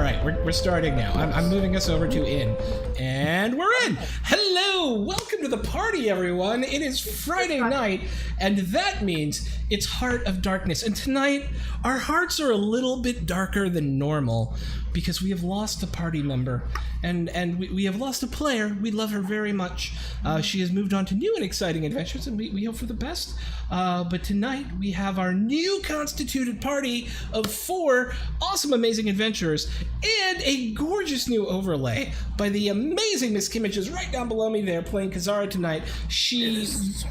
All right, we're starting now. I'm moving us over to in. And we're in. Hello, welcome to the party, everyone. It is Friday night, and that means it's Heart of Darkness. And tonight, our hearts are a little bit darker than normal because we have lost a party member, and we have lost a player. We love her very much. She has moved on to new and exciting adventures, and we hope for the best. But tonight, we have our new constituted party of 4 awesome, amazing adventurers and a gorgeous new overlay by the amazing Miss Kim, which is right down below me there, playing Kazara tonight. She's...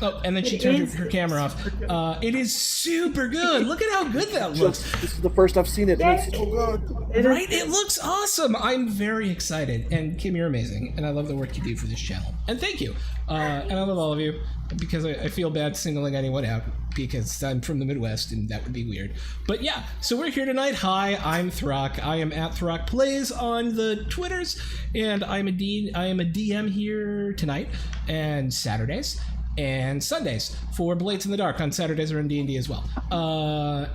Oh, and then she turned her camera off. It is super good. Look at how good that looks. This is the first I've seen it, and it's so good. Right? It looks awesome. I'm very excited. And Kim, you're amazing. And I love the work you do for this channel. And thank you. And I love all of you because I feel bad singling anyone out because I'm from the Midwest and that would be weird. But yeah, so we're here tonight. Hi, I'm Throck. I am at Throck Plays on the Twitters, and I am a DM here tonight and Saturdays and Sundays for Blades in the Dark. On Saturdays are in D&D as well.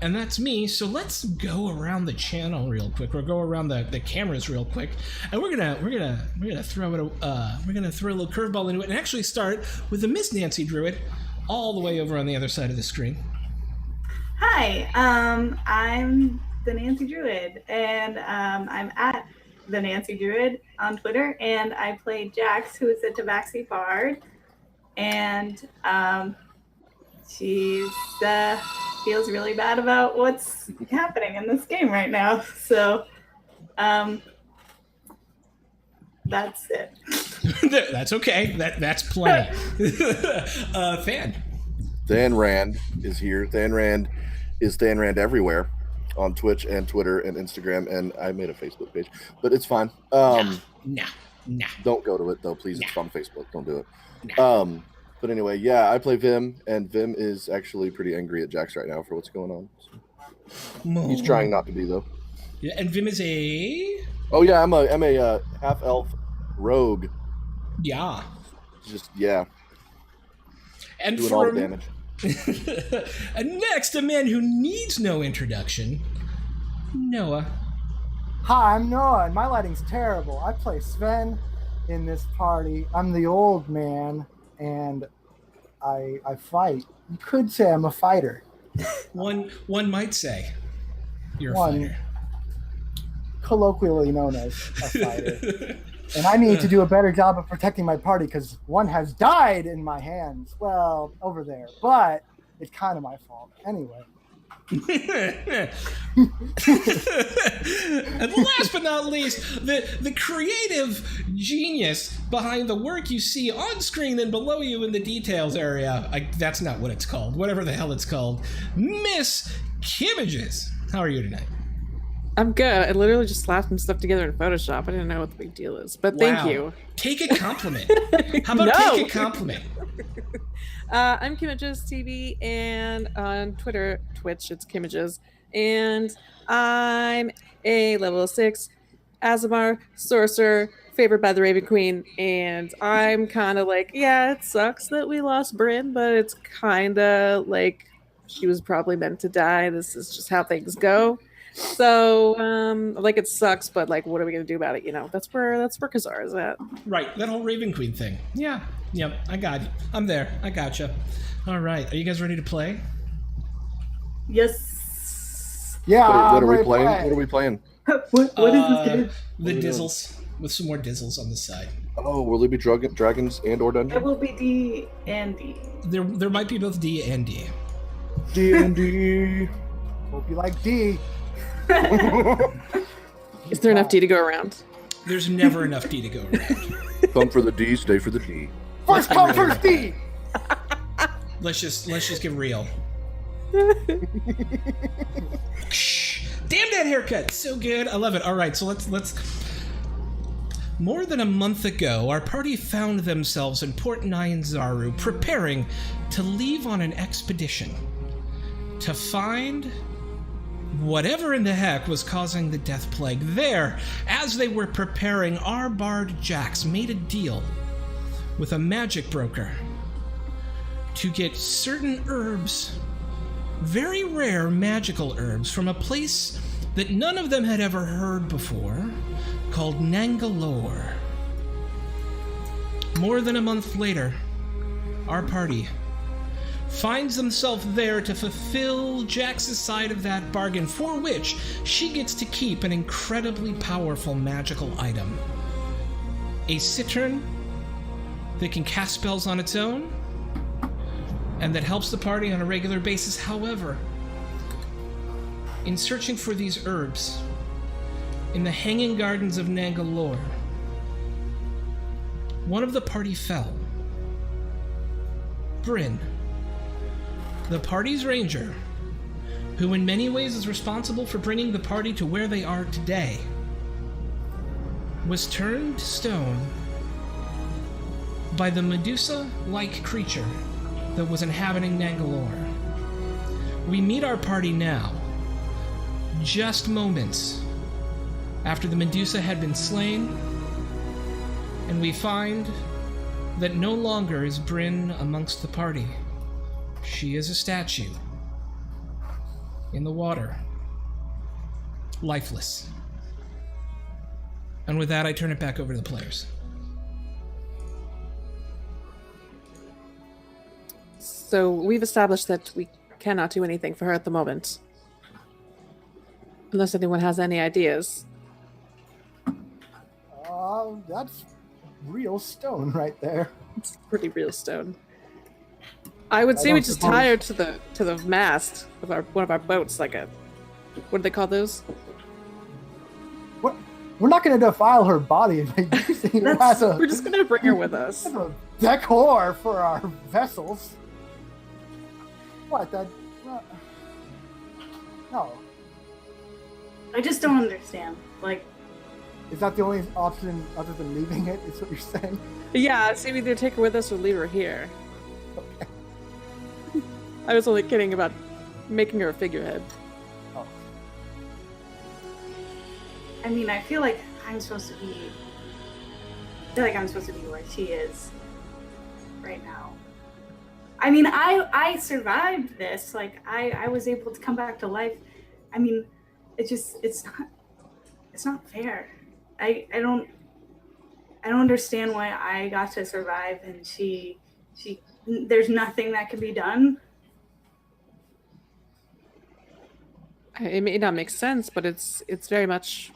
And that's me. So let's go around the channel real quick. We'll go around the cameras real quick, and we're gonna throw it. We're gonna throw a little curveball into it, and actually start with the Miss Nancy Druid, all the way over on the other side of the screen. Hi, I'm the Nancy Druid, and I'm at the Nancy Druid on Twitter, and I play Jax, who is a Tabaxi Bard. And she feels really bad about what's happening in this game right now. So that's it. That's okay. That's plenty. Fan. Dan Rand is here. Dan Rand is Dan Rand everywhere on Twitch and Twitter and Instagram, and I made a Facebook page, but it's fine. Nah. Don't go to it though, please. Nah. It's on Facebook. Don't do it. Nah. But anyway, yeah, I play Vim, and Vim is actually pretty angry at Jax right now for what's going on. So. He's trying not to be though. Yeah, and Vim is a... Oh yeah, I'm a half elf rogue. Yeah. Just yeah. And doing for all the damage. And next, a man who needs no introduction, Noah. Hi, I'm Noah, and my lighting's terrible. I play Sven in this party. I'm the old man, and I fight. You could say I'm a fighter. One might say you're a fighter. Colloquially known as a fighter. And I need to do a better job of protecting my party because one has died in my hands. Well, over there. But it's kind of my fault. Anyway. And last but not least, the creative genius behind the work you see on screen and below you in the details area. That's not what it's called. Whatever the hell it's called. Miss Kimages. How are you tonight? I'm good. I literally just slapped some stuff together in Photoshop. I didn't know what the big deal is, but thank you. Take a compliment. How about take a compliment? I'm Kimages TV, and on Twitch, it's Kimages, and I'm a level 6 Azamar sorcerer, favored by the Raven Queen, and I'm kind of like, yeah, it sucks that we lost Bryn, but it's kind of like she was probably meant to die. This is just how things go. So, like, it sucks, but like, what are we gonna do about it? You know, that's where Kazar is at. Right, that whole Raven Queen thing. Yeah, yep, I got you. I'm there. I gotcha. All right, are you guys ready to play? Yes. Yeah. What are we playing? What are we playing? What is this game? The Dizzles, with some more Dizzles on the side. Oh, will there be dragons and or dungeons? It will be D and D. There might be both D and D. D&D. Hope you like D. Is there enough D to go around? There's never enough D to go around. Come for the D, stay for the D. First come, first D. Let's just get real. Damn that haircut, so good. I love it. All right, so let's. More than a month ago, our party found themselves in Port Nyanzaru, preparing to leave on an expedition to find whatever in the heck was causing the death plague. There, as they were preparing, our bard Jax made a deal with a magic broker to get certain herbs, very rare magical herbs, from a place that none of them had ever heard before, called Nangalore. More than a month later, our party finds themselves there to fulfill Jax's side of that bargain, for which she gets to keep an incredibly powerful magical item. A citern that can cast spells on its own, and that helps the party on a regular basis. However, in searching for these herbs in the hanging gardens of Nangalore, one of the party fell. Bryn, the party's ranger, who in many ways is responsible for bringing the party to where they are today, was turned to stone by the Medusa-like creature that was inhabiting Nangalore. We meet our party now, just moments after the Medusa had been slain, and we find that no longer is Bryn amongst the party. She is a statue in the water, lifeless. And with that, I turn it back over to the players. So we've established that we cannot do anything for her at the moment. Unless anyone has any ideas. That's real stone right there. It's pretty real stone. I would say don't we just suppose- tie her to the mast of one of our boats, like a, what do they call those? What? We're not going to defile her body by using it as We're just gonna bring her with us. as a decor for our vessels. What? That? No. I just don't understand. Like, Is that the only option other than leaving it? Is what you're saying? Yeah, so we either take her with us or leave her here. I was only kidding about making her a figurehead. Oh. I mean, I feel like I'm supposed to be. I feel like I'm supposed to be where she is right now. I mean, I survived this. Like, I was able to come back to life. I mean, it's not fair. I don't understand why I got to survive and she there's nothing that can be done. It may not make sense, but it's very much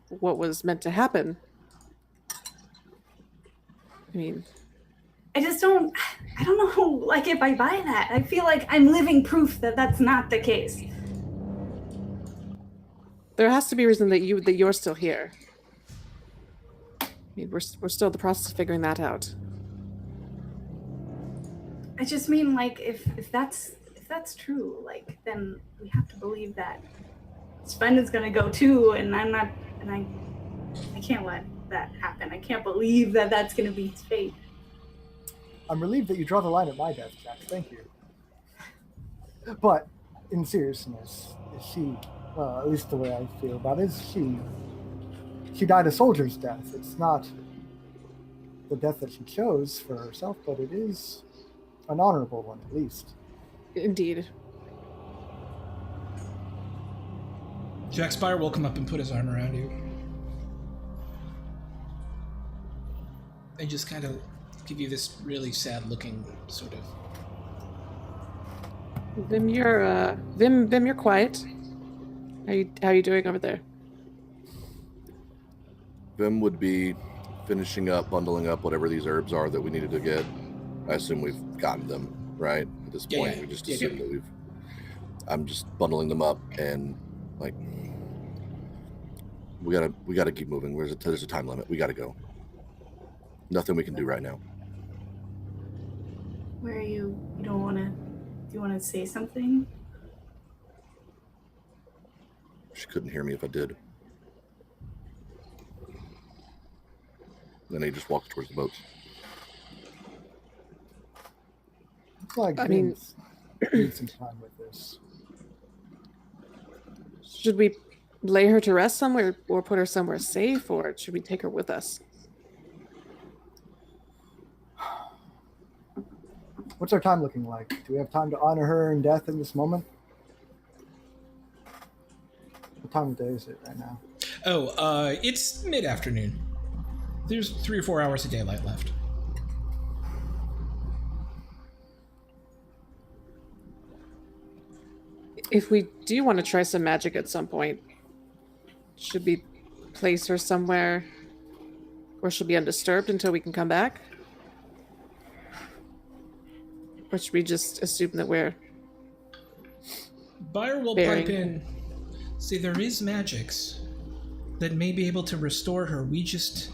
what was meant to happen. I mean, I don't know, like, if I buy that. I feel like I'm living proof that that's not the case. there has to be a reason that you're still here. I mean, we're still in the process of figuring that out. I just mean, like, if that's true, like, then we have to believe that Sven is gonna go too, and I can't let that happen. I can't believe that that's gonna be his fate. I'm relieved that you draw the line at my death, Jack. Thank you. But in seriousness, she, at least the way I feel about it, is she died a soldier's death. It's not the death that she chose for herself, but it is an honorable one, at least. Indeed. Jack Spire will come up and put his arm around you. And just kind of give you this really sad-looking sort of... Vim, you're quiet. How are you doing over there? Vim would be finishing up, bundling up whatever these herbs are that we needed to get. I assume we've gotten them, right? At this point, yeah. we just Yeah, assume that we've... I'm just bundling them up and, like... We gotta keep moving. There's a time limit. We gotta go. Nothing we can do right now. Where are you? Do you want to say something? She couldn't hear me if I did. Then he just walked towards the boats. It's like I mean- need some time with this. Should we lay her to rest somewhere or put her somewhere safe, or should we take her with us? What's our time looking like? Do we have time to honor her in death in this moment? What time of day is it right now? Oh, it's mid-afternoon. There's 3 or 4 hours of daylight left. If we do want to try some magic at some point, should we place her somewhere where she'll be undisturbed until we can come back? Or should we just assume that we're... Buyer will Bearing. pipe in. See, there is magics that may be able to restore her. We just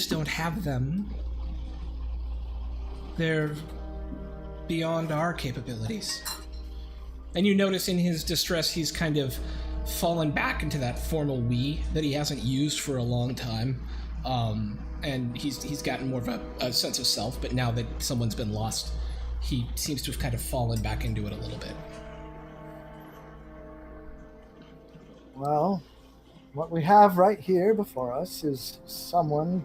don't have them. They're beyond our capabilities. And you notice in his distress, he's kind of fallen back into that formal we that he hasn't used for a long time. And he's gotten more of a sense of self, but now that someone's been lost, he seems to have kind of fallen back into it a little bit. Well, what we have right here before us is someone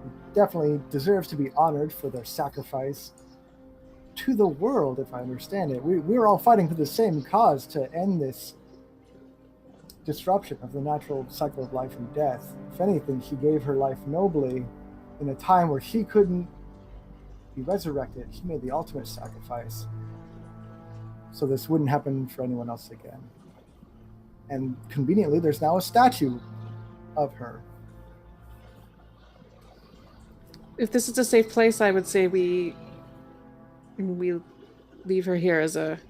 who definitely deserves to be honored for their sacrifice to the world, if I understand it. We're all fighting for the same cause to end this disruption of the natural cycle of life and death. If anything, she gave her life nobly in a time where she couldn't be resurrected. She made the ultimate sacrifice so this wouldn't happen for anyone else again. And conveniently, there's now a statue of her. If this is a safe place, I would say we leave her here as a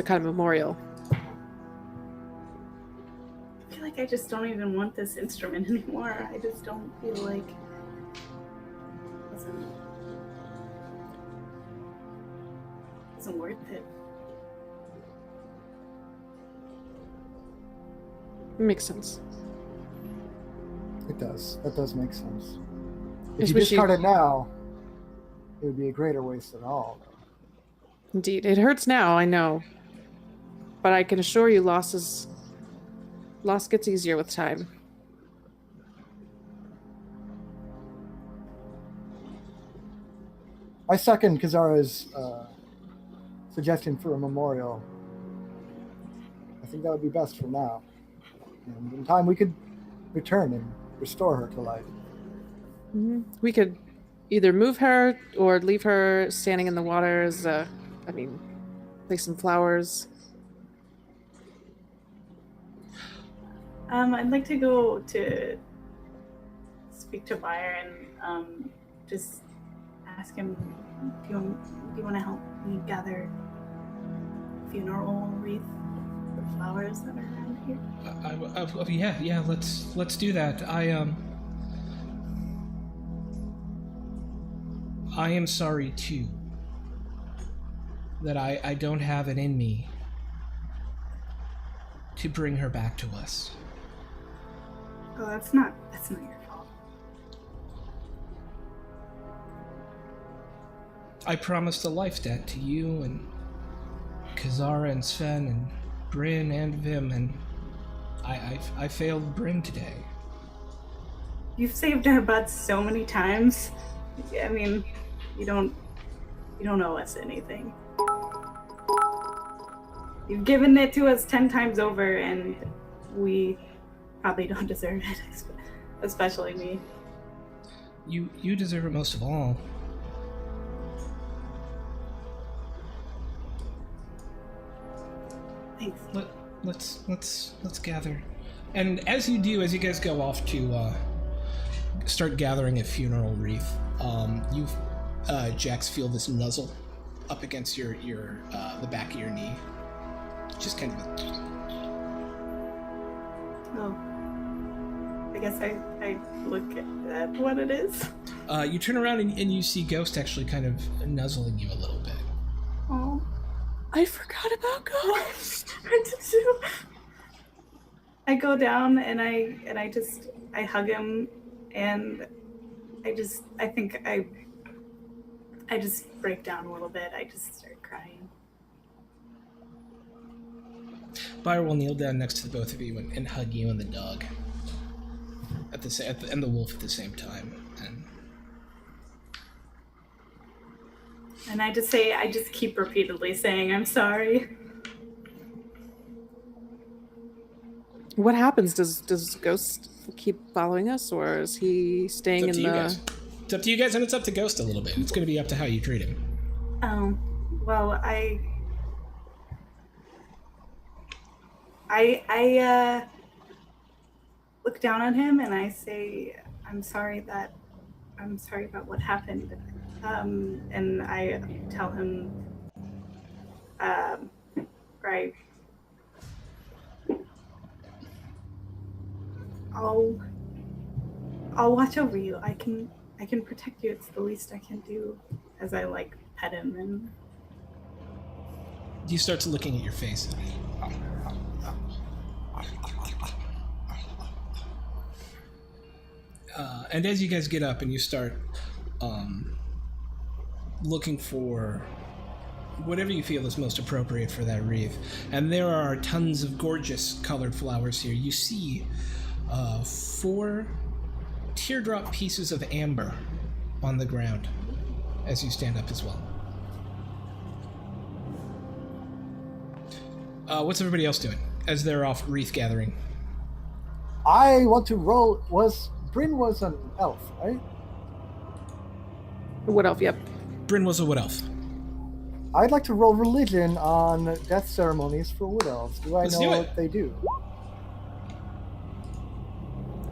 kind of memorial. I feel like I just don't even want this instrument anymore. I just don't feel like it wasn't worth it. Makes sense. It does. That does make sense. If Just you wish discard it now, it would be a greater waste than all. Indeed. It hurts now, I know. But I can assure you loss gets easier with time. I second Kazara's suggestion for a memorial. I think that would be best for now. And in time, we could return and restore her to life. Mm-hmm. We could either move her or leave her standing in the water as, place some flowers. I'd like to go to speak to Buyer and just ask him, do you want to help me gather a funeral wreath of flowers that are around here? Yeah. Let's do that. I am sorry too that I don't have it in me to bring her back to us. Oh, that's not your fault. I promised a life debt to you and Kazara and Sven and Bryn and Vim, and I failed Bryn today. You've saved our butts so many times. I mean, you don't owe us anything. You've given it to us 10 times over, and we probably don't deserve it, especially me. You deserve it most of all. Thanks. Let's gather. And as you do, as you guys go off to start gathering a funeral wreath, you Jax, feel this nuzzle up against your the back of your knee. Just kind of Oh. I guess I look at what it is. you turn around and you see Ghost actually kind of nuzzling you a little bit. Oh. I forgot about Ghost. I go down and I hug him, and I think I just break down a little bit. I just start crying. Buyer will kneel down next to the both of you and hug you and the dog and the wolf at the same time. And I just keep repeatedly saying, I'm sorry. What happens? Does Ghost keep following us, or is he staying It's up in to you the? guys. It's up to you guys, and it's up to Ghost a little bit. It's going to be up to how you treat him. Well, I look down on him and I say, I'm sorry about what happened. And I tell him, right, I'll watch over you. I can protect you. It's the least I can do. As I like pet him and He starts looking at your face. And as you guys get up and you start looking for whatever you feel is most appropriate for that wreath, and there are tons of gorgeous colored flowers here, you see 4 teardrop pieces of amber on the ground as you stand up as well. What's everybody else doing as they're off wreath gathering? I want to roll. Bryn was an elf, right? Wood elf. Yep. Bryn was a wood elf. I'd like to roll religion on death ceremonies for wood elves. Do I Let's know do it. what they do?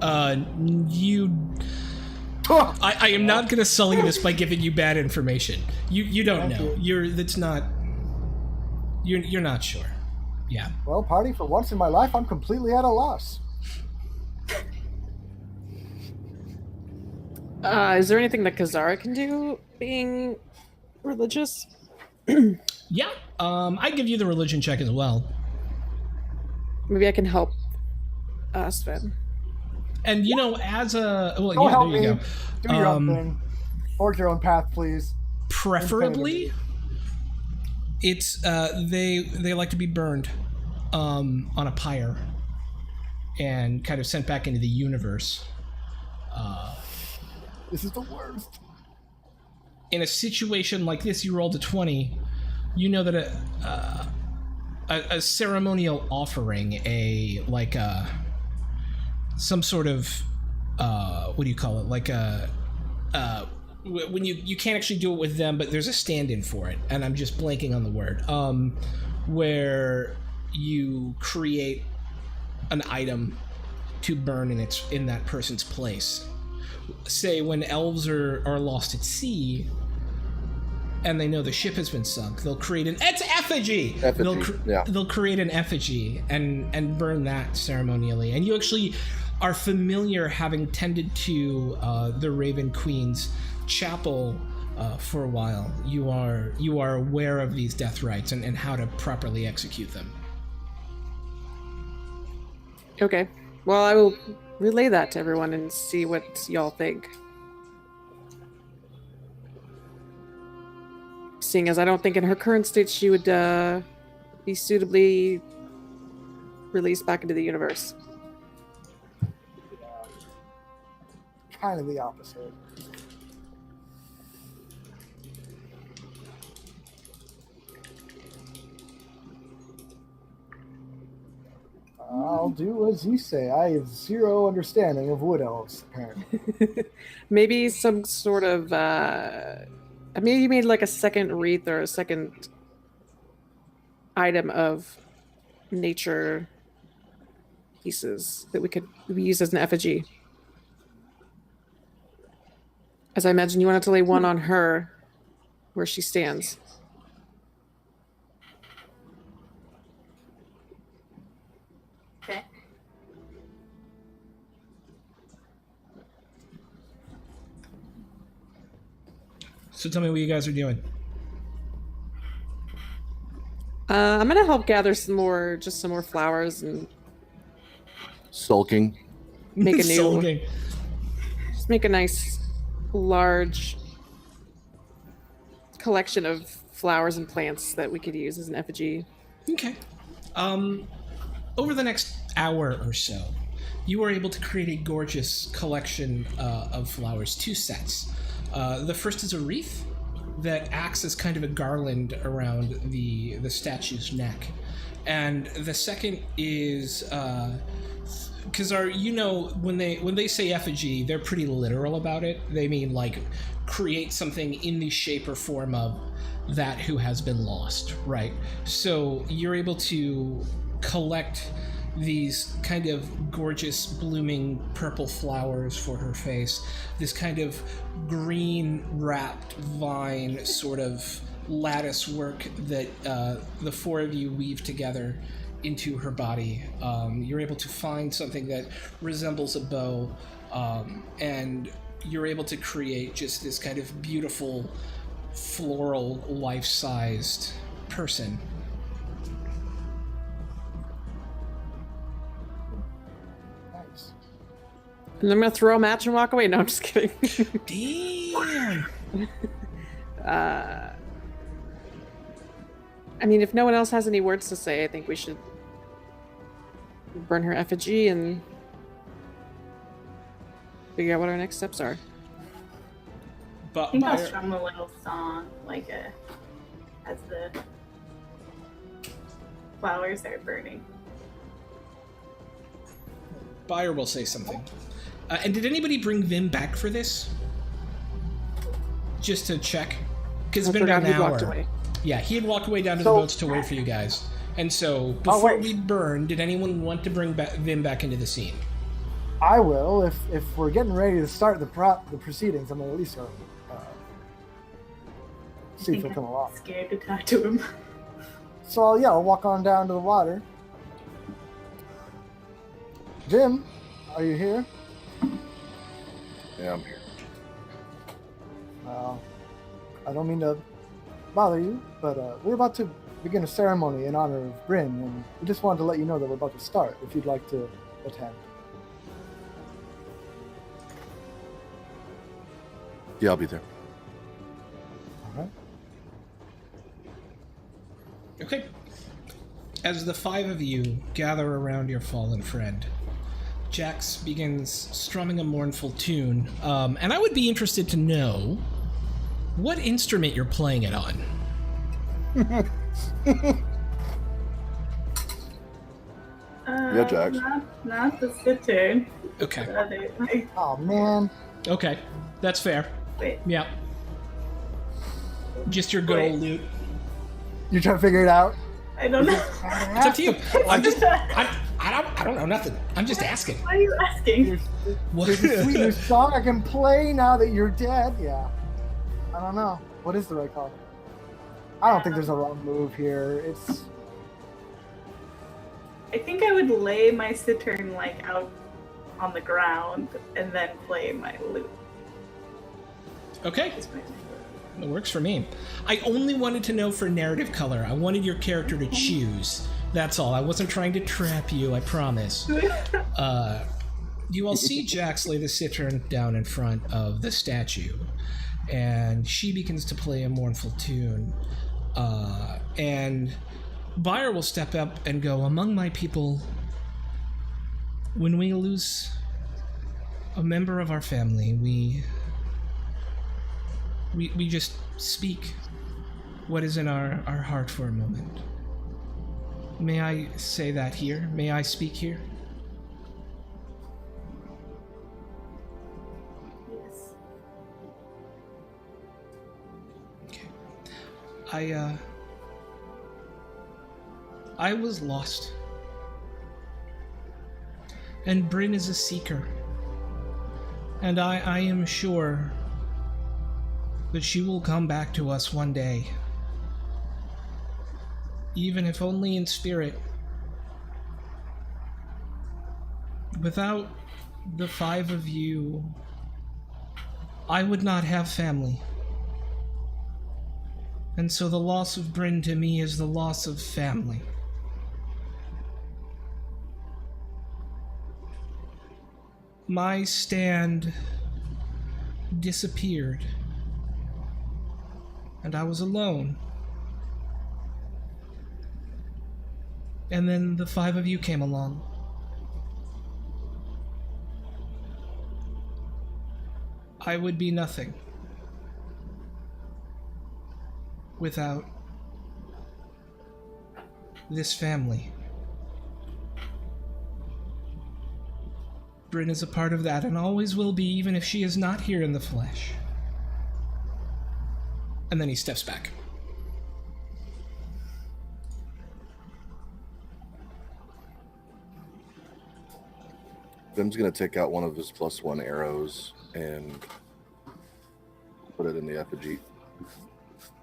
I am not going to sully this by giving you bad information. You don't Thank know. you. You're not sure. Yeah. Well, party, for once in my life, I'm completely at a loss. Is there anything that Kazara can do, being religious? Yeah. I give you the religion check as well. Maybe I can help Sven. And as a Don't yeah, help there you me. go. Do your own thing. Forge your own path, please. Preferably, it's they like to be burned on a pyre and kind of sent back into the universe. This is the worst. In a situation like this, you rolled a 20. You know that a ceremonial offering, some sort of what do you call it? Like when you can't actually do it with them, but there's a stand-in for it, and I'm just blanking on the word. Where you create an item to burn in that person's place. Say when elves are lost at sea and they know the ship has been sunk, they'll create an effigy. They'll create an effigy and burn that ceremonially. And you actually are familiar, having tended to the Raven Queen's chapel for a while. You are aware of these death rites and how to properly execute them. Okay. Well, I will relay that to everyone and see what y'all think. Seeing as I don't think in her current state she would be suitably released back into the universe. Kind of the opposite. I'll do as you say. I have zero understanding of wood elves, apparently. Maybe some sort of maybe you made like a second wreath or a second item of nature pieces that we could use as an effigy. As I imagine you wanted to lay one on her where she stands. okay. So tell me what you guys are doing. I'm gonna help gather some more flowers and Sulking. make a new, Sulking. just make a nice, large collection of flowers and plants that we could use as an effigy. Okay. Over the next hour or so, you are able to create a gorgeous collection of flowers, 2 sets. The first is a wreath that acts as kind of a garland around the statue's neck. And the second is because when they say effigy, they're pretty literal about it. They mean like create something in the shape or form of that who has been lost, right? So you're able to collect these kind of gorgeous blooming purple flowers for her face, this kind of green wrapped vine sort of lattice work that the four of you weave together into her body. You're able to find something that resembles a bow, and you're able to create just this kind of beautiful floral life-sized person. Nice. And I'm gonna throw a match and walk away. No, I'm just kidding. Damn. I mean, if no one else has any words to say, I think we should burn her effigy and figure out what our next steps are. But I think I'll strum a little song, as the flowers are burning. Buyer will say something. And did anybody bring Vim back for this? Just to check? Because it's been about an hour. Yeah, he had walked away down to the boats to wait for you guys. And so, before we burn, did anyone want to bring Vim back into the scene? I will. If we're getting ready to start the proceedings, I'm going to at least see if he'll come along. I'm scared to talk to him. So, I'll walk on down to the water. Vim, are you here? Yeah, I'm here. I don't mean to bother you, but we're about to begin a ceremony in honor of Bryn, and we just wanted to let you know that we're about to start, if you'd like to attend. Yeah, I'll be there. All right. Okay. As the five of you gather around your fallen friend, Jax begins strumming a mournful tune, and I would be interested to know what instrument you're playing it on. Yeah, Jax. Not the sitar. Okay. The other, like, Oh, man. Okay, that's fair. wait. Yeah. Just your good old lute. You're trying to figure it out? I don't know. It's up to you. I don't know nothing. I'm just asking. Why are you asking? There's a sweet new song I can play now that you're dead. Yeah. I don't know. What is the right call? I don't think there's a wrong move here. I think I would lay my cittern out on the ground and then play my lute. Okay. It works for me. I only wanted to know for narrative color. I wanted your character to choose. That's all. I wasn't trying to trap you, I promise. You all see Jax lay the cittern down in front of the statue, and she begins to play a mournful tune. And Buyer will step up and go, "Among my people, when we lose a member of our family, we just speak what is in our heart for a moment. May I say that here? May I speak here?" Yes. Okay. I was lost. And Bryn is a seeker. And I am sure that she will come back to us one day. Even if only in spirit. Without the five of you, I would not have family. And so the loss of Bryn to me is the loss of family. My stand disappeared, and I was alone. And then the five of you came along. I would be nothing without this family. Bryn is a part of that and always will be, even if she is not here in the flesh. And then he steps back. Vim's going to take out one of his +1 arrows and put it in the effigy.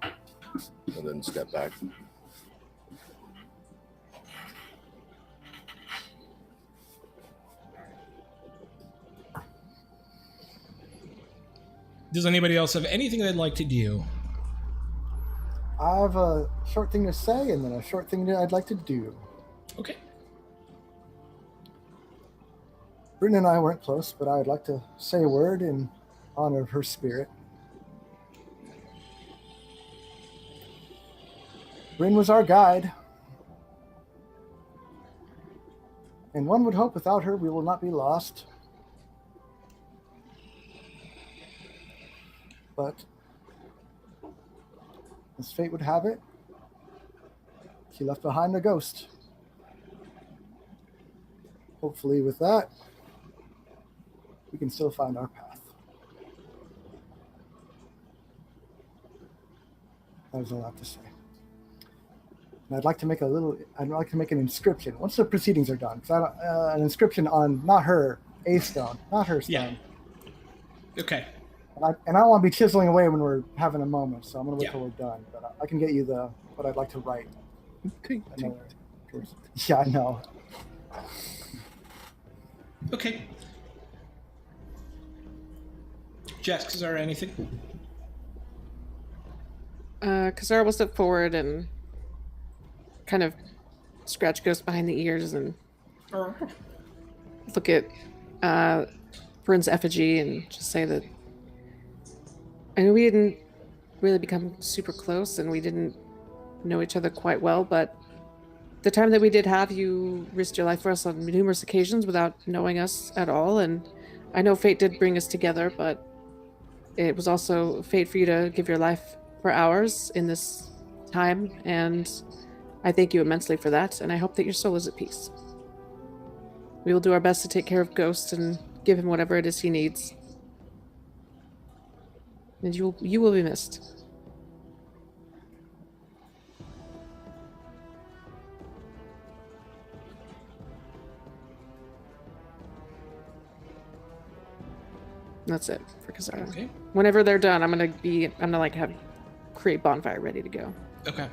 And then step back. Does anybody else have anything they'd like to do? I have a short thing to say and then a short thing that I'd like to do. Okay. Bryn and I weren't close, but I'd like to say a word in honor of her spirit. Bryn was our guide. And one would hope without her we will not be lost. But as fate would have it, she left behind a ghost. Hopefully with that, we can still find our path. That was all I have to say. And I'd like to make an inscription once the proceedings are done. An inscription on not her, a stone, not her stone. Yeah. Okay. And I don't want to be chiseling away when we're having a moment, so I'm going to wait till we're done. But I can get you what I'd like to write. Yeah, I know. Okay. Jess, Kazara, anything? Kazara will step forward and kind of scratch Ghost behind the ears and look at Bryn's effigy and just say that I know we didn't really become super close and we didn't know each other quite well, but the time that we did have, you risked your life for us on numerous occasions without knowing us at all, and I know fate did bring us together, but it was also fate for you to give your life for ours in this time, and I thank you immensely for that, and I hope that your soul is at peace. We will do our best to take care of Ghost and give him whatever it is he needs. And you will be missed. That's it for Kazara. Okay. Whenever they're done, I'm gonna like have create bonfire ready to go. Okay.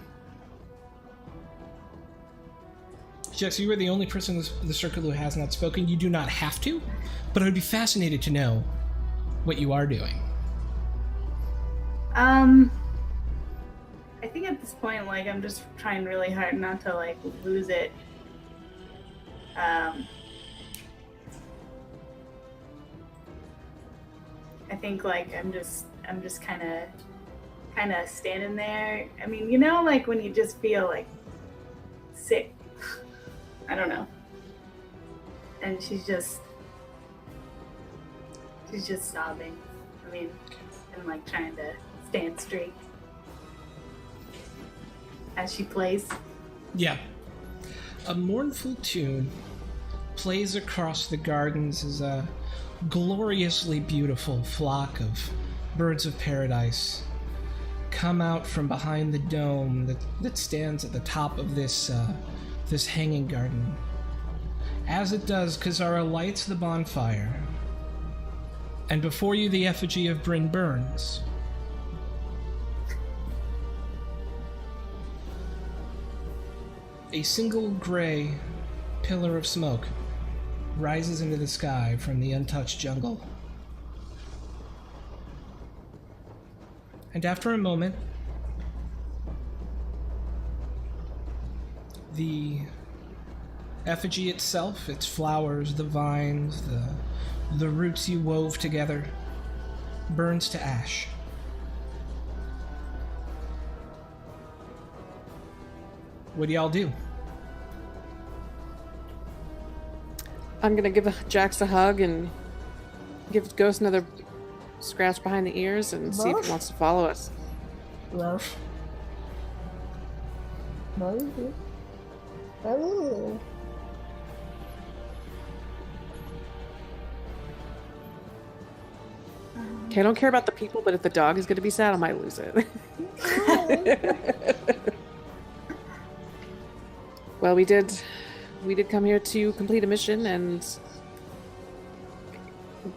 Jess, you are the only person in the circle who has not spoken. You do not have to, but I would be fascinated to know what you are doing. I think at this point, like, I'm just trying really hard not to, like, lose it. I think, like, I'm just kind of standing there. I mean, you know, like, when you just feel, like, sick. I don't know. And she's just sobbing. I mean, and, like, trying to stand straight as she plays. Yeah. A mournful tune plays across the gardens as a gloriously beautiful flock of birds of paradise come out from behind the dome that stands at the top of this hanging garden. As it does, Kazara lights the bonfire, and before you the effigy of Bryn burns. A single gray pillar of smoke rises into the sky from the untouched jungle. And after a moment, the effigy itself, its flowers, the vines, the roots you wove together, burns to ash. What do y'all do? I'm gonna give Jax a hug and give Ghost another scratch behind the ears and see if he wants to follow us. Ralph. Okay, I don't care about the people, but if the dog is going to be sad, I might lose it. Well, we did come here to complete a mission, and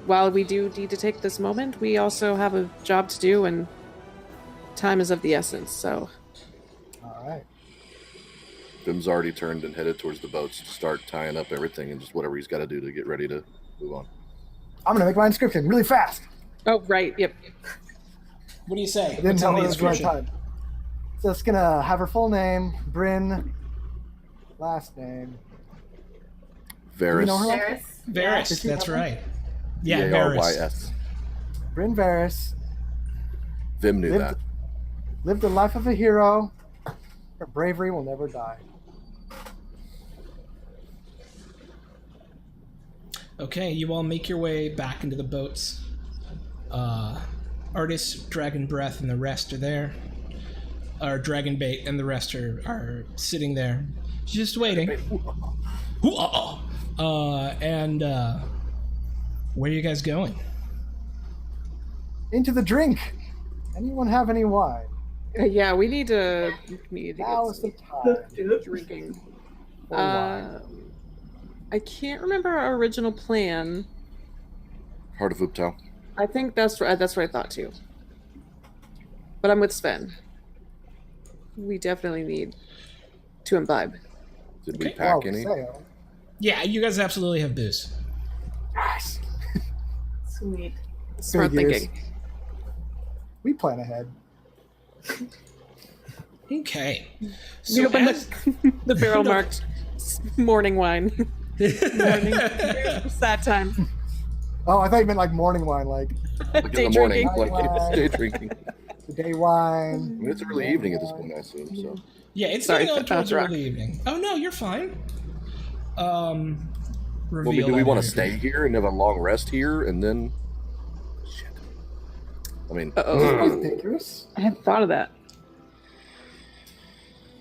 while we do need to take this moment, we also have a job to do, and time is of the essence, so... All right. Vim's already turned and headed towards the boats to start tying up everything and just whatever he's got to do to get ready to move on. I'm gonna make my inscription really fast. Oh, right, yep. What do you say? I didn't What's on know the it was the right inscription? time. So it's gonna have her full name, Bryn, last name. Varys. You know her? Varys. Varys, Did she that's have one? right. Yeah, Varys. Varys. Bryn Varys Vim knew that. lived the life of a hero. Her bravery will never die. Okay, you all make your way back into the boats. Artist, Dragon Breath, and the rest are there. Or Dragon Bait and the rest are sitting there, just waiting. And where are you guys going? Into the drink. Anyone have any wine? Yeah, we need to get Now is the some time drinking. for wine. I can't remember our original plan. Heart of Uptown. I think that's what I thought too. But I'm with Sven. We definitely need to imbibe. Did we Okay. pack Well, any? sail. Yeah, you guys absolutely have booze. Nice. Sweet. Smart Figures. thinking. We plan ahead. Okay. We So open as, the barrel marked morning wine. Morning. Sad time. Oh, I thought you meant like morning wine, like Like Day in the morning, drinking. like day drinking. the day wine. I mean, it's early evening at this point, I assume. So yeah, it's Sorry, getting on towards that's early evening. Oh no, you're fine. well, Reveal do we want to everything. stay here and have a long rest here and then? Shit. I mean, Uh-oh. That's dangerous. I hadn't thought of that.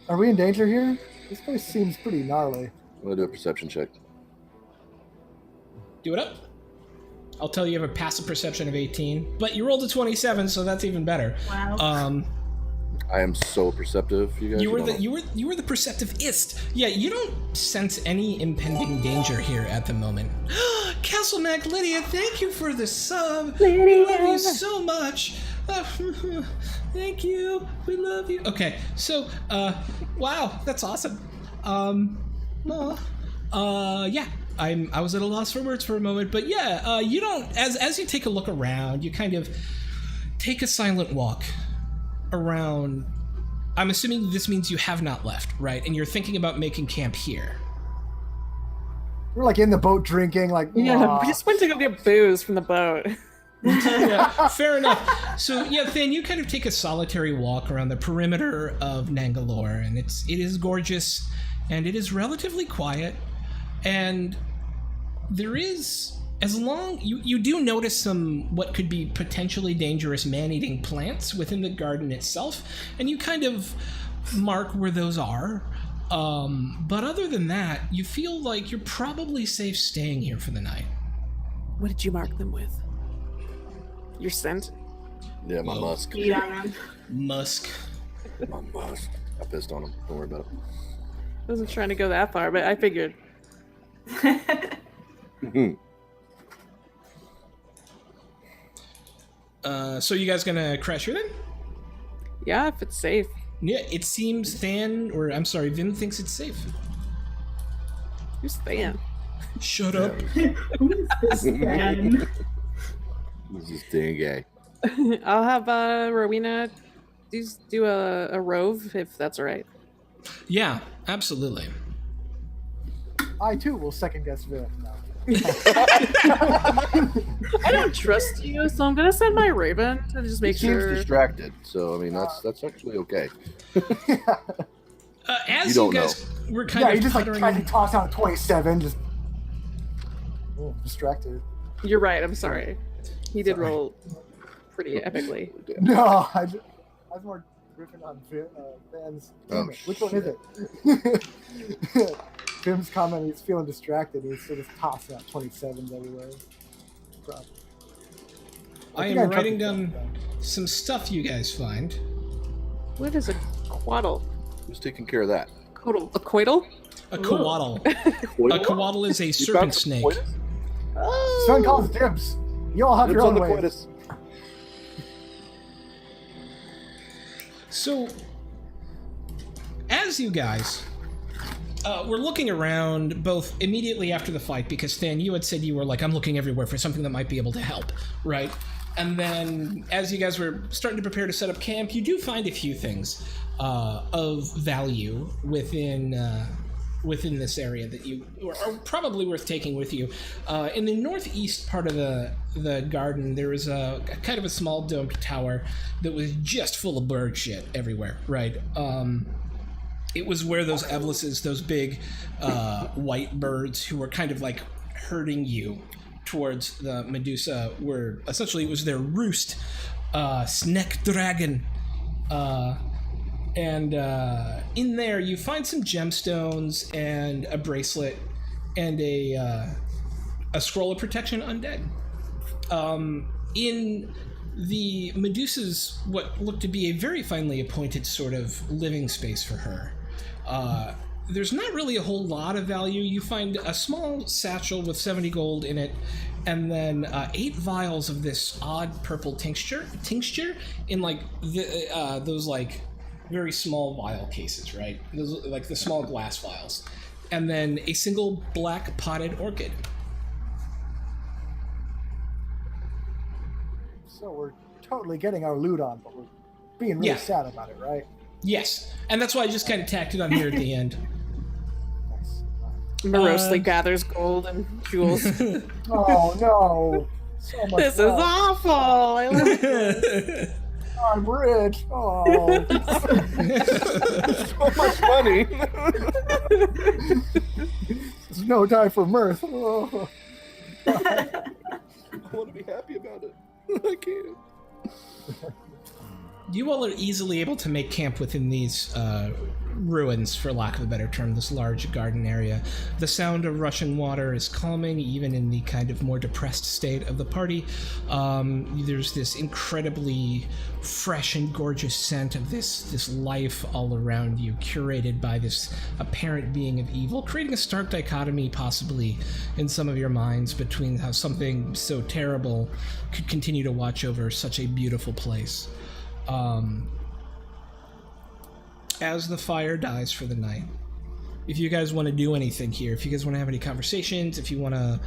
Are we in danger here? This place seems pretty gnarly. I'm gonna do a perception check. Do it up. I'll tell you have a passive perception of 18, but you rolled a 27, so that's even better. Wow. I am so perceptive, you guys. You were don't the know. you were the perceptive-ist. Yeah, you don't sense any impending danger here at the moment. Castle Mac Lydia, thank you for the sub. We love you so much. Thank you. We love you. Okay, so wow, that's awesome. Yeah. I was at a loss for words for a moment, but yeah, you don't as you take a look around, you kind of take a silent walk around. I'm assuming this means you have not left, right? And you're thinking about making camp here. We're like in the boat drinking, like Yeah, we just went to go get booze from the boat. Yeah, fair enough. So yeah, Thin, you kind of take a solitary walk around the perimeter of Nangalore, and it is gorgeous, and it is relatively quiet, and there is, as long you do notice some what could be potentially dangerous man-eating plants within the garden itself, and you kind of mark where those are. But other than that, you feel like you're probably safe staying here for the night. What did you mark them with? Your scent? Yeah, my musk. Eat on them. Musk. My musk. I pissed on him. Don't worry about I wasn't trying to go that far, but I figured. it. So you guys gonna crash here then? Yeah, if it's safe. Yeah, it seems Vim thinks it's safe. Who's Than? Shut up. Who is this man? This is dang gay. I'll have Rowena do a rove, if that's all right. Yeah, absolutely. I too will second guess Vin. No. I don't trust you, so I'm gonna send my Raven to just He make seems sure. distracted, so I mean that's actually okay. As You you, don't guys were kind Yeah, of you just like puttering- tried to toss out a 27, just distracted. You're right. I'm sorry. He did Sorry. roll pretty epically. No, I was more riffing on Van's Oh, comment. Which one is it? Vim's comment, he's feeling distracted. He's sort of tossing out 27s everywhere. I think am I writing interrupted down some stuff you guys find. What is a quaddle? Who's taking care of that? A coital? A coatl. Coital? A coatl is a You serpent found some snake. coitus? Sven calls dibs. You all have Dibs your on own the way. coitus. So, as you guys were looking around, both immediately after the fight, because Stan, you had said you were like, I'm looking everywhere for something that might be able to help, right? And then, as you guys were starting to prepare to set up camp, you do find a few things of value within this area that you are probably worth taking with you. In the northeast part of the garden, there is a kind of a small domed tower that was just full of bird shit everywhere, right? It was where those Evlises, those big white birds who were kind of like herding you towards the Medusa, were essentially, it was their roost, Snake Dragon. And in there, you find some gemstones and a bracelet and a scroll of protection undead. In the Medusa's, what looked to be a very finely appointed sort of living space for her, there's not really a whole lot of value. You find a small satchel with 70 gold in it, and then 8 vials of this odd purple tincture in like those like very small vial cases, right? Those, like the small glass vials. And then a single black potted orchid. So we're totally getting our loot on, but we're being really Yeah. sad about it, right? Yes, and that's why I just kind of tacked it on here at the end. Nice. Morosely gathers gold and jewels. Oh no! So much This is wealth. awful. I love it. I'm rich. Oh, So much money. there's no time for mirth. Oh. I want to be happy about it. I can't. You all are easily able to make camp within these ruins, for lack of a better term, this large garden area. The sound of rushing water is calming, even in the kind of more depressed state of the party. There's this incredibly fresh and gorgeous scent of this life all around you, curated by this apparent being of evil, creating a stark dichotomy, possibly, in some of your minds between how something so terrible could continue to watch over such a beautiful place. As the fire dies for the night, if you guys want to do anything here, if you guys want to have any conversations, if you want to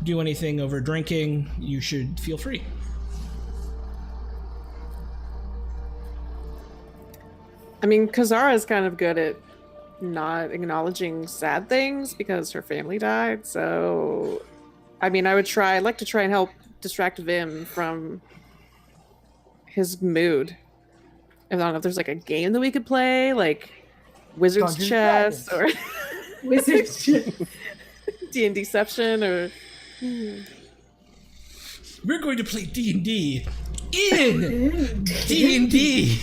do anything over drinking, you should feel free. I mean, Kazara's kind of good at not acknowledging sad things because her family died. So, I mean, I'd like to try and help distract Vim from his mood. I don't know if there's like a game that we could play, like Wizard's Dungeons Chess or Wizard's Chess. D&D Deception or... We're going to play D&D in D&D.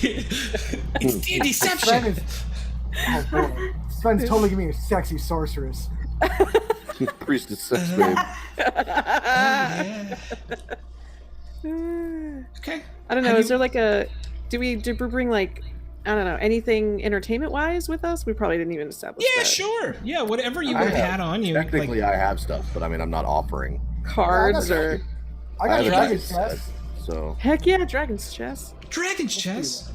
It's D&D Sven Deception. is, oh boy, Sven's totally giving me a sexy sorceress. Priestess sex babe. Okay. I don't know. Have Is you- there like a... Did we bring like, I don't know, anything entertainment-wise with us? We probably didn't even establish Yeah, that. sure. Yeah, whatever you I would have have- had on you. Technically, like, I have stuff, but I mean, I'm not offering. Cards Yeah, or... I got have a dragon's dragon's chest. So Heck yeah, Dragon's Chess. Dragon's Chess.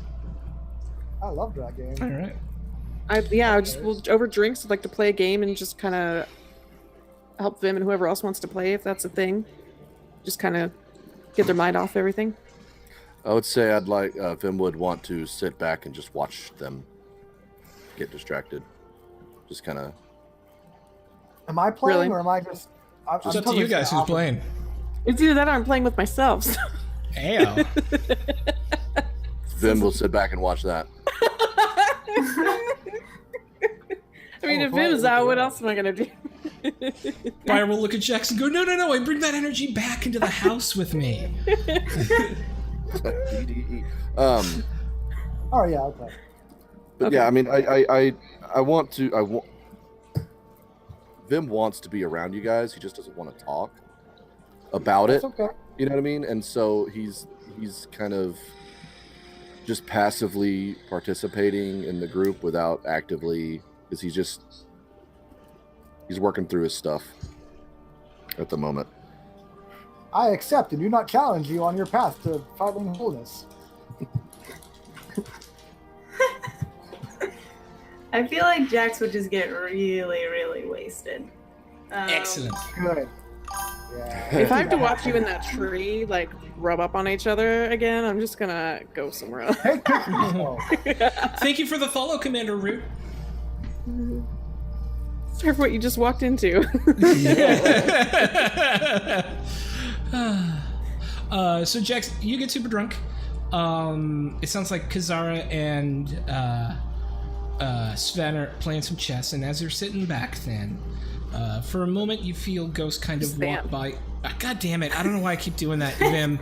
I love that game. All right. Over drinks, I'd like to play a game and just kind of help Vim and whoever else wants to play, if that's a thing. Just kind of get their mind off everything. I would say I'd like Vim would want to sit back and just watch them get distracted. Just kind of. Am I playing Really? or am I just? I'm It's up to totally you guys who's opposite. playing. It's either that or I'm playing with myself. So. Ayo. Vim will sit back and watch that. I mean, Oh, if boy, Vim's out, what yeah. else am I going to do? Briar will look at Jax and go, no, I bring that energy back into the house with me. DDE. Oh yeah, okay. But Okay. yeah, I mean, I want Vim wants to be around you guys. He just doesn't want to talk. about That's it. okay. You know what I mean? And so he's kind of just passively participating in the group without actively, because he's working through his stuff at the moment. I accept and do not challenge you on your path to fighting wholeness. I feel like Jax would just get really, really wasted. Excellent. Good. Yeah. If I have to watch you in that tree, like, rub up on each other again, I'm just gonna go somewhere else. Hey, oh. Thank you for the follow, Commander Root. Sorry for what you just walked into. So Jax, you get super drunk. It sounds like Kazara and Sven are playing some chess, and as you're sitting back, then for a moment you feel Ghost kind of walk by. God damn it! I don't know why I keep doing that, Vim.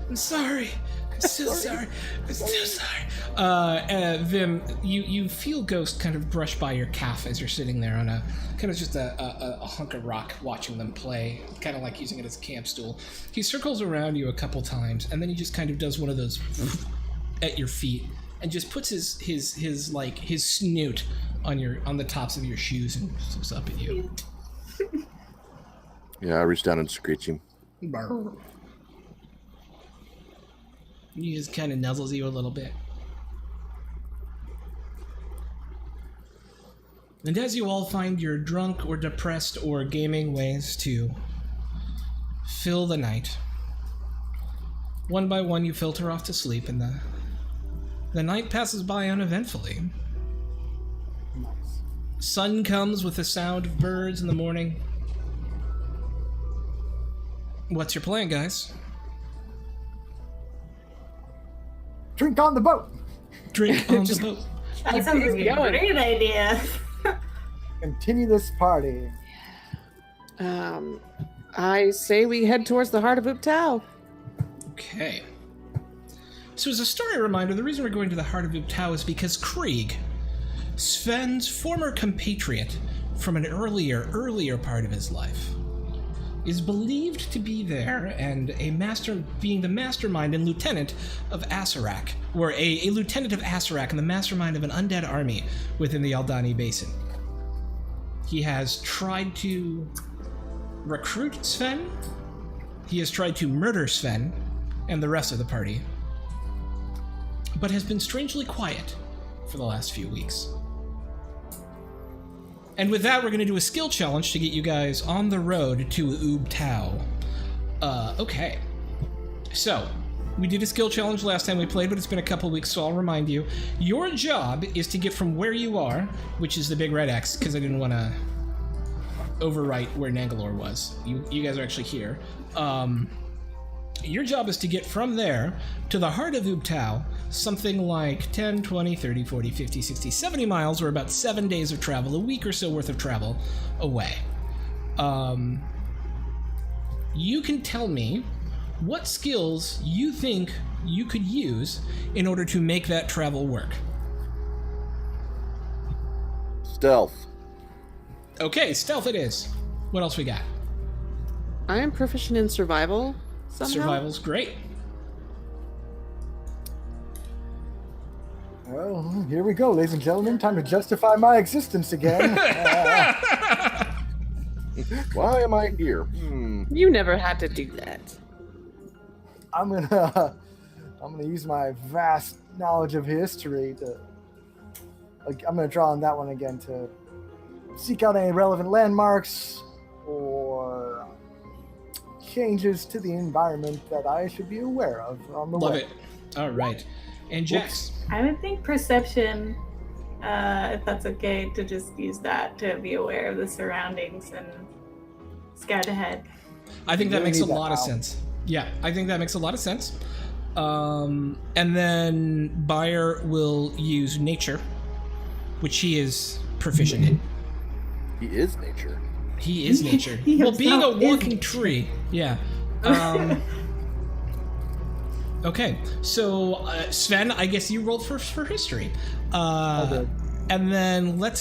I'm sorry. I'm so sorry. I'm so sorry. Vim, you feel Ghost kind of brush by your calf as you're sitting there on a kind of just a hunk of rock watching them play, kind of like using it as a camp stool. He circles around you a couple times, and then he just kind of does one of those at your feet and just puts his snoot on the tops of your shoes and looks up at you. Yeah, I reached down and screech him. Bark. He just kind of nuzzles you a little bit. And as you all find your drunk or depressed or gaming ways to fill the night, one by one you filter off to sleep, and the night passes by uneventfully. Nice. Sun comes with the sound of birds in the morning. What's your plan, guys? Drink on the boat. Drink on the boat. That sounds like a great idea. Continue this party. I say we head towards the heart of Uptao. Okay. So as a story reminder, the reason we're going to the heart of Uptao is because Krieg, Sven's former compatriot from an earlier part of his life, is believed to be there and being the mastermind and lieutenant of Asarak, or a lieutenant of Asarak and the mastermind of an undead army within the Aldani Basin. He has tried to recruit Sven, he has tried to murder Sven and the rest of the party, but has been strangely quiet for the last few weeks. And with that, we're going to do a skill challenge to get you guys on the road to Ubtao. Okay. So, we did a skill challenge last time we played, but it's been a couple weeks, so I'll remind you. Your job is to get from where you are, which is the big red X, because I didn't want to overwrite where Nangalore was. You guys are actually here. Your job is to get from there to the heart of Ubtao, something like 10, 20, 30, 40, 50, 60, 70 miles, or about 7 days of travel, a week or so worth of travel away. You can tell me what skills you think you could use in order to make that travel work. Stealth. Okay, stealth it is. What else we got? I am proficient in survival somehow. Survival's great. Well, here we go, ladies and gentlemen. Time to justify my existence again. Why am I here? You never had to do that. I'm gonna use my vast knowledge of history to. I'm gonna draw on that one again to seek out any relevant landmarks or changes to the environment that I should be aware of on the way. Love it. All right. And Jax. I would think perception, if that's okay, to just use that to be aware of the surroundings and scout ahead. I think that really makes a need that lot of now. sense. Yeah, I think that makes a lot of sense. And then Bayer will use nature, which he is proficient in. He is nature. He is nature. He Well, being a himself is walking nature. tree. Yeah. Okay, so Sven, I guess you rolled for history. did. And then let's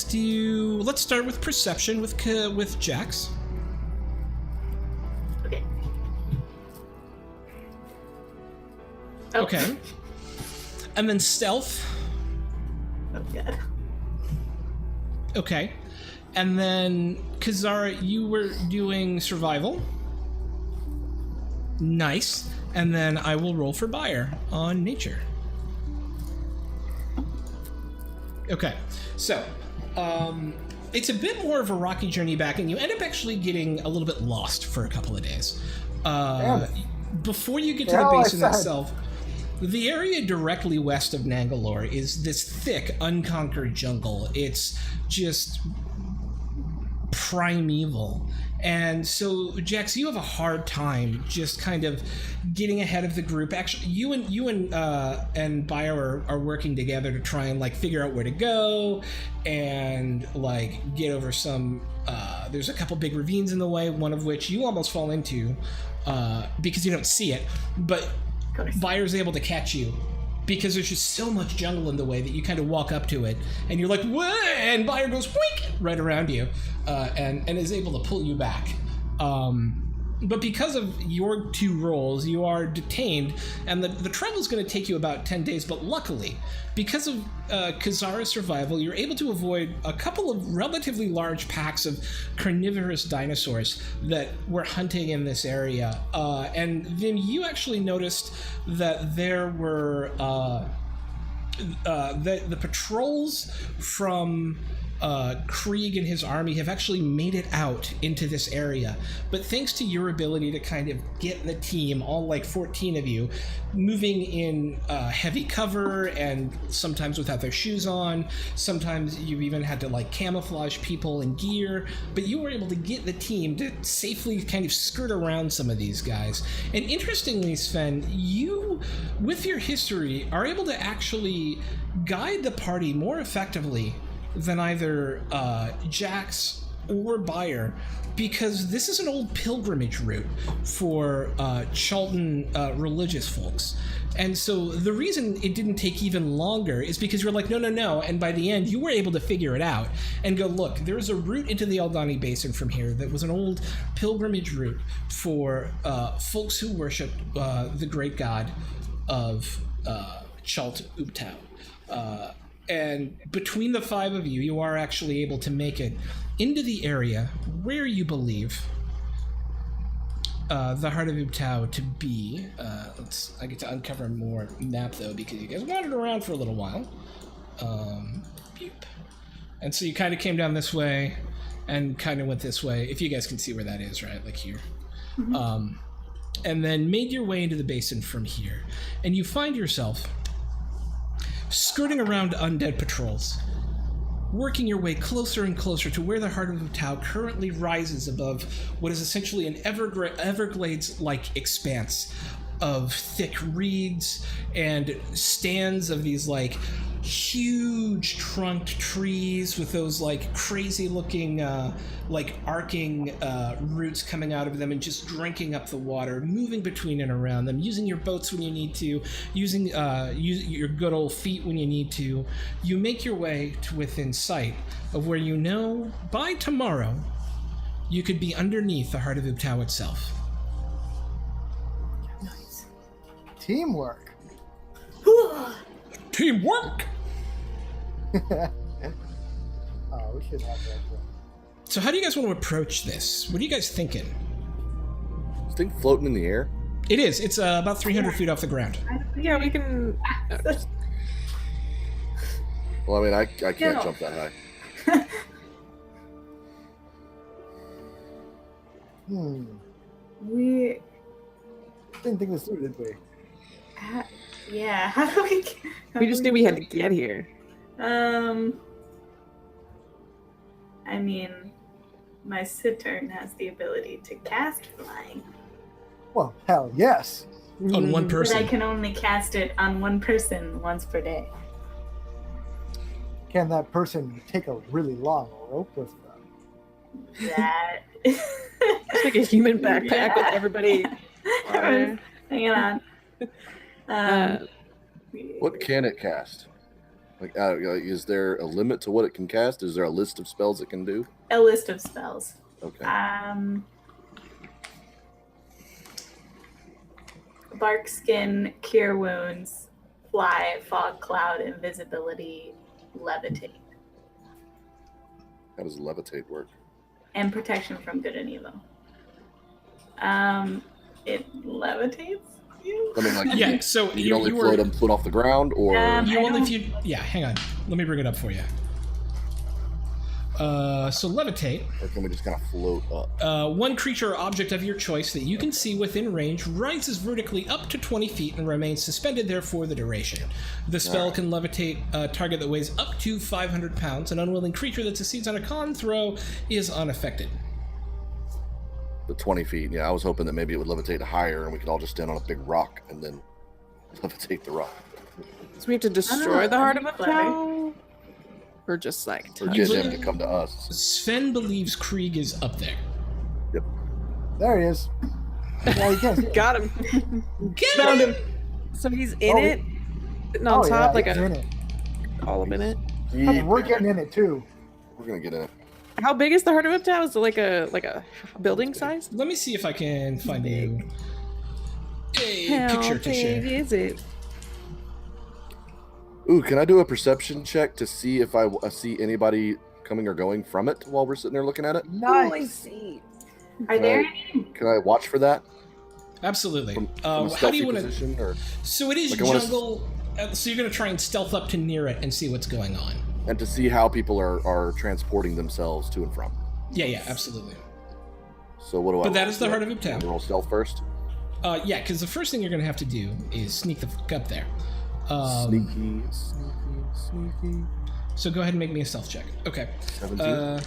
start with perception with Jax. Okay. Okay. And then stealth. Oh god. Okay. And then, Kazara, you were doing survival. Nice. And then I will roll for Buyer on nature. Okay. So, it's a bit more of a rocky journey back, and you end up actually getting a little bit lost for a couple of days. Before you get to the basin itself, the area directly west of Nangalore is this thick, unconquered jungle. It's just primeval. And so, Jax, you have a hard time just kind of getting ahead of the group. Actually, you and Bio are working together to try and like figure out where to go and like get over some. There's a couple big ravines in the way, one of which you almost fall into because you don't see it, but Bio's able to catch you because there's just so much jungle in the way that you kind of walk up to it and you're like, "Whoa!" and Bio goes wink right around you and is able to pull you back. But because of your two rolls, you are detained, and the travel is going to take you about 10 days, but luckily, because of Kazara's survival, you're able to avoid a couple of relatively large packs of carnivorous dinosaurs that were hunting in this area. And then you actually noticed that there were the patrols from Krieg and his army have actually made it out into this area, but thanks to your ability to kind of get the team, all like 14 of you, moving in heavy cover and sometimes without their shoes on, sometimes you even had to like camouflage people and gear, but you were able to get the team to safely kind of skirt around some of these guys. And interestingly, Sven, you, with your history, are able to actually guide the party more effectively than either Jax or Buyer, because this is an old pilgrimage route for Chalton religious folks. And so the reason it didn't take even longer is because you're like, no, and by the end you were able to figure it out and go, look, there's a route into the Aldani Basin from here that was an old pilgrimage route for folks who worship the great god of Chalt Ubtao. And between the five of you, you are actually able to make it into the area where you believe the Heart of Ubtao to be. I get to uncover more map, though, because you guys wandered around for a little while. And so you kind of came down this way and kind of went this way, if you guys can see where that is, right? Like here. Mm-hmm. And then made your way into the basin from here. And you find yourself skirting around undead patrols, working your way closer and closer to where the Heart of Ubtao currently rises above what is essentially an Everglades-like expanse of thick reeds and stands of these like huge trunked trees with those like crazy looking like arcing roots coming out of them and just drinking up the water, moving between and around them, using your boats when you need to, using your good old feet when you need to. You make your way to within sight of where you know by tomorrow you could be underneath the Heart of Ubtao itself. Nice. Teamwork. Teamwork! Oh, we should have that. So how do you guys want to approach this? What are you guys thinking? Is this thing floating in the air? It is. It's about 300 feet off the ground. Yeah, we can. Well, I mean, I can't jump that high. We didn't think this through, did we? yeah. How do we? We just knew we had to get here. I mean, my Cittern has the ability to cast flying. Well, hell yes. On one person. But I can only cast it on one person once per day. Can that person take a really long rope with them? That. It's like a human backpack with everybody. Everyone's hanging on. What can it cast? Like, is there a limit to what it can cast? Is there a list of spells it can do? A list of spells. Okay. bark skin, cure wounds, fly, fog cloud, invisibility, levitate, How does levitate work? and protection from good and evil. It levitates you? I mean, like, Yeah, so you can only float off the ground, or you only if you. Yeah, hang on. Let me bring it up for you. So levitate. or can we just kind of float up? One creature or object of your choice that you can see within range rises vertically up to 20 feet and remains suspended there for the duration. The spell can levitate a target that weighs up to 500 pounds. An unwilling creature that succeeds on a con throw is unaffected. The 20 feet. Yeah, I was hoping that maybe it would levitate higher, and we could all just stand on a big rock and then levitate the rock, So we have to destroy the heart of a clever. cow? Or just like or touch get it? him to come to us. Sven believes Krieg is up there. There he is. Yeah, he can. Got him. Found him. So he's in Oh, it? Sitting on Oh, top, yeah, like he's in it. all up in it? Yeah, We're getting in it too. we're gonna get in it. How big is the heart of a cow? Is it like a building size? Let me see if I can find you a How picture to big share. is it? Ooh, can I do a perception check to see if I see anybody coming or going from it while we're sitting there looking at it? Oh, I Nice. see. Are there any? Can I watch for that Absolutely. from a How do stealthy you want to? position? Or So it is Like, I wanna jungle. So you're going to try and stealth up to near it and see what's going on. and to see how people are transporting themselves to and from. Yeah, absolutely. So what do I? But that is the do I- heart of Uptown. Roll stealth first. Yeah, because the first thing you're going to have to do is sneak the fuck up there. Sneaky. So go ahead and make me a stealth check. Okay. 17.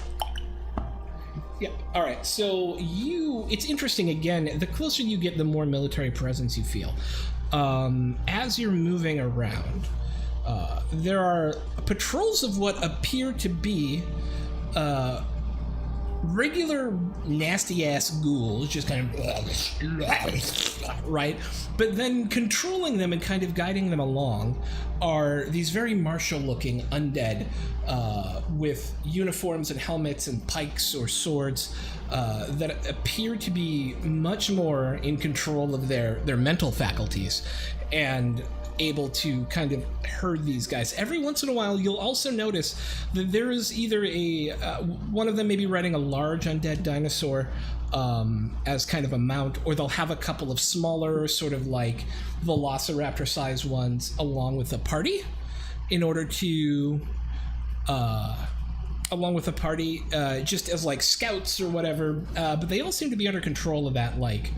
Yeah. All right. So it's interesting. Again, the closer you get, the more military presence you feel. As you're moving around, there are patrols of what appear to be regular nasty ass ghouls, just kind of right. But then controlling them and kind of guiding them along are these very martial looking undead with uniforms and helmets and pikes or swords that appear to be much more in control of their mental faculties and able to kind of herd these guys. Every once in a while, you'll also notice that there is either one of them maybe riding a large undead dinosaur as kind of a mount, or they'll have a couple of smaller, sort of like velociraptor-sized ones along with the party in order to just as like scouts or whatever, but they all seem to be under control of that like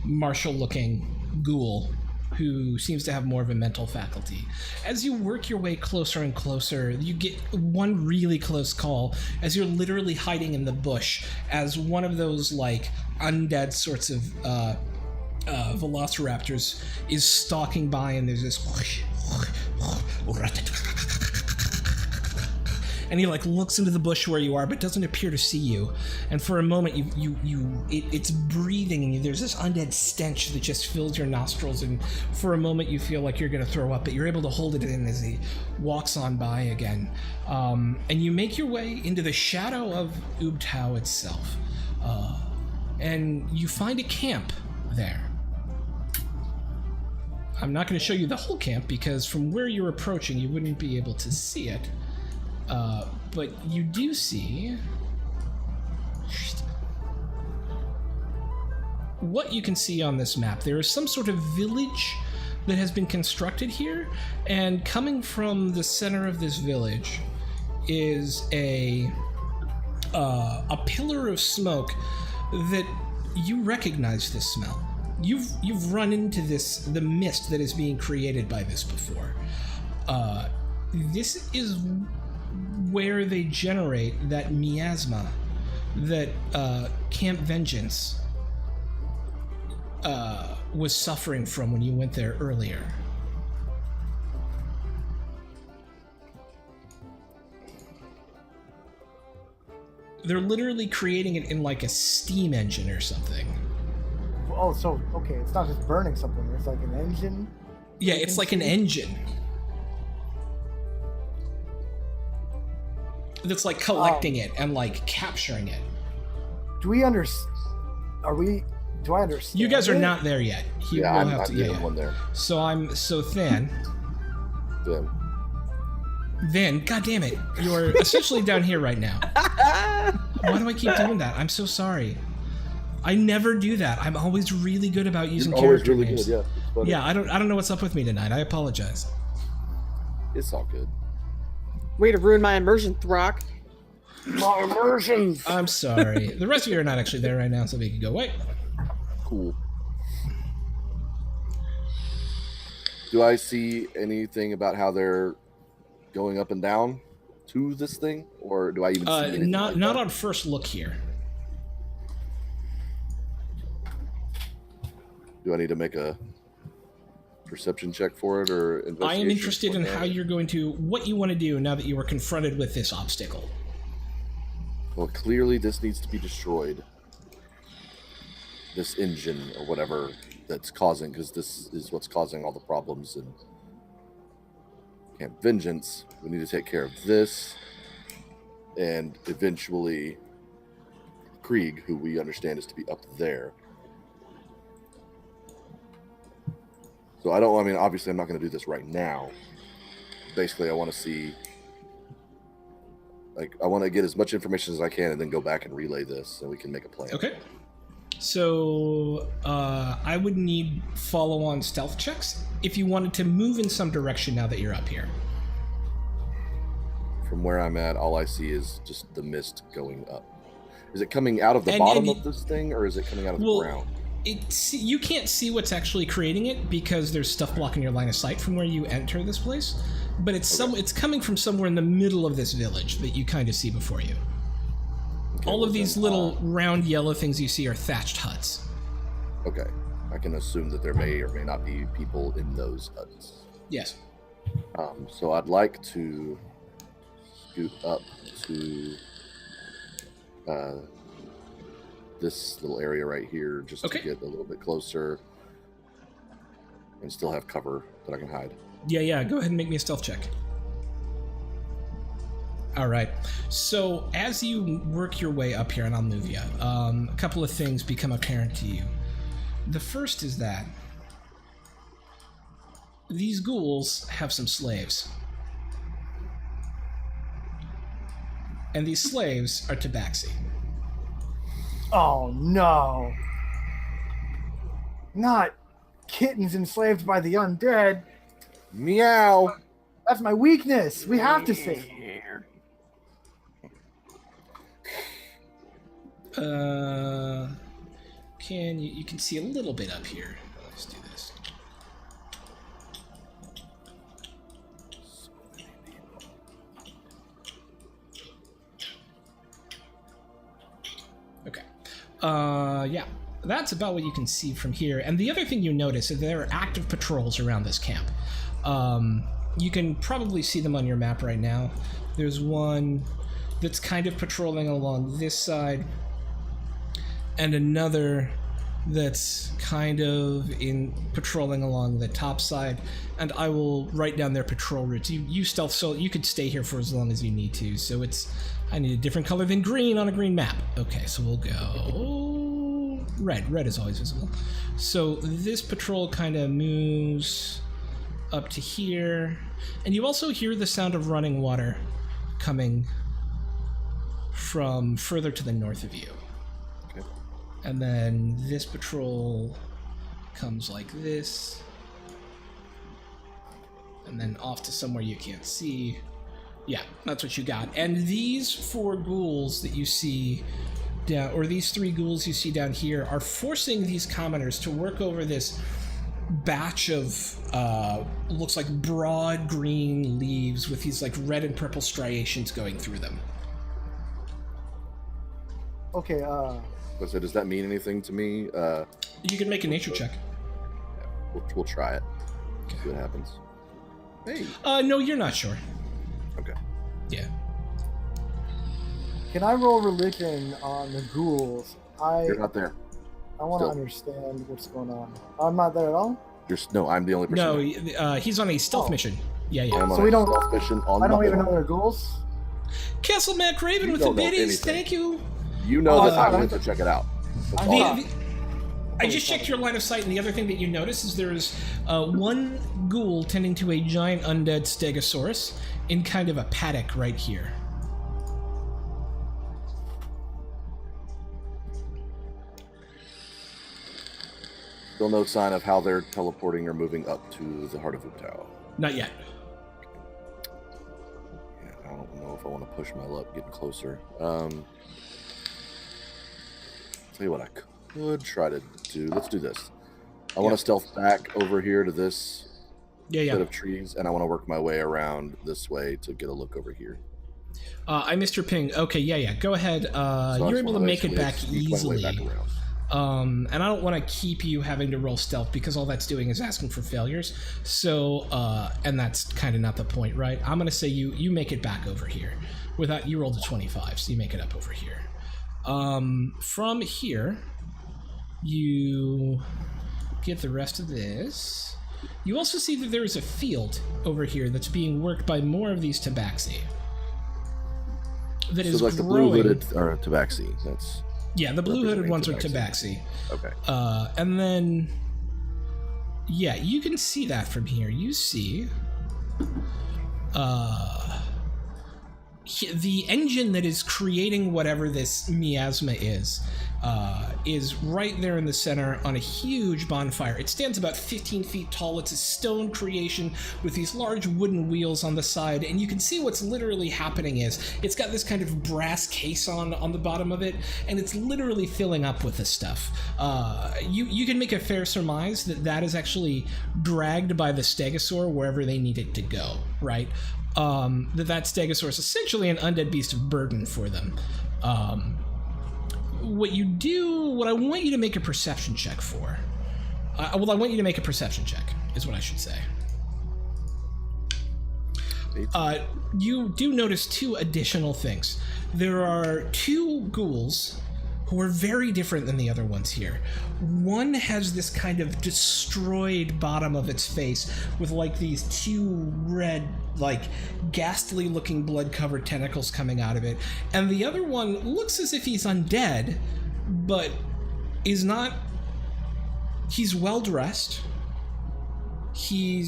martial-looking ghoul who seems to have more of a mental faculty. As you work your way closer and closer, you get one really close call as you're literally hiding in the bush as one of those like undead sorts of velociraptors is stalking by, and there's this and he like looks into the bush where you are but doesn't appear to see you, and for a moment it's breathing and there's this undead stench that just fills your nostrils, and for a moment you feel like you're going to throw up, but you're able to hold it in as he walks on by again, and you make your way into the shadow of Ubtao itself, and you find a camp there. I'm not going to show you the whole camp because from where you're approaching you wouldn't be able to see it. But you do see what you can see on this map. There is some sort of village that has been constructed here, and coming from the center of this village is a pillar of smoke that you recognize this smell. You've run into the mist that is being created by this before. This is where they generate that miasma that Camp Vengeance was suffering from when you went there earlier. They're literally creating it in like a steam engine or something. Oh, so okay, it's not just burning something. It's like an engine. Yeah, it's like an engine that's like collecting it and like capturing it. Do we understand? Are we Do I understand? You guys are it? not there yet. He Yeah, will I'm have not to. the Yeah, only yeah. one there. So Than. Then Then, God damn it, you're essentially down here right now. Why do I keep doing that? I'm so sorry. I never do that. I'm always really good about using you're always character really names. good. Yeah. It's funny. Yeah, I don't know what's up with me tonight. I apologize. It's all good. Way to ruin my immersion, Throck. My immersions. I'm sorry. The rest of you are not actually there right now, so we can go away. Cool. Do I see anything about how they're going up and down to this thing, or do I even see anything? Not like that? on first look here. Do I need to make a perception check for it, or investigation? I am interested in for how that? you're going to, what you want to do now that you were confronted with this obstacle. Well, clearly this needs to be destroyed. This engine or whatever that's causing, because this is what's causing all the problems in Camp Vengeance. We need to take care of this, and eventually Krieg, who we understand is to be up there. So I mean, obviously I'm not going to do this right now. Basically, I want to see, I want to get as much information as I can and then go back and relay this so we can make a plan. Okay. So I would need follow-on stealth checks if you wanted to move in some direction now that you're up here. From where I'm at, all I see is just the mist going up. Is it coming out of the And bottom you- of this thing, or is it coming out of Well, the ground? You can't see what's actually creating it because there's stuff blocking your line of sight from where you enter this place. But it's coming from somewhere in the middle of this village that you kind of see before you. Okay, All well of these then, little round yellow things you see are thatched huts. Okay, I can assume that there may or may not be people in those huts. Yes. So I'd like to scoot up to this little area right here, just Okay. to get a little bit closer and still have cover that I can hide. Yeah, go ahead and make me a stealth check. All right. So as you work your way up here, and I'll move you, a couple of things become apparent to you. The first is that these ghouls have some slaves. And these slaves are Tabaxi. Oh no! Not kittens enslaved by the undead. Meow! That's my weakness. We have to save. You can see a little bit up here. Let's do this. Okay. Yeah. That's about what you can see from here. And the other thing you notice is there are active patrols around this camp. You can probably see them on your map right now. There's one that's kind of patrolling along this side, and another that's kind of patrolling along the top side. And I will write down their patrol routes. You stealth, so you could stay here for as long as you need to. So I need a different color than green on a green map. Okay, so we'll go red. Red is always visible. So this patrol kind of moves up to here, and you also hear the sound of running water coming from further to the north of you. Okay. And then this patrol comes like this, and then off to somewhere you can't see. Yeah, that's what you got. And these four ghouls that you see down, or these three ghouls you see down here, are forcing these commoners to work over this batch of looks like broad green leaves with these like red and purple striations going through them. Okay, So does that mean anything to me? You can make a nature check. We'll try it. See what happens. Hey. No, you're not sure. Okay. Yeah. can I roll religion on the ghouls? You're not there. I want to Still. understand what's going on. I'm not there at all? No, I'm the only person. No, he's on a stealth Oh. mission. Yeah. I'm So on we a don't- stealth mission on I don't the even hill. know their ghouls? Castle Matt Craven You with the don't know biddies. anything. Thank you. You know this. I sorry. went to check it out. That's I all. The- I just checked your line of sight, and the other thing that you notice is there's one ghoul tending to a giant undead stegosaurus in kind of a paddock right here. Still no sign of how they're teleporting or moving up to the heart of Utao. Not yet. Yeah, I don't know if I want to push my luck getting closer. Tell you what I could try to do. Let's do this. I want to stealth back over here to this bit of trees, and I want to work my way around this way to get a look over here. I missed your ping. Okay, yeah. Go ahead. So you're able to make it back easily. Back around. And I don't want to keep you having to roll stealth because all that's doing is asking for failures. So, and that's kind of not the point, right? I'm going to say you make it back over here. Without you rolled a 25, so you make it up over here. From here, you get the rest of this. You also see that there is a field over here that's being worked by more of these tabaxi. That is like growing. The blue-hooded or tabaxi. That's the blue-hooded ones are tabaxi. Okay. And then, you can see that from here. You see, the engine that is creating whatever this miasma is right there in the center on a huge bonfire. It stands about 15 feet tall. It's a stone creation with these large wooden wheels on the side, and you can see what's literally happening is it's got this kind of brass case on the bottom of it, and it's literally filling up with this stuff. You can make a fair surmise that is actually dragged by the stegosaur wherever they need it to go, right? That stegosaur is essentially an undead beast of burden for them. What I want you to make a perception check for. I want you to make a perception check, is what I should say. You do notice two additional things. There are two ghouls who are very different than the other ones here. One has this kind of destroyed bottom of its face with like these two red, like ghastly looking blood-covered tentacles coming out of it. And the other one looks as if he's undead, but is not. He's well dressed. He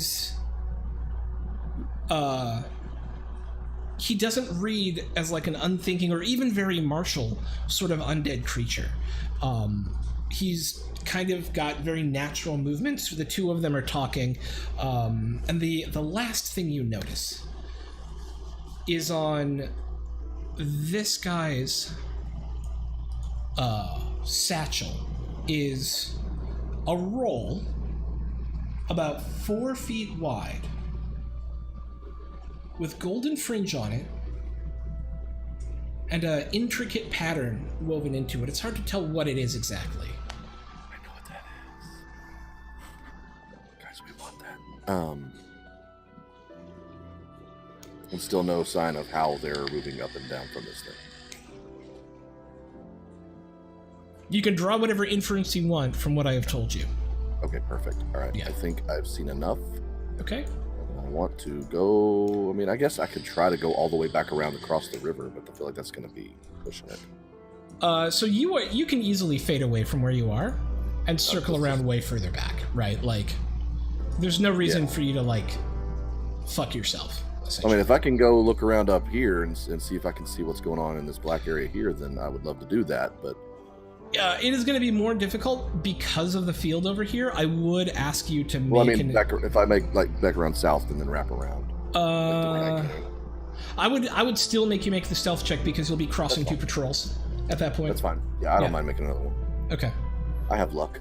doesn't read as like an unthinking or even very martial sort of undead creature. He's kind of got very natural movements. The two of them are talking. And the last thing you notice is on this guy's satchel is a roll about 4 feet wide with golden fringe on it and an intricate pattern woven into it. It's hard to tell what it is exactly. I know what that is. Guys, we want that. And still no sign of how they're moving up and down from this thing. You can draw whatever inference you want from what I have told you. Okay, perfect. All right. Yeah. I think I've seen enough. Okay. I want to go. I mean, I guess I could try to go all the way back around across the river, but I feel like that's going to be pushing it. So you can easily fade away from where you are and circle around way further back, right? Like, there's no reason for you to like fuck yourself. I mean, if I can go look around up here and see if I can see what's going on in this black area here, then I would love to do that. But it is going to be more difficult because of the field over here. I would ask you to make. Well, I mean, if I make like back around south and then wrap around. I would still make you make the stealth check because you'll be crossing two patrols at that point. That's fine. Yeah, I don't mind making another one. Okay. I have luck.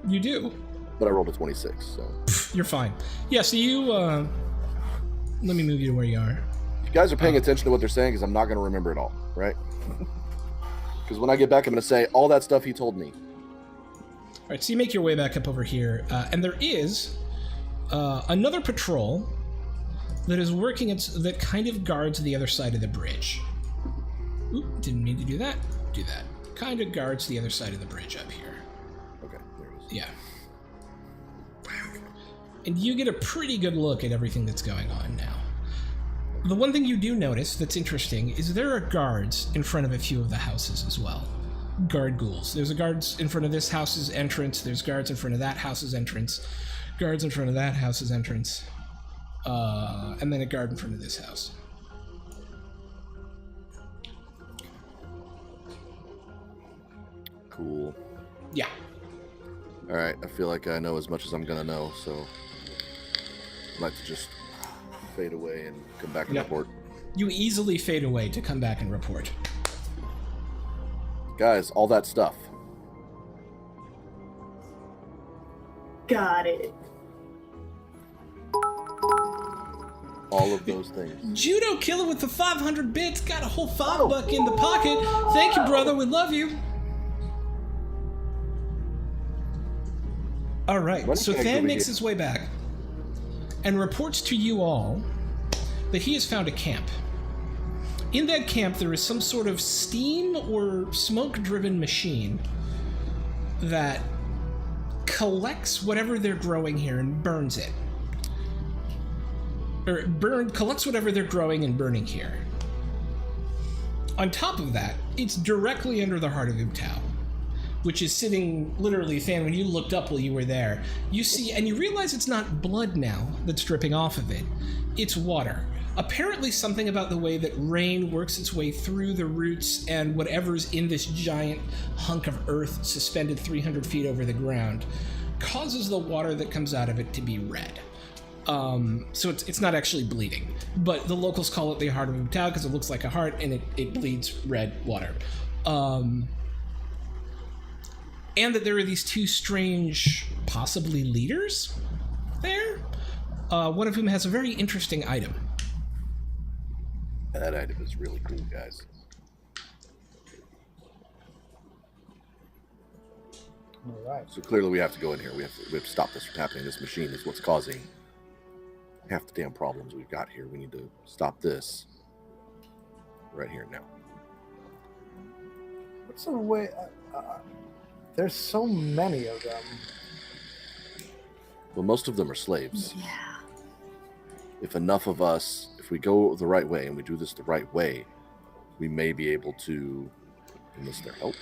You do. But I rolled a 26, so. You're fine. Yeah. So you. Let me move you to where you are. You guys are paying attention to what they're saying because I'm not going to remember it all, right? Because when I get back, I'm going to say all that stuff he told me. All right, so you make your way back up over here, and there is another patrol that is working. That kind of guards the other side of the bridge. Oop, didn't mean to do that. Do that. Kind of guards the other side of the bridge up here. Okay, there it is. Yeah. And you get a pretty good look at everything that's going on now. The one thing you do notice that's interesting is there are guards in front of a few of the houses as well. guard ghouls. There's a guards in front of this house's entrance. There's guards in front of that house's entrance. Guards in front of that house's entrance. And then a guard in front of this house. Cool. Yeah. All right, I feel like I know as much as I'm gonna know, so I'd like to just fade away and come back and Yep. report. You easily fade away to come back and report. Guys, all that stuff. Got it. All of those things. Judo Killer with the 500 bits, got a whole $5 in the pocket. Thank you, brother. We love you. All right, When so can I Than go makes here? his way back and reports to you all that he has found a camp. In that camp, there is some sort of steam or smoke-driven machine that collects whatever they're growing here and burns it. Or collects whatever they're growing and burning here. On top of that, it's directly under the heart of Ubtao, which is sitting literally, Fan, when you looked up while you were there, you see, and you realize it's not blood now that's dripping off of it, it's water. Apparently something about the way that rain works its way through the roots and whatever's in this giant hunk of earth suspended 300 feet over the ground causes the water that comes out of it to be red. So it's not actually bleeding, but the locals call it the heart of Ubtao because it looks like a heart and it bleeds red water. And that there are these two strange, possibly leaders there, one of whom has a very interesting item. That item is really cool, guys. All right. So clearly we have to go in here. We have to stop this from happening. This machine is what's causing half the damn problems we've got here. We need to stop this right here now. What's the way? There's so many of them. Well, most of them are slaves. Yeah. If enough of us, if we go the right way and we do this the right way, we may be able to enlist their help.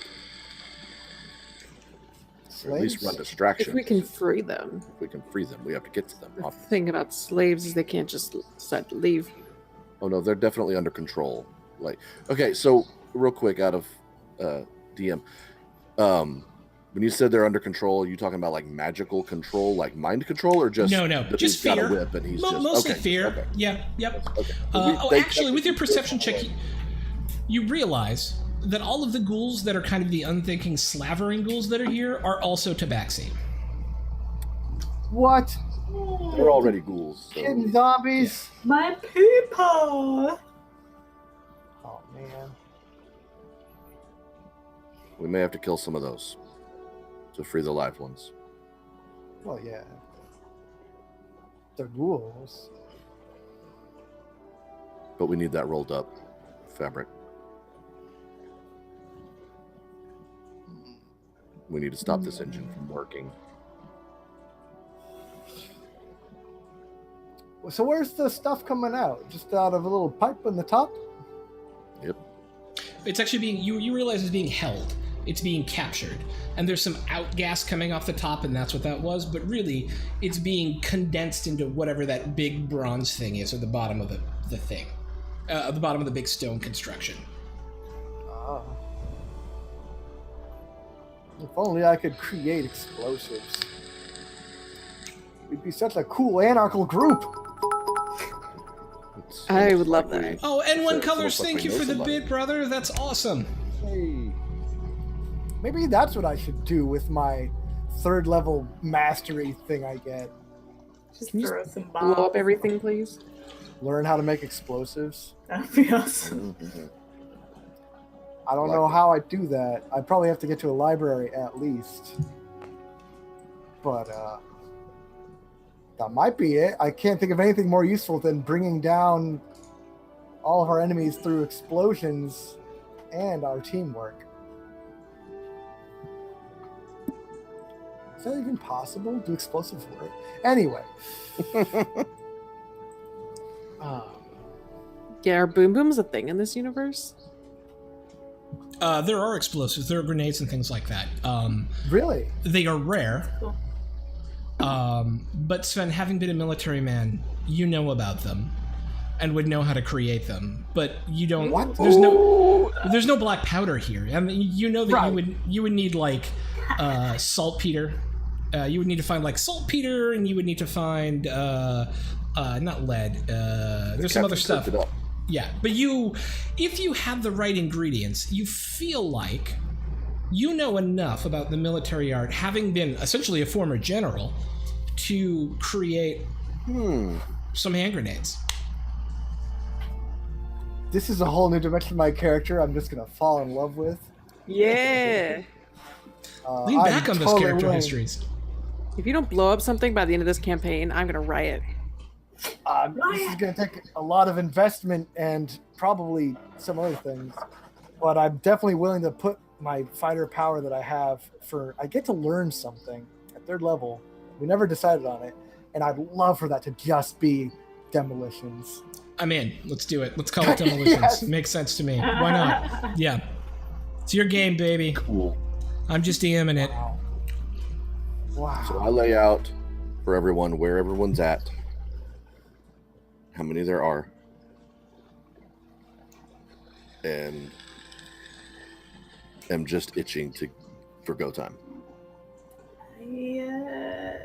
Or at least run Slaves? distractions. If we can free them. If we can free them, we have to get to them. The thing about slaves is they can't just leave. Oh no, they're definitely under control. Like, okay, so real quick, out of DM, when you said they're under control, are you talking about like magical control, like mind control, or just No, that just he's got fear. a whip and he's just Mostly okay, fear. Okay, Yeah, yep. okay. So Actually, with your perception check, away. you realize that all of the ghouls that are kind of the unthinking slavering ghouls that are here are also tabaxi. What? They're already ghouls. So. Kidding zombies? My people. Oh man. We may have to kill some of those to free the live ones. Well, yeah. They're ghouls. But we need that rolled up fabric. We need to stop this engine from working. So where's the stuff coming out? Just out of a little pipe in the top? Yep. It's actually being, you realize it's being held. It's being captured. And there's some outgas coming off the top, and that's what that was. But really, it's being condensed into whatever that big bronze thing is at the bottom of the thing. At the bottom of the big stone construction. Oh. If only I could create explosives. We'd be such a cool anarchical group. I would love that. Oh, N1 So- Colors, so thank we you know for the somebody. bid, brother. That's awesome. Hey. Maybe that's what I should do with my third level mastery thing I get. Just Can you throw some Blow bombs. up everything, please. Learn how to make explosives. That'd be awesome. Mhm. I don't Like know it. how I do that. I'd probably have to get to a library at least. But that might be it. I can't think of anything more useful than bringing down all of our enemies through explosions and our teamwork. Is that even possible? Do explosives work? Anyway. Yeah, are boom booms a thing in this universe? There are explosives. There are grenades and things like that. Really? They are rare. Cool. But Sven, having been a military man, you know about them and would know how to create them. But you don't. What? There's no black powder here. I mean, you know that Right. you would need like saltpeter. You would need to find like saltpeter, and you would need to find not lead. There's some other stuff. Yeah, but if you have the right ingredients, you feel like you know enough about the military art, having been essentially a former general, to create some hand grenades. This is a whole new dimension of my character I'm just going to fall in love with. Yeah. Lean back I'm on those totally character willing. histories. If you don't blow up something by the end of this campaign, I'm gonna riot. This is going to take a lot of investment and probably some other things. But I'm definitely willing to put my fighter power that I have I get to learn something at 3rd level. We never decided on it. And I'd love for that to just be demolitions. I'm in. Let's do it. Let's call it demolitions. Yes. Makes sense to me. Why not? Yeah. It's your game, baby. Cool. I'm just DMing it. Wow. So I lay out for everyone where everyone's at, how many there are, and am just itching for go time. Yeah.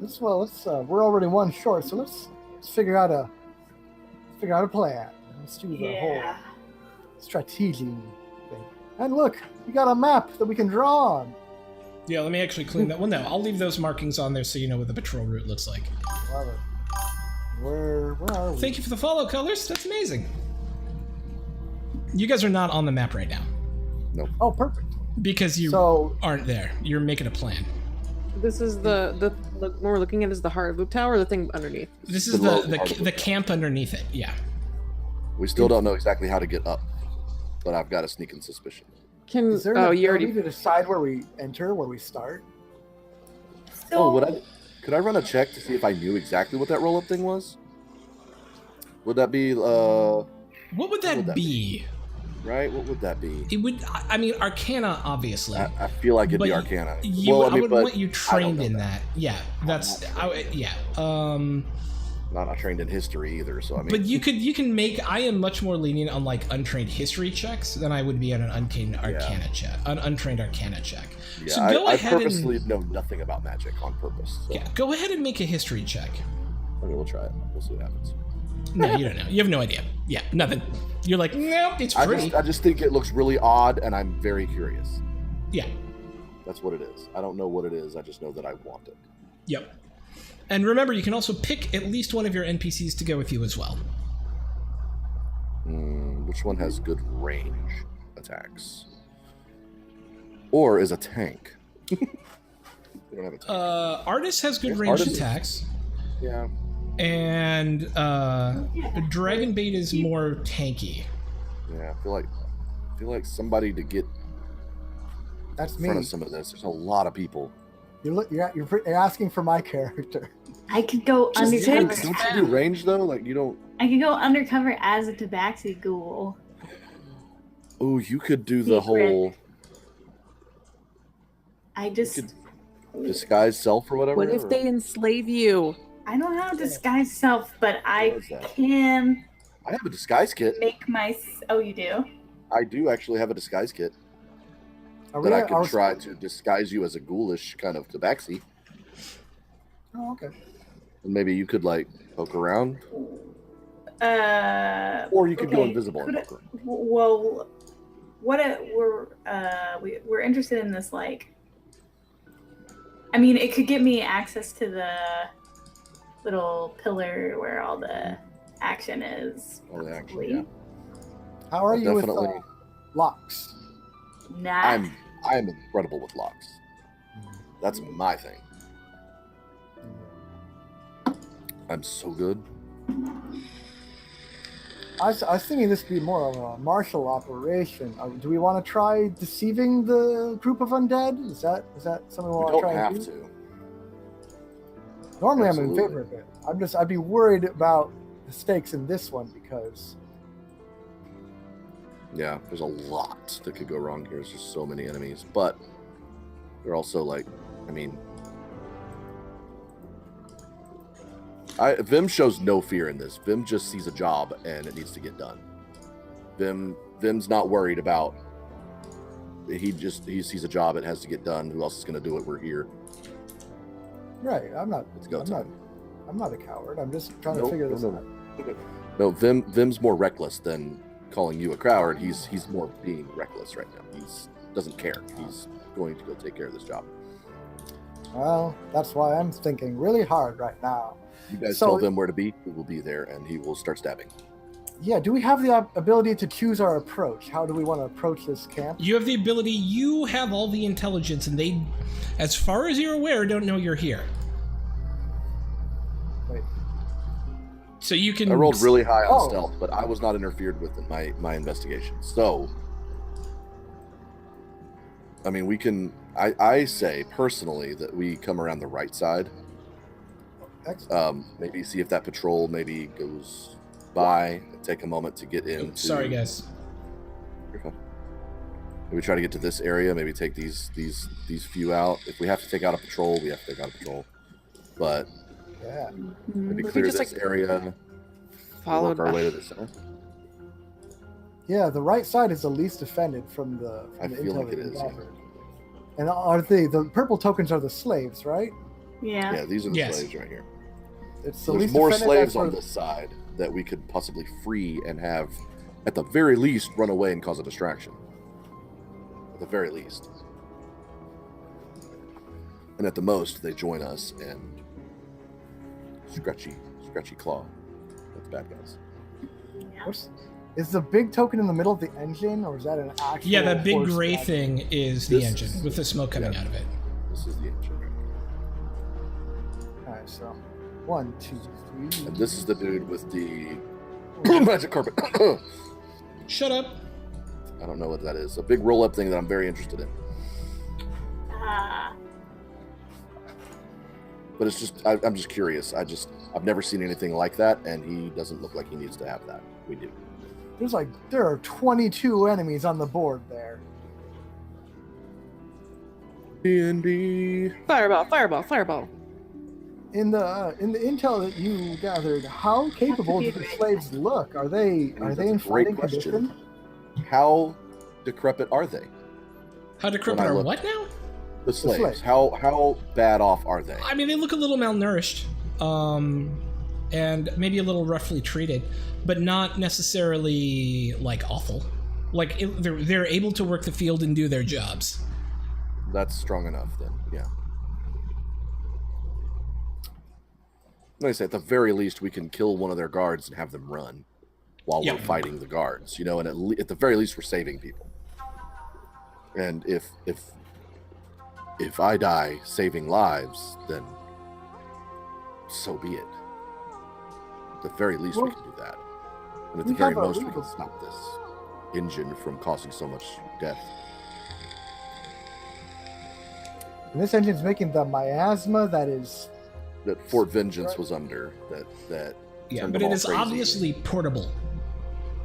We're already one short, so let's figure out a plan. Let's do the whole Yeah. strategy thing. And look, we got a map that we can draw on. Yeah, let me actually clean that. Well, no, I'll leave those markings on there so you know what the patrol route looks like. Love it. Where are we? Thank you for the follow, Colors. That's amazing. You guys are not on the map right now Oh, perfect. because you So aren't there. You're making a plan. This is the what we're looking at is the heart loop tower, or the thing underneath. This is Below the camp underneath it. Yeah. We still don't know exactly how to get up, but I've got a sneaking suspicion. Can is there an you ability already to decide where we enter, where we start? So, Could I run a check to see if I knew exactly what that roll-up thing was? Would that be What would that would that be? right? What would that be? It would. I mean, Arcana, obviously. I feel like it'd But be Arcana. I But would want you I don't trained know in that. Yeah, that's. Yeah. Not trained in history either, so I mean. But you can make. I am much more lenient on like untrained history checks than I would be on an untrained Arcana check. An untrained Arcana check. yeah, So go I ahead purposely and know nothing about magic on purpose. So. yeah, go ahead and make a history check. Okay, we'll try it. We'll see what happens. No, you don't know. You have no idea. Yeah, nothing. You're like, nope, it's pretty. I just think it looks really odd, and I'm very curious. Yeah. That's what it is. I don't know what it is. I just know that I want it. Yep. And remember, you can also pick at least one of your NPCs to go with you as well. Which one has good range attacks? Or is a tank? We don't have a tank. Artist has good Yes, ranged Artist is- attacks. Yeah. And Dragon Bait is more tanky. Yeah. I feel like somebody to get That's in me. front of some of this. There's a lot of people. You're asking for my character. I could go Don't undercover. you do range though? Like you don't. I could go undercover as a tabaxi ghoul. Oh, you could do the Secret. whole I just disguise self or whatever. What if they enslave you? I don't know how to disguise self, but I What is that? can I have a disguise kit. make my. Oh, you do? I do actually have a disguise kit Are that I are could we- try to disguise you as a ghoulish kind of tabaxi, Oh, okay. and maybe you could like poke around, Uh. or you could go okay, invisible and could poke around. Well, we're interested in this. Like, I mean, it could get me access to the little pillar where all the action is. All the action, possibly. yeah. How are you with Definitely. locks? Nah. I'm incredible with locks. That's my thing. I'm so good. I was thinking this would be more of a martial operation. Do we want to try deceiving the group of undead? Is that something we You want to don't try have and do? to. Normally, Absolutely. I'm in favor of it. I'd be worried about the stakes in this one because Yeah, there's a lot that could go wrong here. There's just so many enemies, but they're also like, I mean, Vim shows no fear in this. Vim just sees a job and it needs to get done. Vim's not worried about. He sees a job, it has to get done. Who else is going to do it? We're here. Right. Let's go. I'm not a coward. I'm just trying to figure this out. No, Vim's more reckless than calling you a coward. He's more being reckless right now. He's doesn't care. He's going to go take care of this job. Well, that's why I'm thinking really hard right now. You guys tell Vim where to be. He will be there, and he will start stabbing. Yeah, do we have the ability to choose our approach? How do we want to approach this camp? You have the ability, you have all the intelligence, and they, as far as you're aware, don't know you're here. Wait. So you can... I rolled really high on stealth, but I was not interfered with in my investigation. So, I mean, we can... I say, personally, that we come around the right side. Excellent. Maybe see if that patrol maybe goes by, take a moment to get in. Sorry, guys. You're fine. Maybe try to get to this area. Maybe take these few out. If we have to take out a patrol, we have to take out a patrol. But Yeah. maybe clear this area. Followed Work our by... way to the center. Yeah, the right side is the least defended from the I feel intel like it that we is. gathered. And are the purple tokens are the slaves, right? Yeah. Yeah, these are the Yes. slaves right here. It's the There's least more defended, slaves that's on where- this side that we could possibly free and have, at the very least, run away and cause a distraction. At the very least. And at the most, they join us and scratchy claw at the bad guys. Is the big token in the middle of the engine, or is that an actual? Yeah, that big horse gray wagon? thing is the This engine, is- with the smoke coming yeah. out of it. This is the engine right All right, so 1, 2, 3. here. And this is the dude with the magic carpet. Shut up. I don't know what that is. A big roll-up thing that I'm very interested in. But it's just, I'm just curious. I've never seen anything like that, and he doesn't look like he needs to have that. We do. There are 22 enemies on the board there. D&D. Fireball. In the intel that you gathered, how capable do the slaves look? Are they That's in a great fighting question. condition? How decrepit are they? How decrepit When I are look- what now? The slaves. slaves. How bad off are they? I mean, they look a little malnourished, and maybe a little roughly treated, but not necessarily like awful. Like they're able to work the field and do their jobs. That's strong enough then. Yeah. Like I say, at the very least, we can kill one of their guards and have them run while Yeah. we're fighting the guards. You know, and at the very least, we're saving people. And if I die saving lives, then so be it. At the very least, we can do that. And at the we very have a most, we legal- can stop this engine from causing so much death. And this engine's making the miasma that is. That Fort Vengeance was under. That Yeah, turned but them it all is crazy. obviously portable.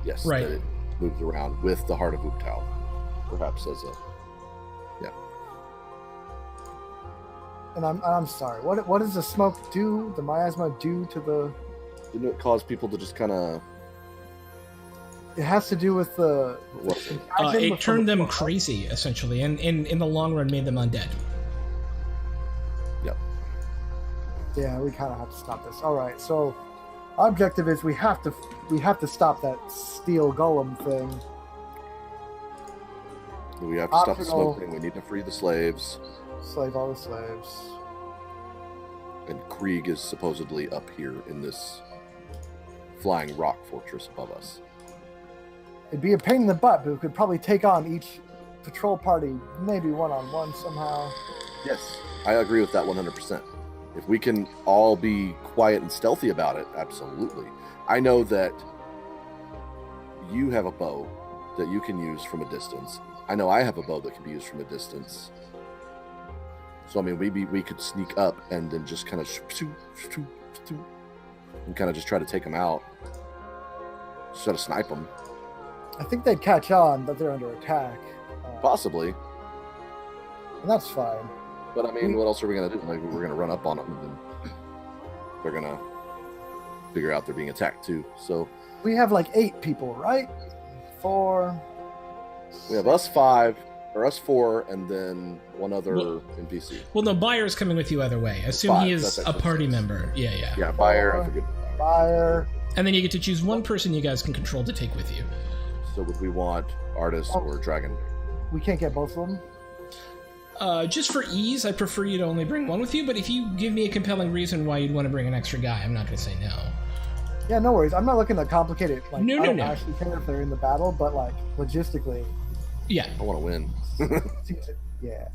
Yes, Right. that it moves around with the heart of Uktal, perhaps as a And I'm sorry. What does the smoke do? The miasma do to the? didn't it cause people to just kind of It has to do with the. what was it? It turned them crazy, essentially, and in the long run made them undead. Yeah, we kind of have to stop this. All right, so our objective is we have to stop that steel golem thing. We have to stop the Optional. smoking. We need to free the slaves. Slave all the slaves. And Krieg is supposedly up here in this flying rock fortress above us. It'd be a pain in the butt, but we could probably take on each patrol party, maybe one-on-one somehow. Yes, I agree with that 100%. If we can all be quiet and stealthy about it, absolutely. I know that you have a bow that you can use from a distance. I know I have a bow that can be used from a distance. So, I mean, maybe we could sneak up and then just kind of and kind of just try to take them out. Just try to snipe them. I think they'd catch on that they're under attack. Possibly. And that's fine. But I mean, what else are we going to do? Like, we're going to run up on them, and then they're going to figure out they're being attacked too. So we have like 8 people, right? 4. We have us 5, or us 4, and then one other NPC. Well, no, Bayer's coming with you either way. Assume 5, he is a party member. Yeah. Yeah, Bayer. I forget. Bayer. And then you get to choose one person you guys can control to take with you. So would we want Artist or Dragon? We can't get both of them? Just for ease, I prefer you to only bring one with you, but if you give me a compelling reason why you'd want to bring an extra guy, I'm not going to say no. Yeah, no worries. I'm not looking to complicate it. Like, No. I don't actually care if they're in the battle, but like logistically. Yeah. I want to win. Yeah.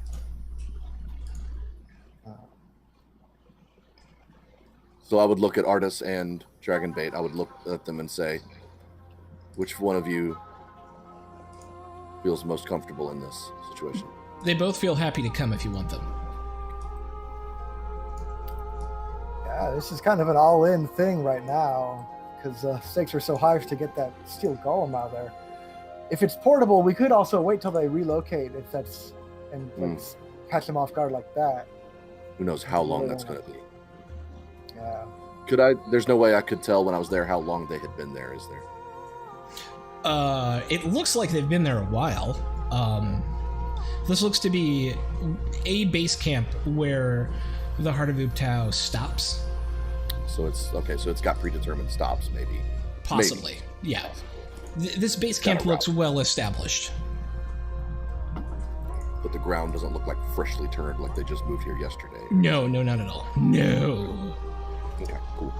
So I would look at Artist and Dragonbait. I would look at them and say, which one of you feels most comfortable in this situation? They both feel happy to come if you want them. Yeah, this is kind of an all-in thing right now because stakes are so high to get that steel golem out of there. If it's portable, we could also wait till they relocate if that's and like, catch them off guard like that. Who knows how long that's going to be? Yeah. Could I? There's no way I could tell when I was there how long they had been there, is there? It looks like they've been there a while. This looks to be a base camp where the Heart of Ubtao stops. So it's okay. So it's got predetermined stops, maybe. Possibly, maybe. Yeah. This base camp looks well established. But the ground doesn't look like freshly turned, like they just moved here yesterday. No, not at all. No. Okay, cool.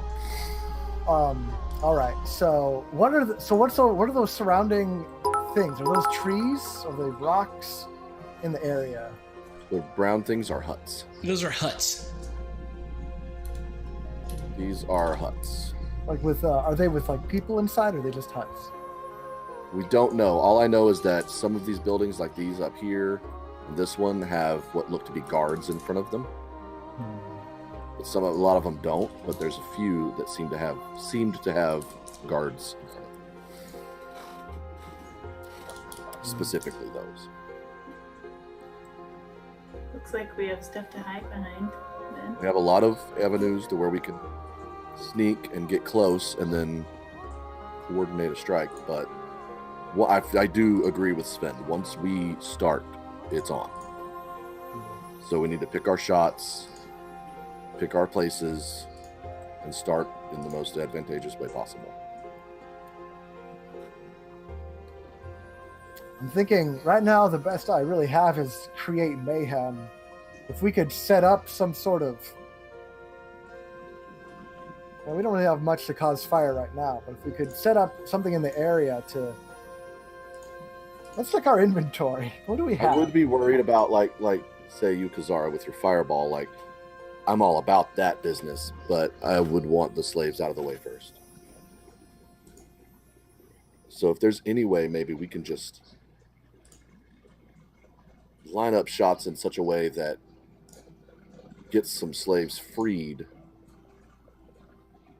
All right. So what are those surrounding things? Are those trees? Are they rocks in the area? The brown things are huts. Those are huts. These are huts. Like with are they with like people inside, or are they just huts? We don't know. All I know is that some of these buildings, like these up here, and this one, have what look to be guards in front of them. But a lot of them don't. But there's a few that seemed to have guards in front of them. Specifically those. Looks like we have stuff to hide behind. Then. We have a lot of avenues to where we can sneak and get close and then coordinate a strike. But I do agree with Sven. Once we start, it's on. So we need to pick our shots, pick our places, and start in the most advantageous way possible. I'm thinking right now the best I really have is create mayhem. If we could set up some sort of... Well, we don't really have much to cause fire right now, but if we could set up something in the area to... Let's check our inventory. What do we have? I would be worried about, like say you, Kazara, with your fireball. Like, I'm all about that business, but I would want the slaves out of the way first. So if there's any way, maybe we can just line up shots in such a way that gets some slaves freed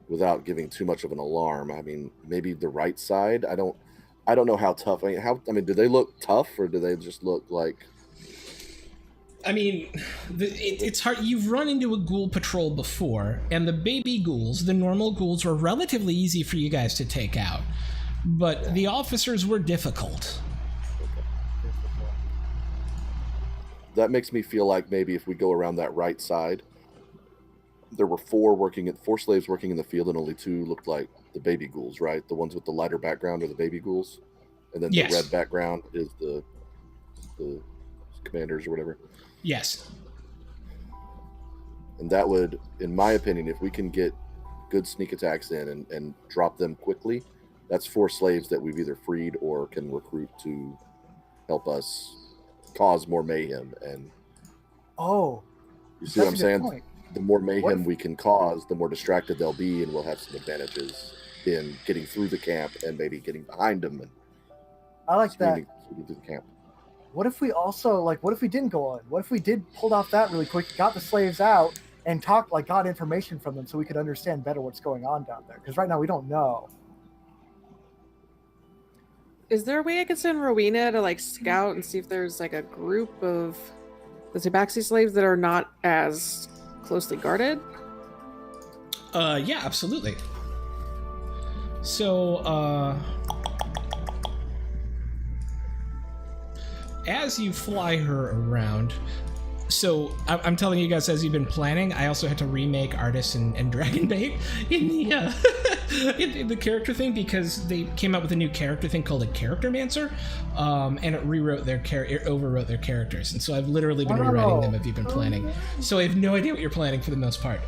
without giving too much of an alarm. I mean, maybe the right side. I don't know how tough. I mean, do they look tough, or do they just look like? I mean, it's hard. You've run into a ghoul patrol before, and the baby ghouls, the normal ghouls, were relatively easy for you guys to take out, but the officers were difficult. That makes me feel like maybe if we go around that right side, there were four slaves working in the field, and only 2 looked like the baby ghouls, right? The ones with the lighter background are the baby ghouls, and then Yes. the red background is the commanders or whatever. Yes. And that would, in my opinion, if we can get good sneak attacks in and drop them quickly, that's 4 slaves that we've either freed or can recruit to help us cause more mayhem. And you see what I'm saying? Point. The more mayhem we can cause, the more distracted they'll be, and we'll have some advantages in getting through the camp and maybe getting behind them. And I like that. through the camp. What if we also, what if we didn't go on? What if we did pulled off that really quick, got the slaves out, and got information from them so we could understand better what's going on down there? Because right now we don't know. Is there a way I could send Rowena to like scout and see if there's like a group of the Tabaxi slaves that are not as closely guarded? Yeah, absolutely. So, as you fly her around, so I'm telling you guys, as you've been planning, I also had to remake Artis and Dragonbait in the in the character thing, because they came out with a new character thing called a Charactermancer, and it rewrote their it overwrote their characters, and so I've literally been rewriting them as you've been planning. So I have no idea what you're planning for the most part,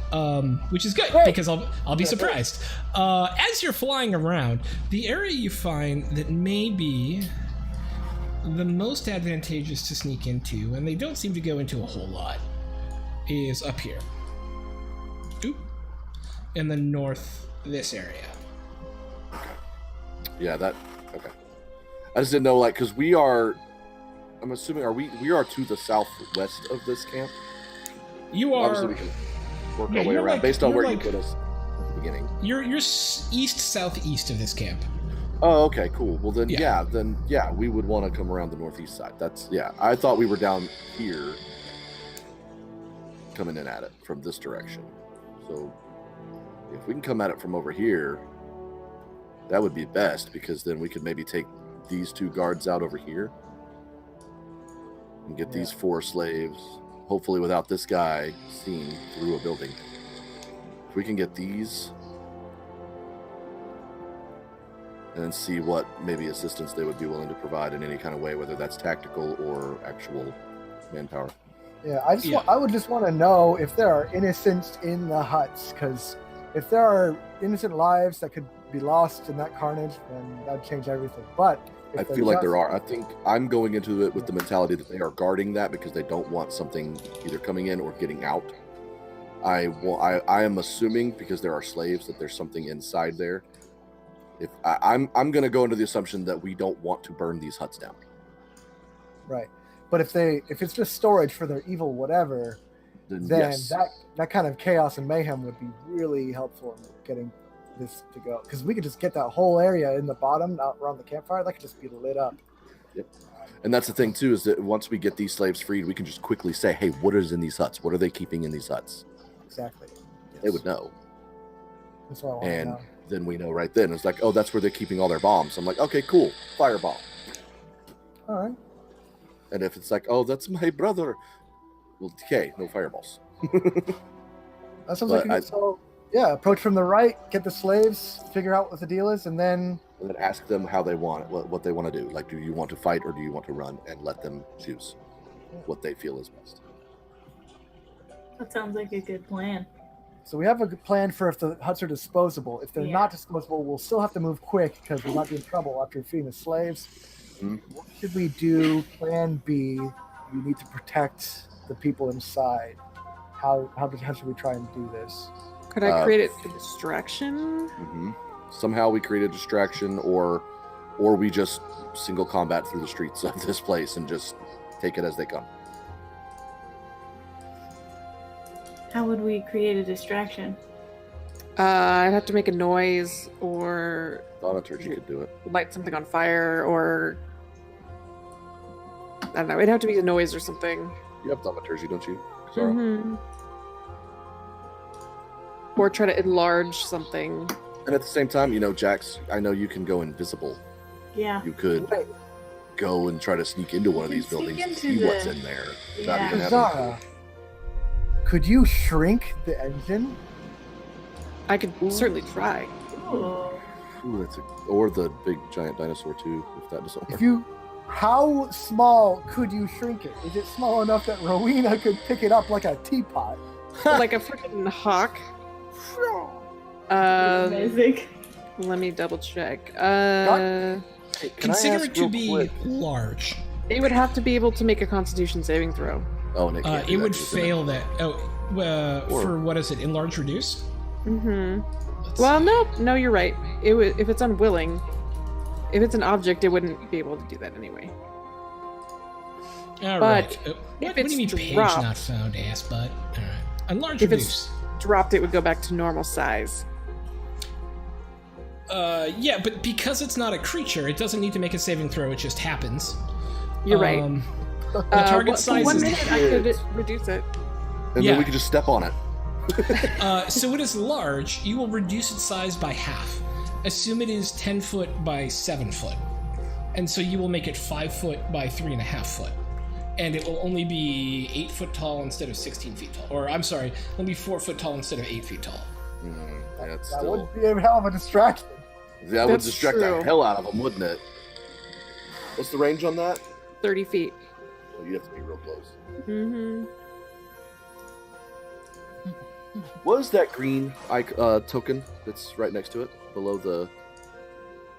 which is good because I'll be surprised. As you're flying around, the area you find that may be the most advantageous to sneak into, and they don't seem to go into a whole lot, is up here. Oop. In the north, this area. Yeah, that... Okay. I just didn't know, like, because we are... I'm assuming, we are to the southwest of this camp? You are... Obviously, we can work our way around based on where you put us at the beginning. You're east-southeast of this camp. Oh, okay, cool. Well, then, yeah, we would want to come around the northeast side. I thought we were down here coming in at it from this direction. So if we can come at it from over here, that would be best, because then we could maybe take these 2 guards out over here and get these 4 slaves, hopefully without this guy seen through a building. If we can get these, and then see what maybe assistance they would be willing to provide in any kind of way, whether that's tactical or actual manpower. Yeah, I would just want to know if there are innocents in the huts, because if there are innocent lives that could be lost in that carnage, then that'd change everything. But I feel like there are. I think I'm going into it with the mentality that they are guarding that because they don't want something either coming in or getting out. I am assuming, because there are slaves, that there's something inside there. If I'm going to go into the assumption that we don't want to burn these huts down. Right. But if it's just storage for their evil whatever, then yes. that kind of chaos and mayhem would be really helpful in getting this to go. Because we could just get that whole area in the bottom out around the campfire, that could just be lit up. Yep. And that's the thing too, is that once we get these slaves freed, we can just quickly say, hey, what is in these huts? What are they keeping in these huts? Exactly. Yes. They would know. That's what I want to know. Then we know right then. It's like, oh, that's where they're keeping all their bombs. I'm like, okay, cool. Fireball. All right. And if it's like, oh, that's my brother. Well, okay, no fireballs. That sounds like approach from the right, get the slaves, figure out what the deal is, and then ask them how they want it, what they want to do. Like, do you want to fight or do you want to run? And let them choose what they feel is best. That sounds like a good plan. So we have a good plan for if the huts are disposable. If they're not disposable, we'll still have to move quick because we might be in trouble after feeding the slaves. Mm-hmm. What should we do? Plan B, we need to protect the people inside. How should we try and do this? Could I create a distraction? Mm-hmm. Somehow we create a distraction, or we just single combat through the streets of this place and just take it as they come. How would we create a distraction? I'd have to make a noise, or Thaumaturgy could do it. Light something on fire, or I don't know. It'd have to be a noise or something. You have Thaumaturgy, don't you? Sorry. Mm-hmm. Or try to enlarge something. And at the same time, Jax, I know you can go invisible. Yeah. You could go and try to sneak into one of these buildings and see what's in there without even having Zara, could you shrink the engine? I could certainly try. Ooh, or the big giant dinosaur too, if that doesn't work. How small could you shrink it? Is it small enough that Rowena could pick it up like a teapot? Like a freaking hawk? Amazing. Let me double check. Consider it to be large. It would have to be able to make a Constitution saving throw. Oh, and it would fail that. For what is it? Enlarge, reduce? Mm-hmm. Well, no, you're right. If it's unwilling, if it's an object, it wouldn't be able to do that anyway. All but right. If what do it's you mean page dropped, not found, ass butt? All right. Enlarge, if reduce. it's dropped, it would go back to normal size. Yeah, but because it's not a creature, it doesn't need to make a saving throw. It just happens. You're right. The target For size 1 is minute, I could reduce it. And Yeah. then we can just step on it. so it is large. You will reduce its size by half. Assume it is 10 foot by 7 foot. And so you will make it 5 foot by 3.5 foot. And it will only be 8 foot tall instead of 16 feet tall. Or, I'm sorry, it'll be 4 foot tall instead of 8 feet tall. That's That still, would be a hell of a distraction. that would That's distract true. the hell out of them, wouldn't it? What's the range on that? 30 feet. Oh, you have to be real close. Mm-hmm. What is that green token that's right next to it, below the...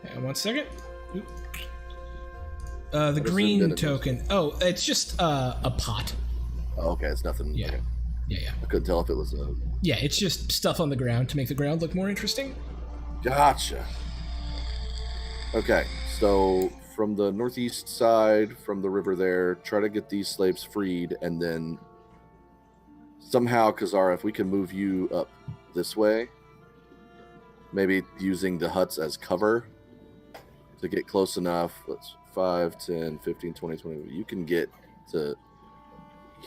Hang on 1 second. Oop. The What is the green minute? token. Oh, it's just a pot. Oh, okay, it's nothing. Yeah. Okay. Yeah. I couldn't tell if it was a... Yeah, it's just stuff on the ground to make the ground look more interesting. Gotcha. Okay, so from the northeast side, from the river there, try to get these slaves freed, and then somehow, Kazara, if we can move you up this way, maybe using the huts as cover to get close enough. Let's 5, 10, 15, 20, 20. You can get to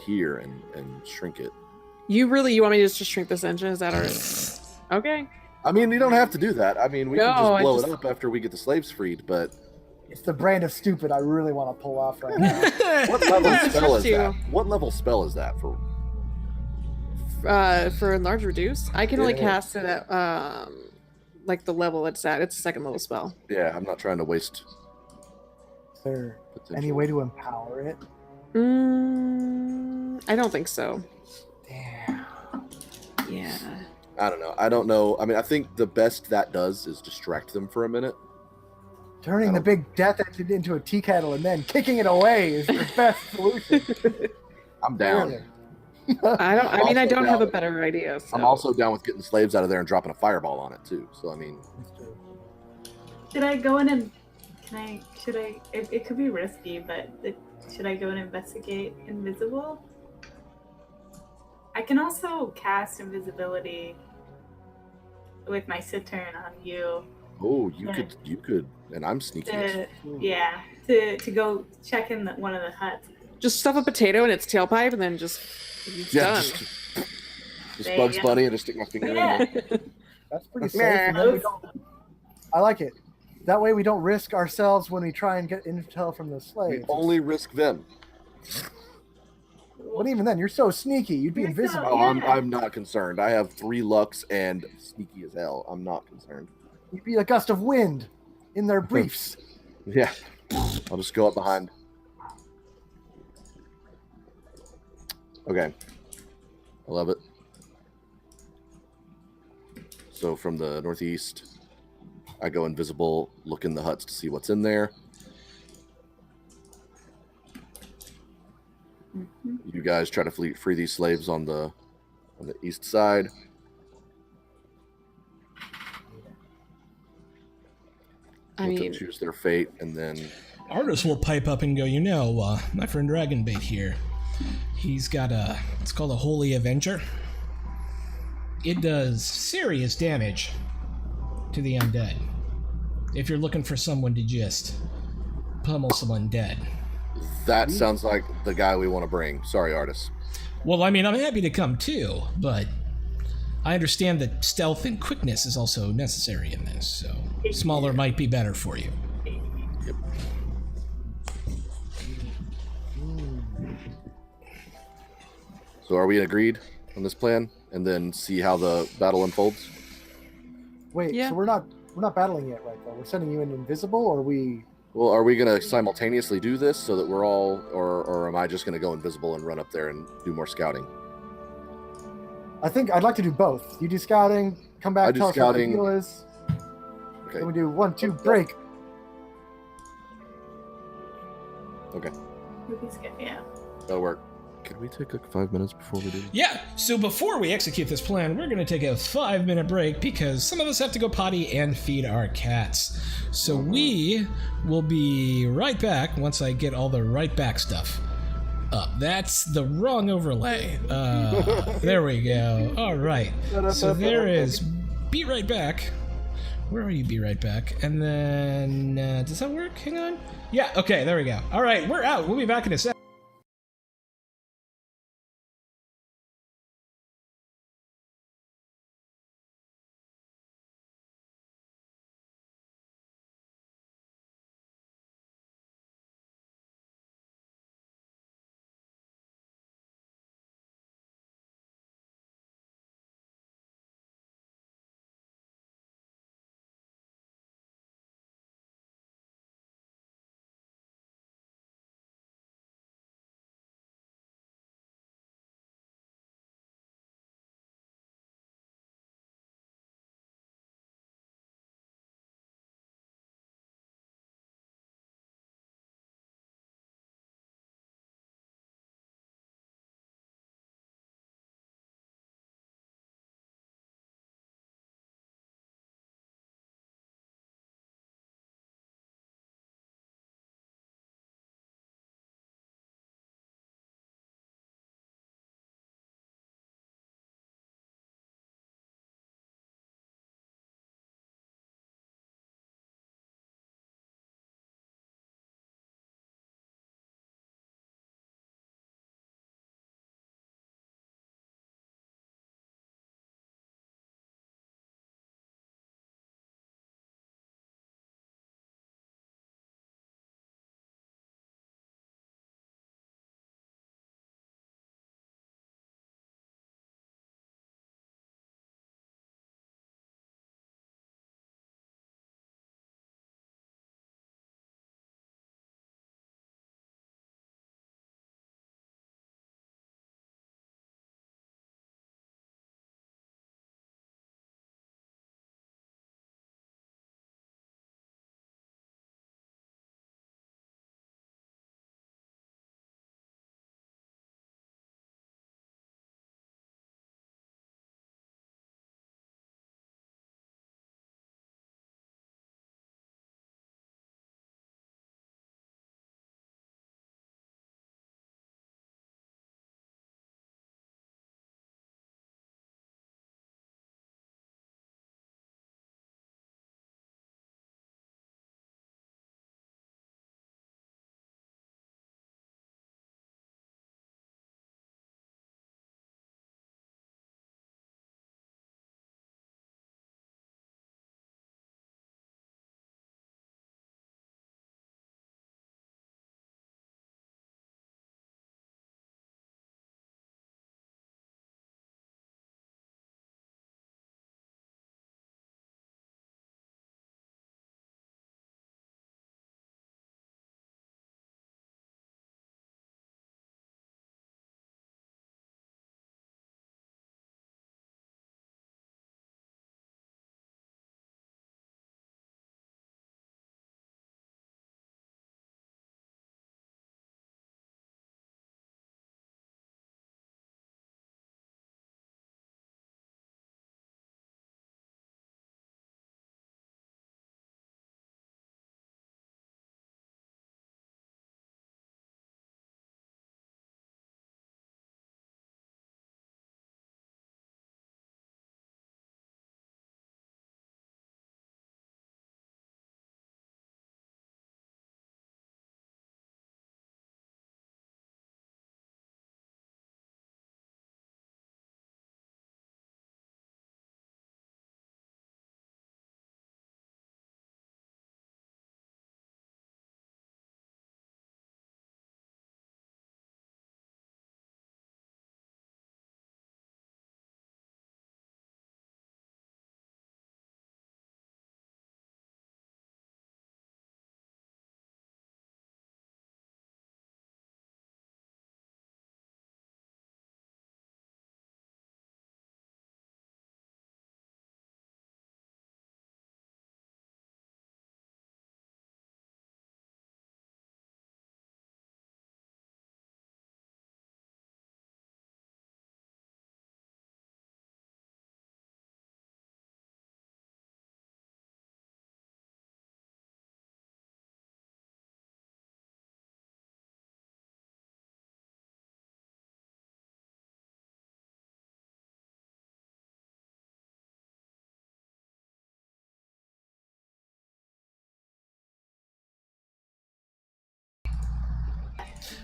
here and shrink it. You want me to just shrink this engine? Is that our... Okay. I mean, you don't have to do that. I mean, we can No, just I blow just- it up after we get the slaves freed, but It's the brand of stupid I really want to pull off right now. what level I spell trust is you. that? What level spell is that for? For enlarge reduce, I can only Yeah. cast it at like the level it's at. It's a 2nd level spell. Yeah, I'm not trying to waste Is there potential. any way to empower it? I don't think so. Damn. Yeah. I don't know. I don't know. I mean, I think the best that does is distract them for a minute. Turning I the don't- big death engine into a tea kettle and then kicking it away is the best solution. I'm down. Really. I also don't have a down. better idea. So. I'm also down with getting slaves out of there and dropping a fireball on it too. So I mean, Should I go in and it could be risky, but should I go and investigate invisible? I can also cast invisibility with my Cittern on you. oh, Yeah. you could, and I'm sneaky. To go check in one of the huts. Just stuff a potato in its tailpipe and then just it's Yeah, done. just There Bugs you go. Bunny and just stick my finger in Yeah. there. That's pretty Nah. safe. And then we don't, I like it. That way we don't risk ourselves when we try and get intel from the We slaves. only risk them. But even then, you're so sneaky. You'd be You're so- invisible. Oh, Yeah. I'm not concerned. I have 3 lucks and sneaky as hell. I'm not concerned. You'd be a gust of wind in their briefs. Yeah, I'll just go up behind. Okay, I love it. So from the northeast, I go invisible, look in the huts to see what's in there. Mhm. You guys try to free these slaves on the east side. I Let them mean, choose their fate, and then Artists will pipe up and go, my friend Dragonbait here, he's got it's called a Holy Avenger. It does serious damage to the undead. If you're looking for someone to just pummel someone dead. that sounds like the guy we want to bring. Sorry, artists. Well, I mean, I'm happy to come too, but I understand that stealth and quickness is also necessary in this, so smaller might be better for you. Yep. So are we agreed on this plan, and then see how the battle unfolds? Wait, Yeah. so we're not battling yet, right? Though we're sending you in invisible, or we? Well, are we going to simultaneously do this so that we're all, or am I just going to go invisible and run up there and do more scouting? I think I'd like to do both. You do scouting, come back, I do tell us what the scouting. deal is. Okay. Then we do 1, 2, break. Okay, Would be scared, yeah. that'll work. Can we take like 5 minutes before we do? Yeah, so before we execute this plan, we're going to take a 5-minute break because some of us have to go potty and feed our cats. So we will be right back once I get all the right back stuff up. That's the wrong overlay. There we go. All right. So there is Be Right Back Where are you? Be right back. And then, does that work? Hang on. Yeah, okay, there we go. All right, we're out. We'll be back in a sec.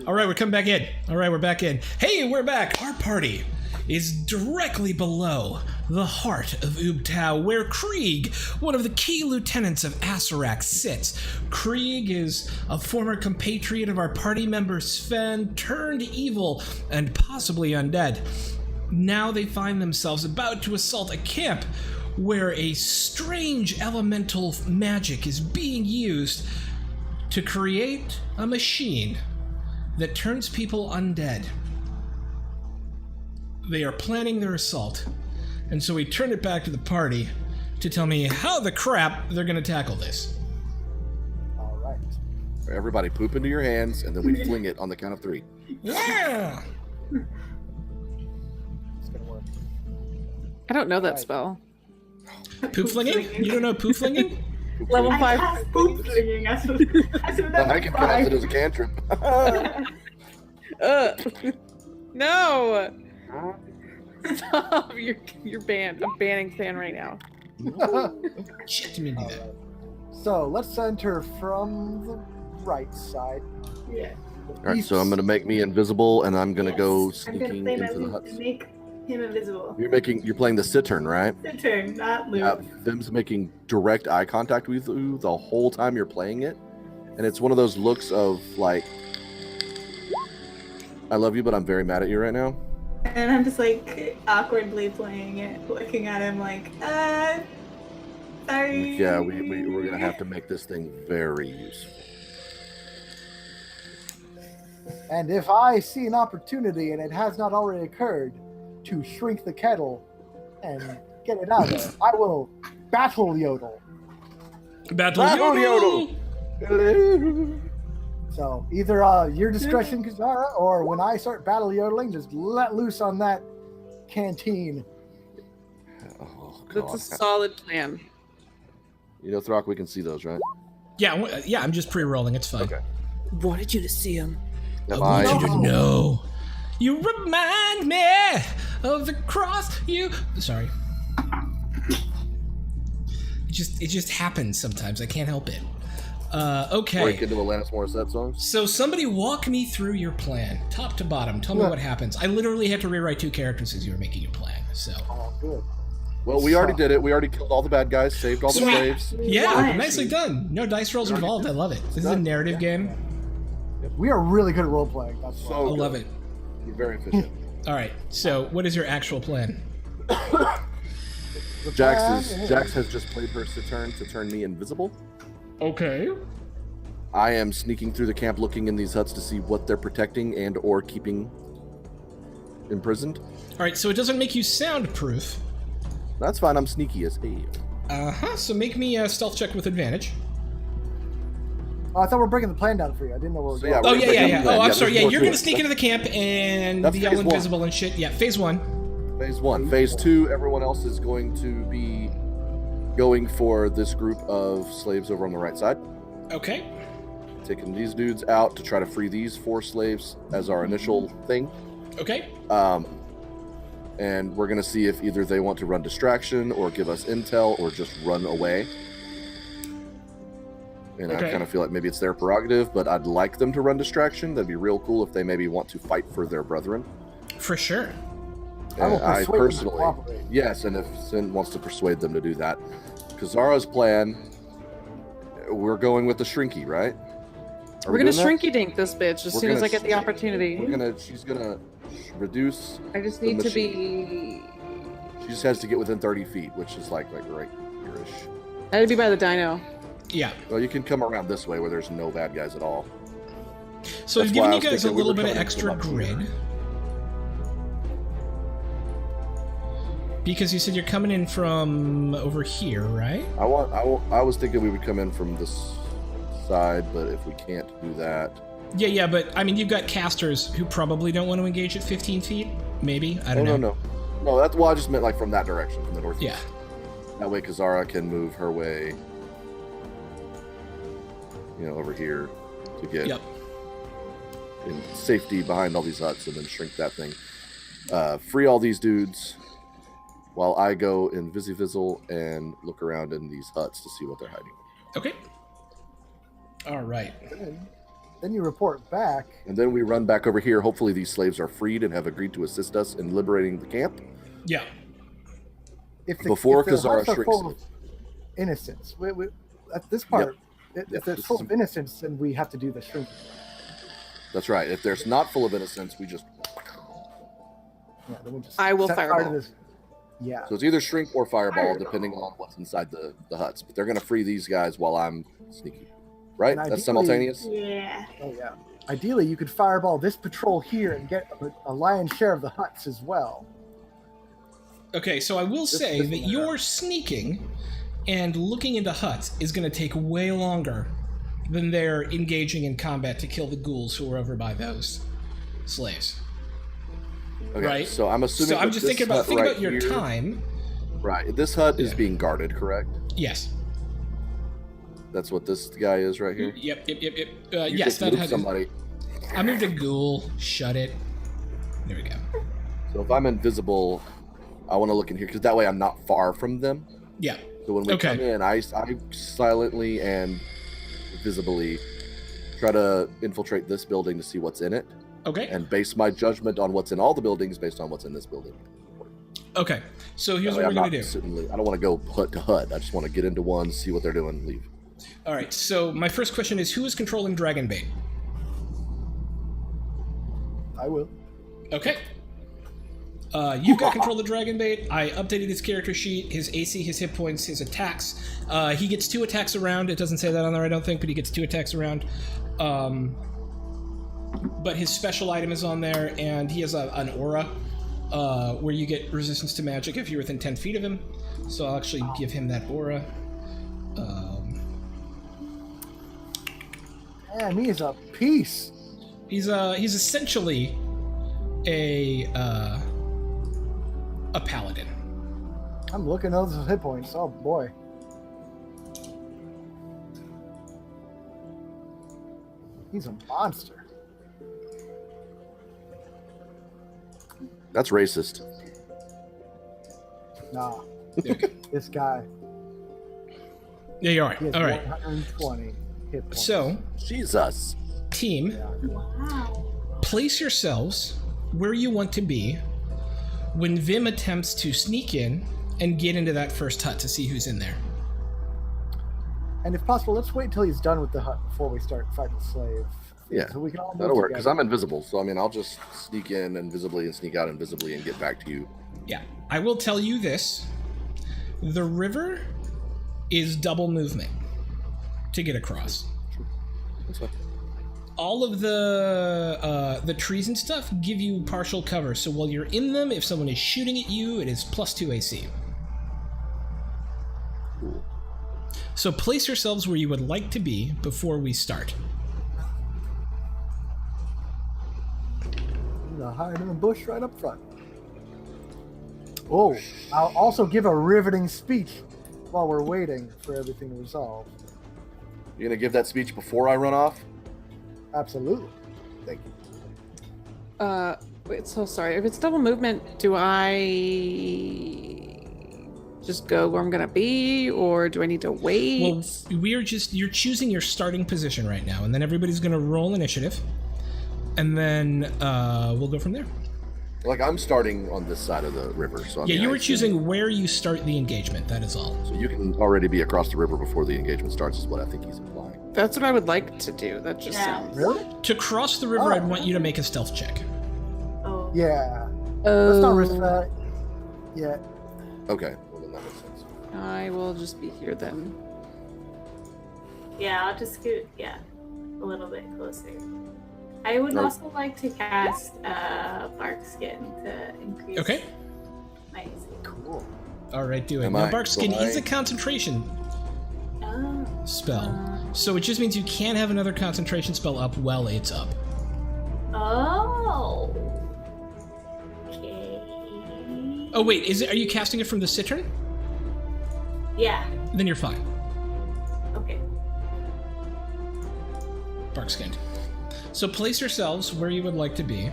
All right, we're coming back in. All right, we're back in. Hey, we're back. Our party is directly below the heart of Ubtao, where Krieg, one of the key lieutenants of Asarak, sits. Krieg is a former compatriot of our party member Sven, turned evil and possibly undead. Now they find themselves about to assault a camp where a strange elemental magic is being used to create a machine that turns people undead. They are planning their assault, and so we turn it back to the party to tell me how the crap they're going to tackle this. All right. Everybody poop into your hands, and then we fling it on the count of 3. Yeah! It's gonna work. I don't know that Right. spell. Poop flinging? You don't know poop flinging? Level I 5. cast poop flinging. I should have done I can cast it as a cantrip. No! Stop! You're banned. I'm banning Fan right now. Shit, didn't mean to do that. So let's enter from the right side. Yeah. All right, so I'm going to make me invisible, and I'm going to go Yes. I'm sneaking gonna into the huts. make him invisible. You're playing the Cittern, right? Your turn, not Luke. Yeah, them's making direct eye contact with you the whole time you're playing it, and it's one of those looks of like, I love you, but I'm very mad at you right now. And I'm just like awkwardly playing it, looking at him like, sorry. Yeah, we're gonna have to make this thing very useful. And if I see an opportunity, and it has not already occurred, to shrink the kettle and get it out of there, I will battle yodel. Battle Yodel! Yodel! So either your discretion, Kazara, or when I start battle yodeling, just let loose on that canteen. Oh, That's a God. solid plan. You know, Throck, we can see those, right? Yeah, I'm just pre-rolling. It's fine. Okay. Wanted you to see him. I Am want you I- to know. You remind me of the cross you... Sorry. It just happens sometimes. I can't help it. Okay. Break into Alanis Morissette songs? So somebody walk me through your plan, top to bottom. Tell me what happens. I literally had to rewrite 2 characters as you were making your plan. So Oh, good. Well, we already did it. We already killed all the bad guys, saved all the Sweet. slaves. yeah, Nice. nicely done. No dice rolls involved. I love it. This is a narrative game. We are really good at role playing. That's why. I So love good. it. You're very efficient. All right. So what is your actual plan? The Jax plan has just played her Cittern to turn me invisible. Okay. I am sneaking through the camp looking in these huts to see what they're protecting and or keeping imprisoned. All right. So it doesn't make you soundproof. That's fine. I'm sneaky as hell. So make me a stealth check with advantage. Oh, I thought we were breaking the plan down for you. I didn't know where we So, were yeah, going. Oh We're yeah. gonna break up the plan. Oh, I'm Yeah, sorry. there's Yeah, more you're to gonna it. sneak into the camp and That's be phase all one. invisible and shit. Yeah, phase 1. Phase 1. Phase 2, everyone else is going to be going for this group of slaves over on the right side. Okay. Taking these dudes out to try to free these 4 slaves as our initial thing. Okay. And we're going to see if either they want to run distraction or give us intel or just run away. And Okay. I kind of feel like maybe it's their prerogative, but I'd like them to run distraction. That'd be real cool if they maybe want to fight for their brethren. For sure. I will And persuade them to cooperate. yes, and if Sin wants to persuade them to do that. Kazara's plan, we're going with the shrinky, right? Are We're we gonna doing that? shrinky dink this bitch as We're soon as gonna I get the opportunity. She's gonna reduce. I just the need to machine. be. She just has to get within 30 feet, which is like right here-ish. I had to be by the dino. Yeah. Well, you can come around this way where there's no bad guys at all. So I've That's given why I you was guys a thinking we little were bit of coming extra from up here. grid. Because you said you're coming in from over here, right? I was thinking we would come in from this side, but if we can't do that, Yeah, but I mean, you've got casters who probably don't want to engage at 15 feet. Maybe. I don't know. no. That's I just meant like from that direction, from the northeast. Yeah. That way, Kazara can move her way, over here to get Yep. in safety behind all these huts, and then shrink that thing. Free all these dudes, while I go invisible and look around in these huts to see what they're hiding. Okay. All right. Then you report back. And then we run back over here. Hopefully these slaves are freed and have agreed to assist us in liberating the camp. Yeah. Before if the Kazara huts are shrinks full of innocence, at this part, if it's full of innocence, then we have to do the shrinking. That's right. If there's not full of innocence, we just... Yeah, then we just I will set fire fireball. to this. Yeah. So it's either shrink or fireball, depending on what's inside the huts. But they're going to free these guys while I'm sneaky. Right? And That's ideally- simultaneous? Yeah. Oh yeah. Ideally, you could fireball this patrol here and get a lion's share of the huts as well. Okay, so I will say this that one, your sneaking and looking into huts is going to take way longer than their engaging in combat to kill the ghouls who are over by those slaves. Okay, Right. so I'm assuming So I'm that just this thinking about hut right your here- time. Right. This hut is Yeah. being guarded, correct? Yes. That's what this guy is right here? Yep. You Yes, just that moved has. somebody. I moved a ghoul. Shut it. There we go. So if I'm invisible, I want to look in here, because that way I'm not far from them. Yeah. So when we Okay. come in, I silently and visibly try to infiltrate this building to see what's in it, Okay. and base my judgment on what's in all the buildings based on what's in this building. Okay. So here's That way what we're I'm going not to do. I don't want to go hut to hut. I just want to get into one, see what they're doing, and leave. All right. So my first question is, who is controlling Dragonbait? I will. Okay. You've got control of the Dragonbait. I updated his character sheet, his AC, his hit points, his attacks. He gets 2 attacks around. It doesn't say that on there, I don't think, but he gets 2 attacks around. But his special item is on there, and he has an aura where you get resistance to magic if you're within 10 feet of him. So I'll actually give him that aura. Man, he is a piece. He's essentially a paladin. I'm looking at those hit points. Oh boy. He's a monster. That's racist. Nah, Okay. this guy. There you are. He has All right. 120 hit points. So, Jesus. team, Yeah. Wow. place yourselves where you want to be when Vim attempts to sneak in and get into that first hut to see who's in there. And if possible, let's wait until he's done with the hut before we start fighting the slave. Yeah, So we can all move that'll work, because together. I'm invisible. So, I mean, I'll just sneak in invisibly and sneak out invisibly and get back to you. Yeah. I will tell you this. The river is double movement to get across. That's fine. All of the trees and stuff give you partial cover, so while you're in them, if someone is shooting at you, it is +2 AC. Cool. So place yourselves where you would like to be before we start. He's hiding in the bush right up front. Oh, I'll also give a riveting speech while we're waiting for everything to resolve. You're going to give that speech before I run off? Absolutely. Thank you. Wait, so sorry. If it's double movement, do I just go where I'm gonna be, or do I need to wait? Well, you're choosing your starting position right now, and then everybody's going to roll initiative, and then we'll go from there. Like, I'm starting on this side of the river, so I Yeah, mean, you I were assume- choosing where you start the engagement, that is all. So you can already be across the river before the engagement starts, is what I think he's implying. That's what I would like to do. That just Yeah. sounds. Really? To cross the river, Oh. I'd want you to make a stealth check. Oh. Yeah. Oh, Let's not risk that. Yeah. Okay, well then that makes sense. I will just be here then. Yeah, I'll just scoot, a little bit closer. I would No. also like to cast Bark Skin to increase Okay. my AC. Cool. All right, do it. Am Now, I- Bark Skin so is I- a concentration Oh. spell, so it just means you can't have another concentration spell up while it's up. Oh. Okay. Oh wait, are you casting it from the citern? Yeah. Then you're fine. Okay. Bark skinned. So place yourselves where you would like to be.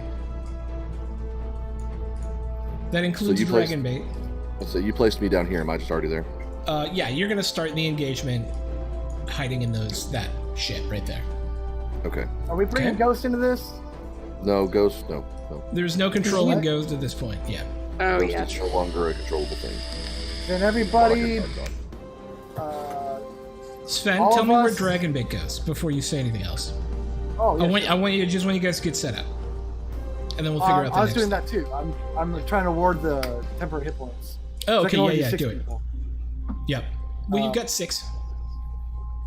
That includes you placed- Dragonbait. So you placed me down here. Am I just already there? Yeah, you're gonna start the engagement hiding in that shit right there. Okay. Are we bringing Okay. Ghost into this? No, Ghost, no. There's no controlling What? Ghost at this point. Yeah. Oh Ghost yeah, is no longer a controllable thing. Then everybody, Lock your uh, Sven, All tell of me where us- Dragonbait goes before you say anything else. oh, yeah. I want you guys to get set up, and then we'll figure out the I was next. doing that too. I'm trying to ward the temporary hit points. Oh, So I okay, can only yeah, use 6 do it. people. Yep. Well, you've Um, got 6.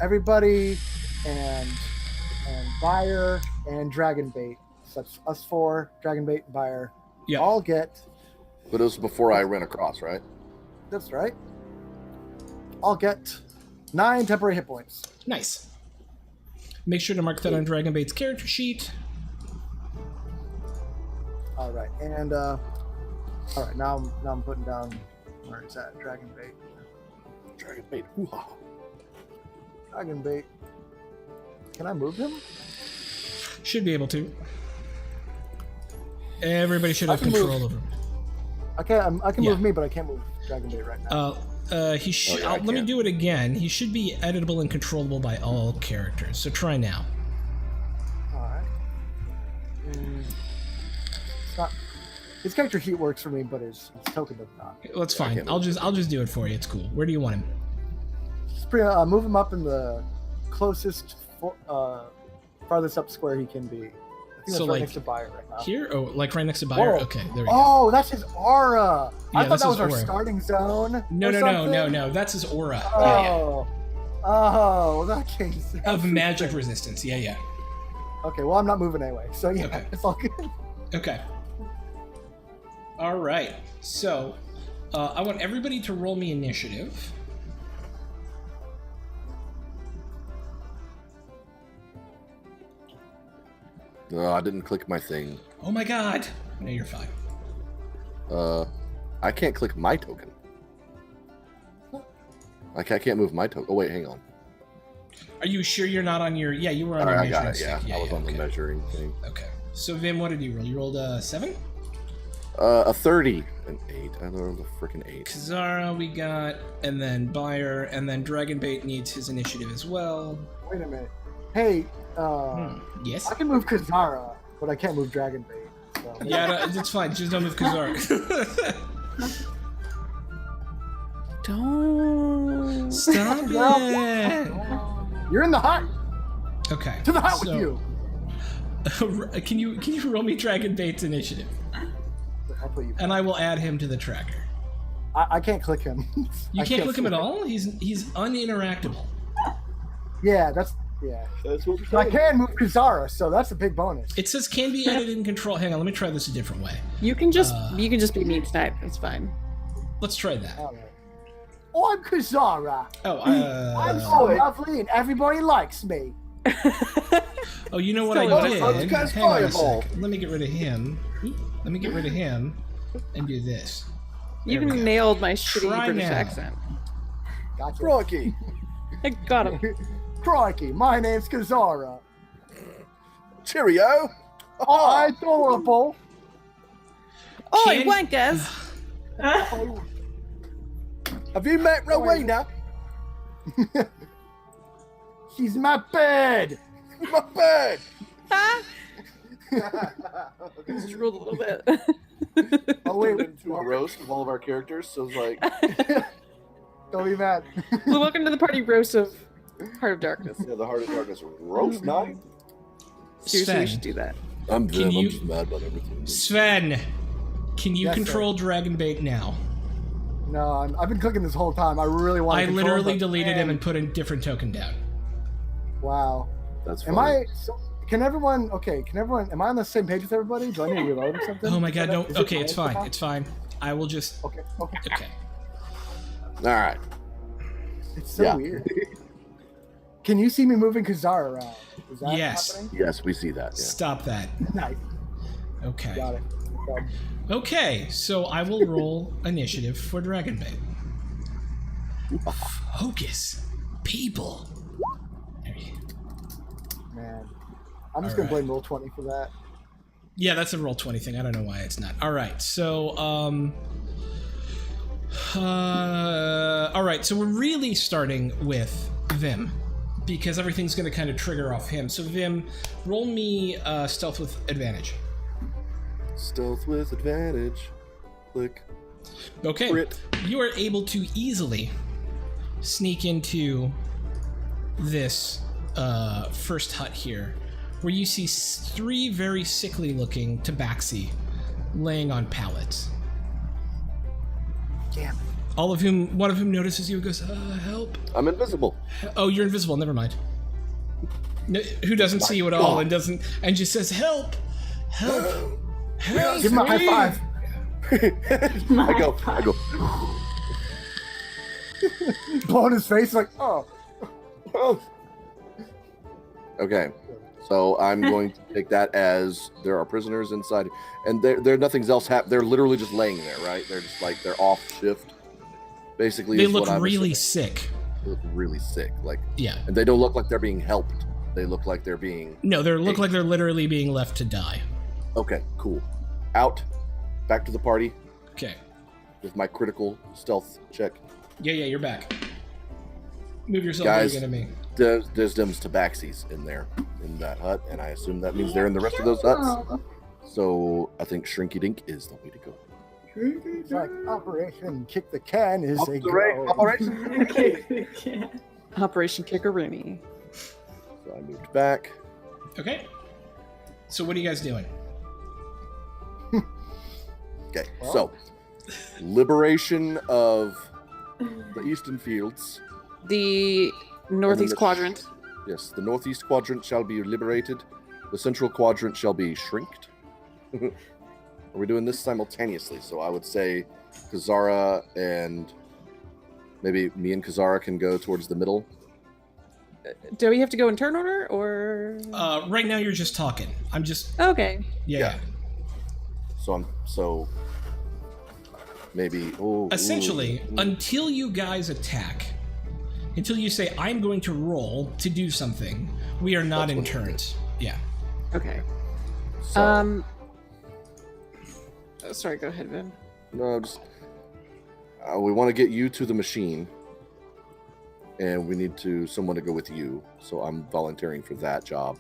Everybody and Buyer and Dragonbait. So that's us 4, Dragonbait and Buyer. Yep. All get. But it was before I ran across, right? That's right. I'll get 9 temporary hit points. Nice. Make sure to mark that on Dragonbait's character sheet. All right, and all right. Now I'm putting down where it's at. Dragonbait. Dragonbait. Hoo-ha. Dragonbait. Can I move him? Should be able to. Everybody should I have can control move. over him. I can Yeah. move me, but I can't move Dragonbait right now. He should. yeah, I Let me can. do it again. He should be editable and controllable by all characters. So try now. All right. It's not. His character sheet works for me, but his token does not. Well, that's I fine. can't I'll move just do it for you. It's cool. Where do you want him? Just move him up in the closest, farthest up square he can be. I think So, that's right like, next to Buyer right now. Here? Oh, like right next to Buyer? Whoa. Okay, there we go. Oh, that's his aura. Yeah, I thought this that is was our aura. starting zone. No, or no, no, something. no, no. That's his aura. Oh. Yeah, yeah. Oh, that changes. Of magic resistance. Yeah, yeah. Okay, well, I'm not moving anyway, so yeah, Okay. it's all good. Okay. All right. So, I want everybody to roll me initiative. No, I didn't click my thing. Oh my god. No, you're fine. I can't click my token. I can't move my token. Oh, wait, hang on. Are you sure you're not on your... Yeah, you were on All your right, I got measuring it, stick. yeah. I was on okay. the measuring thing. Okay. So, Vim, what did you roll? You rolled a 7? A 30. An 8. I rolled a freaking 8. Kazara we got, and then Buyer, and then Dragonbait needs his initiative as well. Wait a minute. Hey, Yes? I can move Kazara, but I can't move Dragonbait. So. Yeah, no, it's fine. Just don't move Kazara. don't. Stop it! You're in the hut. Okay. To the hut so, with you. Can you roll me Dragonbait's initiative? I'll put you. And I will add him to the tracker. I can't click him. You I can't click him at flip all? He's uninteractable. Yeah, That's what But I can move Kazara, so that's a big bonus. It says can be edited and controlled. Hang on, let me try this a different way. You can just be meat snipe. It's fine. Let's try that. All right. Oh, I'm Kazara. Oh, I'm so lovely, and everybody likes me. oh, you know what Still I a did? bonus. That's Hang on a fireball. sec. Let me get rid of him. Let me get rid of him and do this. You There we go. nailed my shitty Try British now. accent. Gotcha. Rocky. I got him. Crikey, my name's Kazara. Cheerio. Oh, adorable. Oi, Can- wankers! Have you met Rowena? She's in my bed. My bed. Ha! Just rolled a little bit. Oh wait, Into a roast of all of our characters, so it's like, don't be mad. Well, welcome to the party roast of Heart of Darkness. yeah, the Heart of Darkness roast night. Seriously, Sven. we should do that. I'm Can Vim. you- I'm just mad about everything. Sven, can you Yes, control Dragonbait now? No, I've been clicking this whole time. I really want to I control literally but deleted man, him and put a different token down. Wow. That's Am funny. I? So, can everyone? Okay. Can everyone? Am I on the same page with everybody? Do I need to reload or something? Oh my god, no. Is it Okay, it's fine? fine. It's fine. I will just... Okay. Okay. Okay. All right. It's so Yeah. weird. Can you see me moving Kazara around? Is that Yes. happening? Yes, we see that. Yeah. Stop that. Nice. Okay. Got it. Okay. Okay, so I will roll initiative for Dragonbait. Focus. People. There you go. Man, I'm just All gonna blame Roll20 for that. Yeah, that's a roll 20 thing. I don't know why it's not. All right, so all right, so we're really starting with Vim because everything's going to kind of trigger off him. So Vim, roll me stealth with advantage. Stealth with advantage. Click. Okay. Crit. You are able to easily sneak into this first hut here, where you see 3 very sickly-looking tabaxi laying on pallets. Damn. All of whom, one of whom notices you and goes, help. I'm invisible. Oh, you're invisible, never mind. No, who doesn't see you at all and doesn't, and just says, help, help, help. Give him a high five. I go. Blow in his face like, oh. Okay, so I'm going to take that as there are prisoners inside, and there nothing's else happening. They're literally just laying there, right? They're just like they're off shift. Basically, They is look what I'm really assuming. sick. They look really sick, like, Yeah. and they don't look like they're being helped. They look like they're being. No, they look like they're literally being left to die. Okay, cool. Out, back to the party Okay. with my critical stealth check. Yeah, you're back. Move yourself Guys, back into me. There's them tabaxis in there, in that hut, and I assume that means they're in the rest of those huts. So I think Shrinky Dink is the way to go. It's like Operation Kick the Can is a go. Operation. Operation Kickaroonie. So I moved back. Okay. So what are you guys doing? Okay, Well. so liberation of the Eastern Fields. The northeast the- quadrant. Yes, the northeast quadrant shall be liberated. The central quadrant shall be shrinked. Are we doing this simultaneously? So I would say Kazara and maybe me and Kazara can go towards the middle. Do we have to go in turn order or? Right now you're just talking. I'm just Okay. yeah. So maybe Essentially, ooh. until you guys attack, until you say I'm going to roll to do something, we are not That's in what it turns. Yeah. Okay. So, Sorry. Go ahead, Vin. no, just we want to get you to the machine, and we need someone to go with you. So I'm volunteering for that job.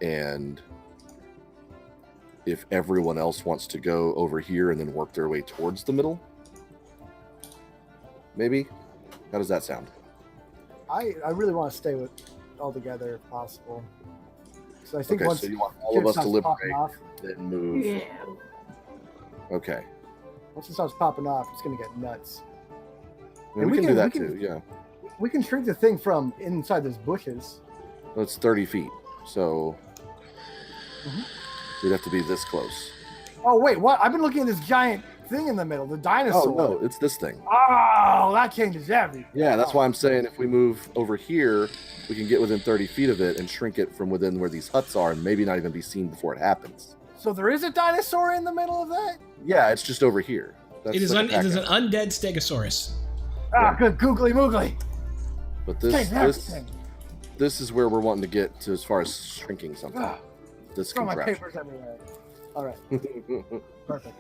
And if everyone else wants to go over here and then work their way towards the middle, maybe. How does that sound? I really want to stay with all together if possible. So I think Okay, once so you want all of us to starts popping liberate, off, then move. Yeah. Okay, once it starts popping off, it's gonna get nuts. and And we we can do can- that we can- too. Yeah, We can shrink the thing from inside those bushes. that's 30 feet. So Mhm. we'd have to be this close. Oh wait, what? I've been looking at this giant thing in the middle, the Oh dinosaur. no, it's this thing. Oh, that changes everything. Yeah, that's why I'm saying if we move over here, we can get within 30 feet of it and shrink it from within where these huts are and maybe not even be seen before it happens. So there is a dinosaur in the middle of that? Yeah, it's just over here. That's It is like it a is an packet. undead stegosaurus. Ah, good googly moogly. But Change everything. this is where we're wanting to get to as far as shrinking something. Ah, This throw my contraption. papers everywhere. All right, perfect.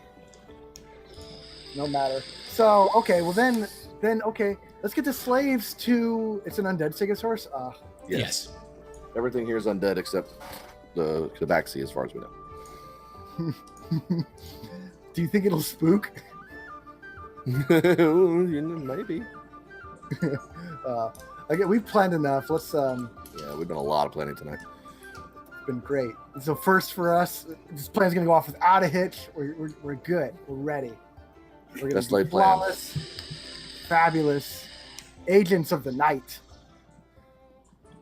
No matter. So okay, well then okay, let's get the slaves to. It's an undead stegosaurus. Yes. Everything here is undead except the Tabaxi, as far as we know. Do you think it'll spook? Maybe. Okay, we've planned enough. Let's. Yeah, we've done a lot of planning tonight. It's been great. It's a first for us. This plan's gonna go off without a hitch. We're good. We're ready. We're gonna Best be laid plan. flawless, fabulous, agents of the night,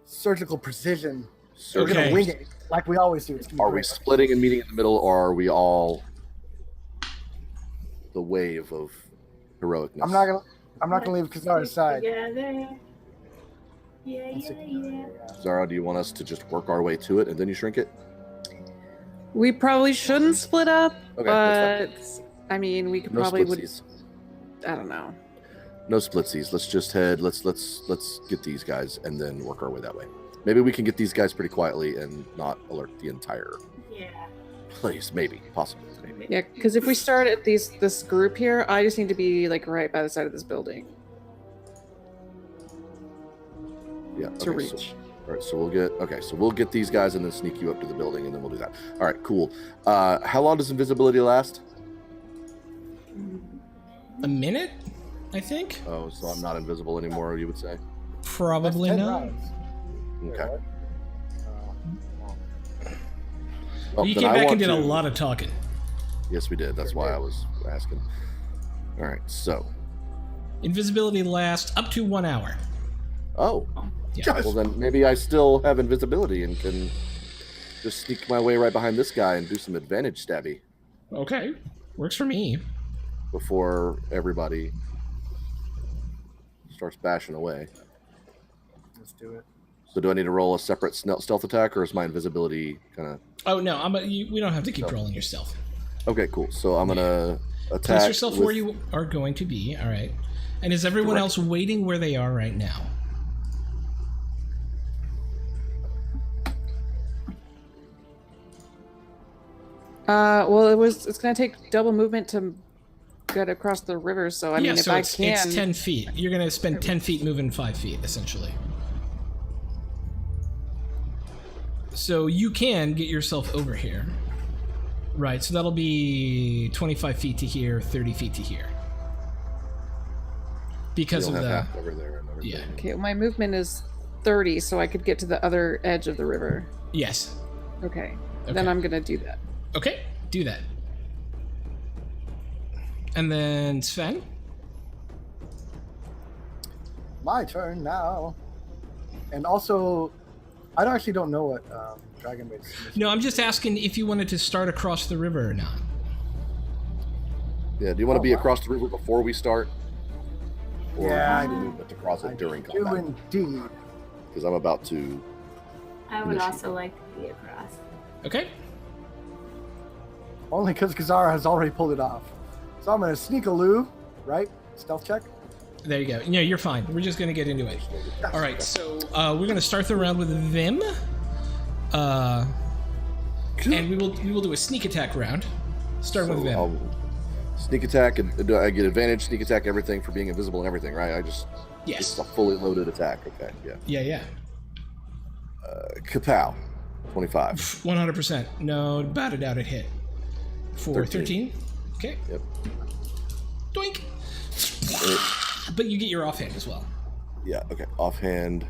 surgical precision. We're Okay. gonna wing it like we always do. It's gonna be Are we great. splitting and meeting in the middle, or are we all the wave of heroicness? I'm not gonna leave Kazara's side. Together. Yeah, Let's yeah, stick yeah. together, Zara, do you want us to just work our way to it and then you shrink it? We probably shouldn't split up, Okay, that's but I mean, we could No probably would. splitsies. I don't know. No splitsies. Let's just head. Let's get these guys and then work our way that way. Maybe we can get these guys pretty quietly and not alert the entire Yeah. place. Maybe, possibly. Maybe. Yeah, because if we start at this group here, I just need to be like right by the side of this building. Yeah. to okay, reach. All right, so we'll get these guys and then sneak you up to the building, and then we'll do that. All right, cool. How long does invisibility last? A minute, I think. Oh, so I'm not invisible anymore, you would say? Probably That's 10 not. rounds. Okay. Wait, You then came I back and want did a to- lot of talking. Yes, we did. That's why I was asking. All right, so. Invisibility lasts up to 1 hour. Oh. Yeah. Well, then maybe I still have invisibility and can just sneak my way right behind this guy and do some advantage stabby Okay, works for me. before everybody starts bashing away. let's do it. So do I need to roll a separate stealth attack, or is my invisibility kind of... Oh no, we don't have to keep rolling your stealth. Okay, cool. So I'm going to attack... Place yourself with... where you are going to be. All right. And is everyone else waiting where they are right now? Well, it's gonna take double movement to get across the river. So I mean, if so I it's, can, it's 10 feet. You're going to spend 10 feet moving 5 feet, essentially. So you can get yourself over here. Right, so that'll be 25 feet to here, 30 feet to here. Because You'll of have the... half over there and everything. Yeah. Okay, my movement is 30, so I could get to the other edge of the river. Yes. Okay, Okay. then I'm gonna do that. Okay, do that. And then Sven? My turn now. And also, I actually don't know what Dragon Maid's submission. No, I'm just asking if you wanted to start across the river or not. Yeah, do you want to Oh, be wow. across the river before we start? Or Yeah, do I you do. need movement to cross it during do combat? indeed. Because I'm about to... I would Initiate. also like to be across. Okay? Only because Kazara has already pulled it off. So I'm going to sneak a loo, right? Stealth check. There you go. No, you're fine. We're just going to get into it. All right, so we're going to start the round with Vim. And we will do a sneak attack round. Starting with Vim. I'll sneak attack, and do I get advantage, sneak attack, everything for being invisible and everything, right? It's Yes. a fully loaded attack. Okay, yeah. Yeah. Kapow. 25. 100%. No, bat it out, it hit. For 13. Okay. Yep. Doink. But you get your offhand as well. Yeah, okay. Offhand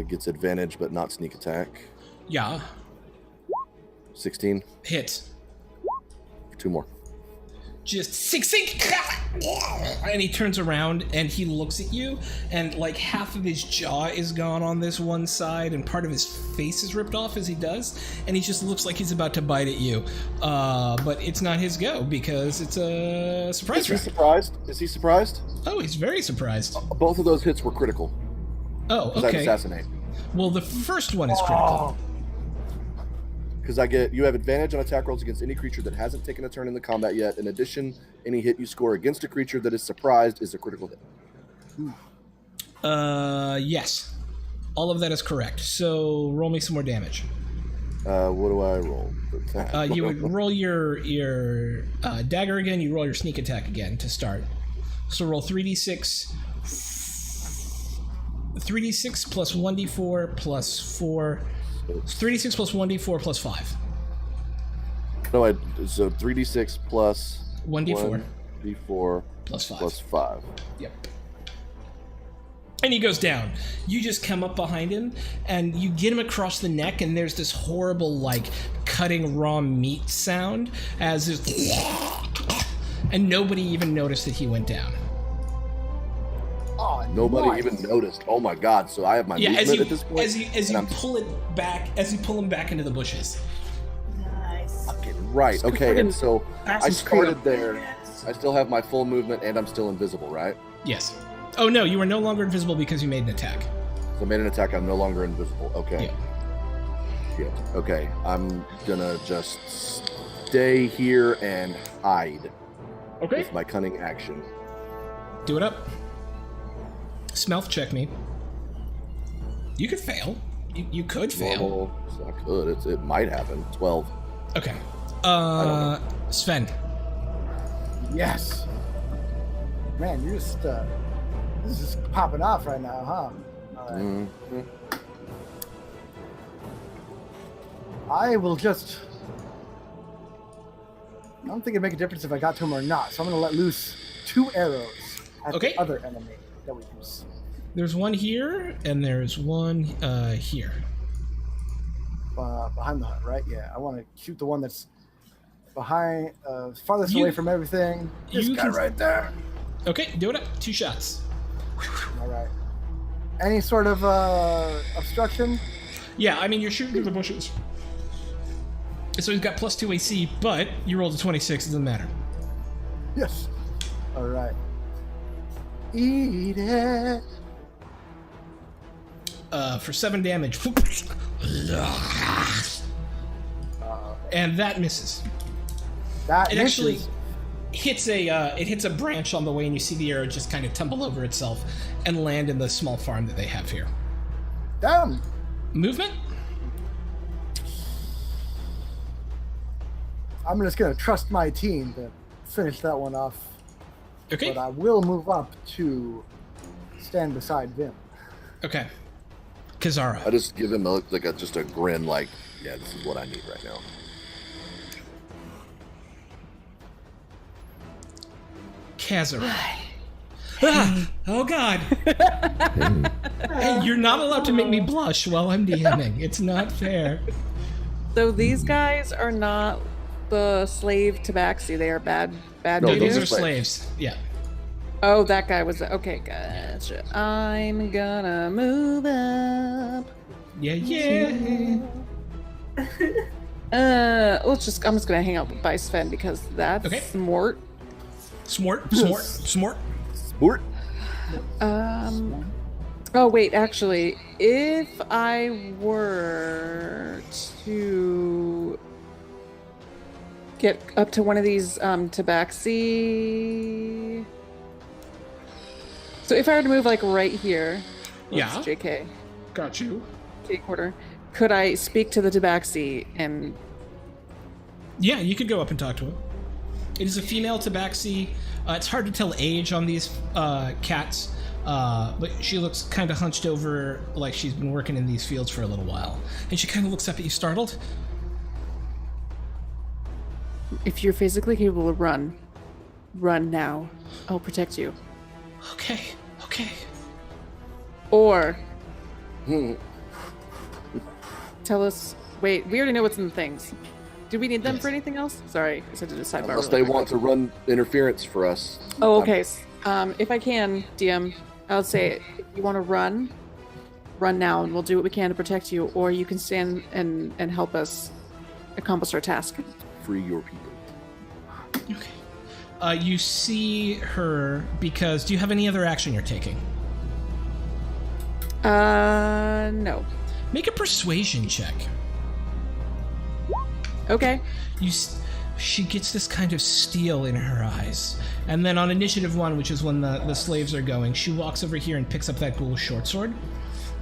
gets advantage, but not sneak attack. Yeah. 16. Hits. 2 more. Just sink, and he turns around and he looks at you, and like half of his jaw is gone on this one side, and part of his face is ripped off as he does, and he just looks like he's about to bite at you. But it's not his go because it's a surprise Is he round. surprised? Is he surprised? Oh, he's very surprised. Both of those hits were critical. Oh, Because I okay. assassinate. Well, the first one is critical. Because you have advantage on attack rolls against any creature that hasn't taken a turn in the combat yet. In addition, any hit you score against a creature that is surprised is a critical hit. Yes. All of that is correct. So roll me some more damage. What do I roll? for that? You would roll your dagger again. You roll your sneak attack again to start. So roll 3d6. 3d6 plus 1d4 plus 4. 3d6 plus 1d4 plus 5. No, so 3d6 plus 1d4 1d4 plus 5. plus 5. Yep. And he goes down. You just come up behind him, and you get him across the neck, and there's this horrible, like, cutting raw meat sound as this... And nobody even noticed that he went down. Oh, Nobody nice. even noticed. Oh my god! So I have my Yeah, movement at this point. as you and I'm pull it back, as you pull him back into the bushes. Nice. fucking right. Okay, and so I Assassin's Creed. started there. I still have my full movement, and I'm still invisible, right? Yes. Oh no, you are no longer invisible because you made an attack. So I made an attack. I'm no longer invisible. Okay. Shit. Okay, I'm gonna just stay here and hide Okay. with my cunning action. Do it up. Stealth check me. You could fail. You could fail. Normal. So I could. It might happen. 12. Okay. don't Sven. Yes. Man, you're just this is popping off right now, huh? Alright. Mhm. I will just. I don't think it'd make a difference if I got to him or not, so I'm going to let loose 2 arrows at Okay. the other enemy that we can see. There's one here, and there's one here. Behind the hut, right? Yeah, I want to shoot the one that's behind, farthest You- away from everything. This you guy can- right there. Okay, do it up. 2 shots. All right. Any sort of obstruction? Yeah, I mean, you're shooting through the bushes. So he's got +2 AC, but you rolled a 26, it doesn't matter. Yes. All right. Eat it. For 7 damage. And that misses. That It actually misses. hits a branch on the way, and you see the arrow just kind of tumble over itself and land in the small farm that they have here. Damn. Movement? I'm just gonna trust my team to finish that one off. Okay. But I will move up to stand beside Vim. Okay. Kazara. I just give him just a grin, like, yeah, this is what I need right now. Kazara. Oh God! Hey, you're not allowed to make me blush while I'm DMing. It's not fair. So these guys are not the slave tabaxi. They are bad No, These dudes. are are slaves. Yeah. Oh, that guy was okay. Gotcha. I'm gonna move up. Yeah. I'm just gonna hang out by Sven because that's Okay. smart. Smart. Sport. Oh wait, actually, if I were to get up to one of these tabaxi, so if I were to move like right here, Yeah. JK, Got you. K quarter, could I speak to the tabaxi and? Yeah, you could go up and talk to him. It is a female tabaxi. It's hard to tell age on these cats, but she looks kind of hunched over, like she's been working in these fields for a little while. And she kind of looks up at you, startled. If you're physically capable to run now. I'll protect you. Okay. Or tell us. Wait, we already know what's in the things. Do we need them Yes. for anything else? Sorry, I said to just sidebar. Unless really they quick. want to run interference for us. Oh, okay. If I can, DM, I'll say if you want to run now, and we'll do what we can to protect you, or you can stand and help us accomplish our task. Free your people. Okay. You see her because. Do you have any other action you're taking? No. Make a persuasion check. Okay. She gets this kind of steel in her eyes. And then on initiative 1, which is when the slaves are going, she walks over here and picks up that ghoul's short sword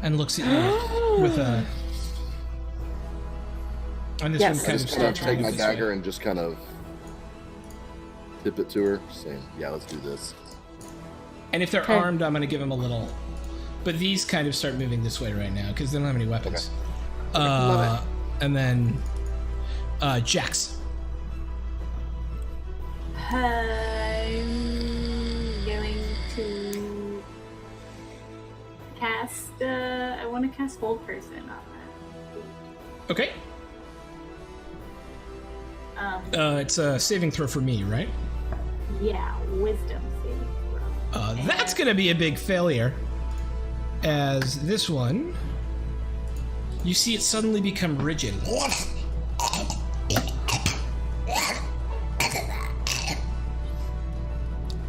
and looks at you with a... And this Yes. one I kind just of kind of starts take to my move this way. dagger and just kind of tip it to her, saying, yeah, let's do this. And if they're Okay. armed, I'm going to give them a little... But these kind of start moving this way right now because they don't have any weapons. Love And then... Jax. I'm going to cast. I want to cast Hold Person on that. Okay. Um, It's a saving throw for me, right? yeah, Wisdom saving throw. That's going to be a big failure. As this one, you see it suddenly become rigid.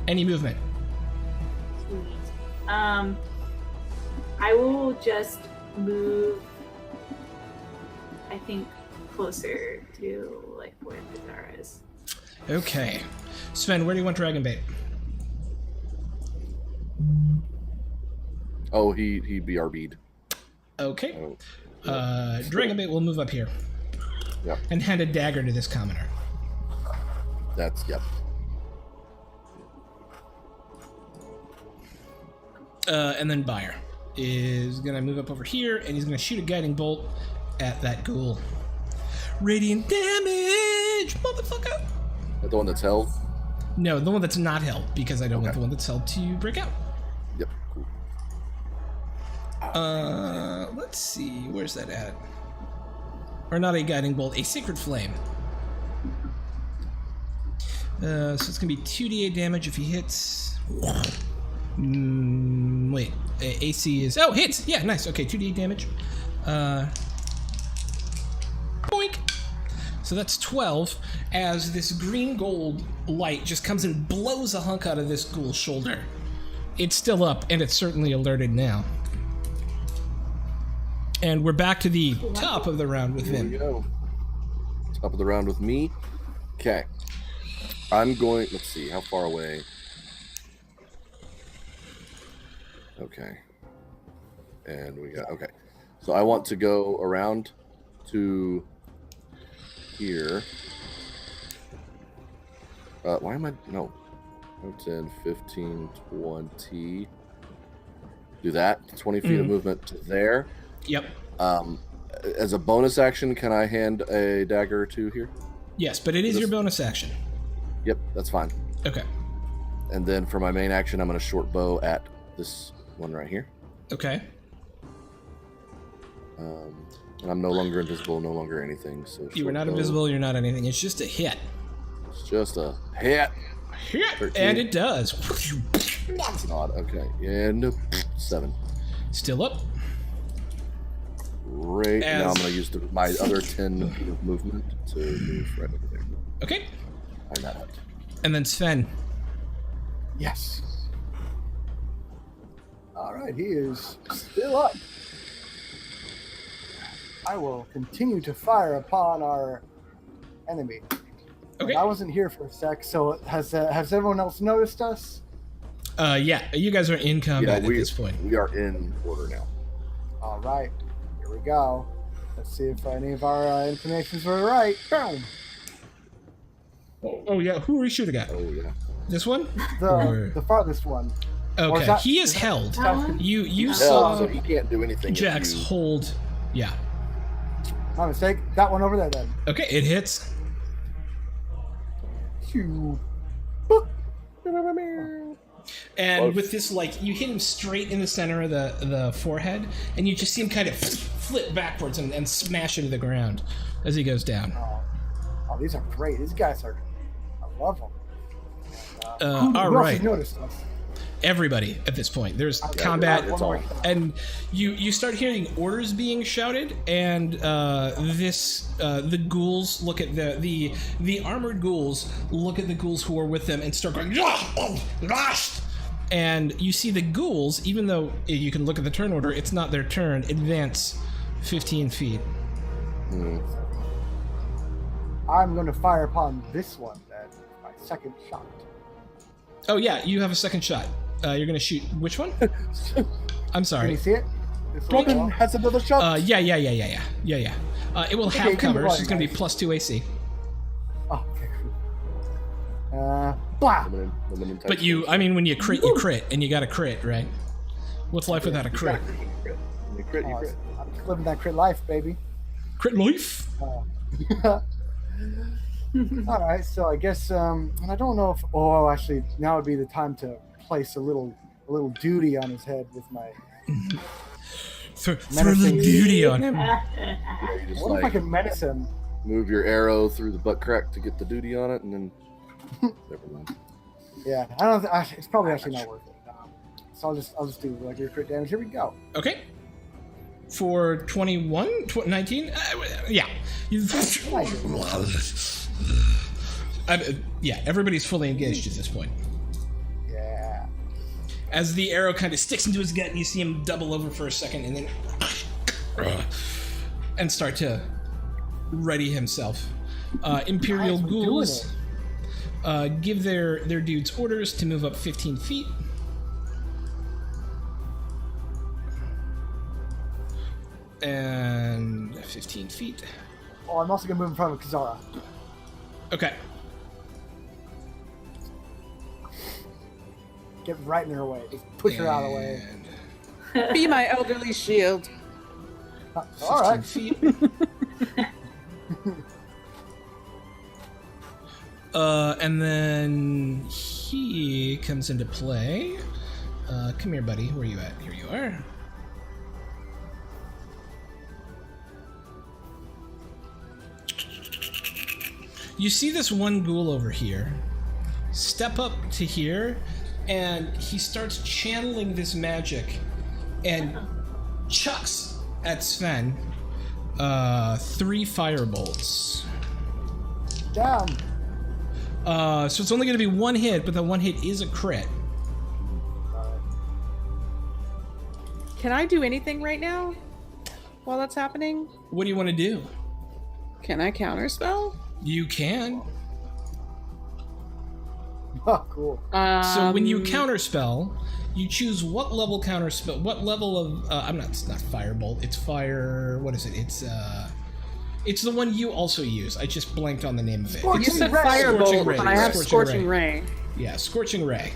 Any movement? Sweet. I will just move. I think closer to like where Kazara is. Okay. Sven, where do you want Dragon Bait? Oh, he BRB'd. Okay. Oh, Dragon Bait will move up here yeah, and hand a dagger to this commoner. that's, yep. And then Buyer. is gonna move up over here, and he's gonna shoot a guiding bolt at that ghoul. Radiant damage, motherfucker! The one that's held? No, the one that's not held, because I don't want the one that's held to break out. Yep, cool. Let's see, where's that at? Or not a guiding bolt, a sacred flame. So it's gonna be 2d8 damage if he hits. Wait, AC is hits. Yeah, nice. Okay, 2d8 damage. Boink. So that's 12. As this green gold light just comes and blows a hunk out of this ghoul's shoulder. It's still up, and it's certainly alerted now. And we're back to the top of the round with Here him. we go. Top of the round with me. Okay. I'm going, let's see, how far away? Okay. And we got, okay. So I want to go around to here. Why am I, no. 10, 15, 20. Do that. 20 feet of movement to there. Yep. As a bonus action, can I hand a dagger to here? Yes, but it is your bonus action. Yep, that's fine. Okay. And then for my main action, I'm going to short bow at this one right here. Okay. And I'm no longer invisible, no longer anything. So You were short not bow. invisible, you're not anything. It's just a hit. It's just a hit. Hit! 13. And it does. It's not. Okay. And 7. Still up. Great. Now I'm As- going to use my other 10 feet of movement to move right over there. Okay. Behind that hut. And then Sven. Yes. All right, he is still up. I will continue to fire upon our enemy. Okay. I wasn't here for a sec, so has everyone else noticed us? Yeah, you guys are in combat at this point. We are in order now. All right, here we go. Let's see if any of our informations were right. Boom. Oh yeah, who are we shooting at? Oh, yeah. This one? Or- The farthest one. Or Okay, is that- he is held. That one? You Hell, saw so he can't do anything. if Jax you- hold. Yeah. My mistake. That one over there then. Okay, it hits. Phew. And Close. with this, like, you hit him straight in the center of the forehead, and you just see him kind of flip backwards and smash into the ground as he goes down. Oh, these are great. These guys are. I love them. All Who else right, has noticed us? everybody at this point. There's Okay, combat, it's all. and you start hearing orders being shouted, and the ghouls look at the armored ghouls look at the ghouls who are with them and start going. And you see the ghouls, even though you can look at the turn order, it's not their turn. Advance 15 feet. I'm going to fire upon this one then. My second shot. Oh yeah, you have a second shot. You're gonna shoot which one? I'm Can sorry. you see it? This one? Robin has another shot. Yeah. It will have you can cover, go so it's gonna be guys. +2 AC. Oh, okay. Blah. Feminine type But you, thing. I mean, when you crit, and you got a crit, right? What's life without a crit? Exactly. You crit, you Oh, crit. I'm just living that crit life, baby. Crit life. All right, so I guess, and I don't know if. Oh, actually, now would be the time to place a little duty on his head with my. Throw a little duty on him. Yeah, you I just wonder if I like can menace him. move your arrow through the butt crack to get the duty on it, and then never mind. Yeah, I don't. It's probably actually not worth it. So I'll just do regular crit damage. Here we go. Okay. For 21, 19, yeah. Yeah, everybody's fully engaged at this point. Yeah. As the arrow kind of sticks into his gut, and you see him double over for a second, and then and start to ready himself. Imperial Guys, we're doing ghouls give their dudes orders to move up 15 feet. And 15 feet. Oh, I'm also gonna move in front of Kazara. Okay. Get right in her way. Just push her out of the way. And Be my elderly shield. All right. 15 feet. And then he comes into play. Come here, buddy. Where are you at? Here you are. You see this one ghoul over here step up to here, and he starts channeling this magic and chucks at Sven 3 firebolts. Down. So it's only going to be 1 hit, but the 1 hit is a crit. Can I do anything right now while that's happening? What do you want to do? Can I counterspell? You can. Oh, cool. So when you counterspell, you choose what level counterspell, what level of it's not firebolt, it's fire. What is it? It's the one you also use. I just blanked on the name of it. You It's said Scorching firebolt, Ray. and I have Scorching Ray. Yeah, Scorching Ray.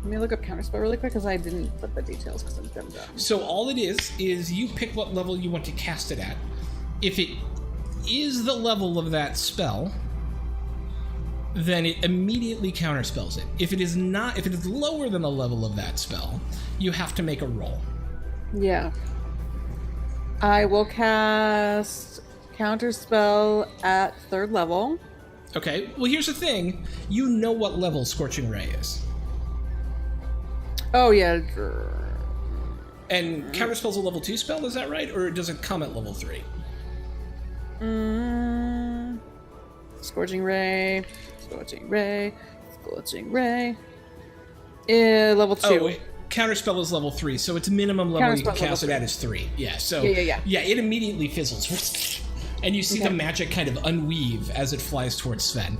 Let me look up counterspell really quick because I didn't put the details because I'm dumb. So all it is you pick what level you want to cast it at. If it is the level of that spell, then it immediately counterspells it. If it is not, if it is lower than the level of that spell, you have to make a roll. Yeah. I will cast counterspell at 3rd level. Okay, well here's the thing. You know what level Scorching Ray is. Oh, yeah. And counterspell's a level 2 spell, is that right? Or does it come at level 3? Scorching Ray. Scorching Ray. Scorching Ray. Level 2. Oh, counterspell is level 3, so its minimum level you can Counterspell cast it level at is 3. Yeah, so Yeah, it immediately fizzles. And you see the magic kind of unweave as it flies towards Sven.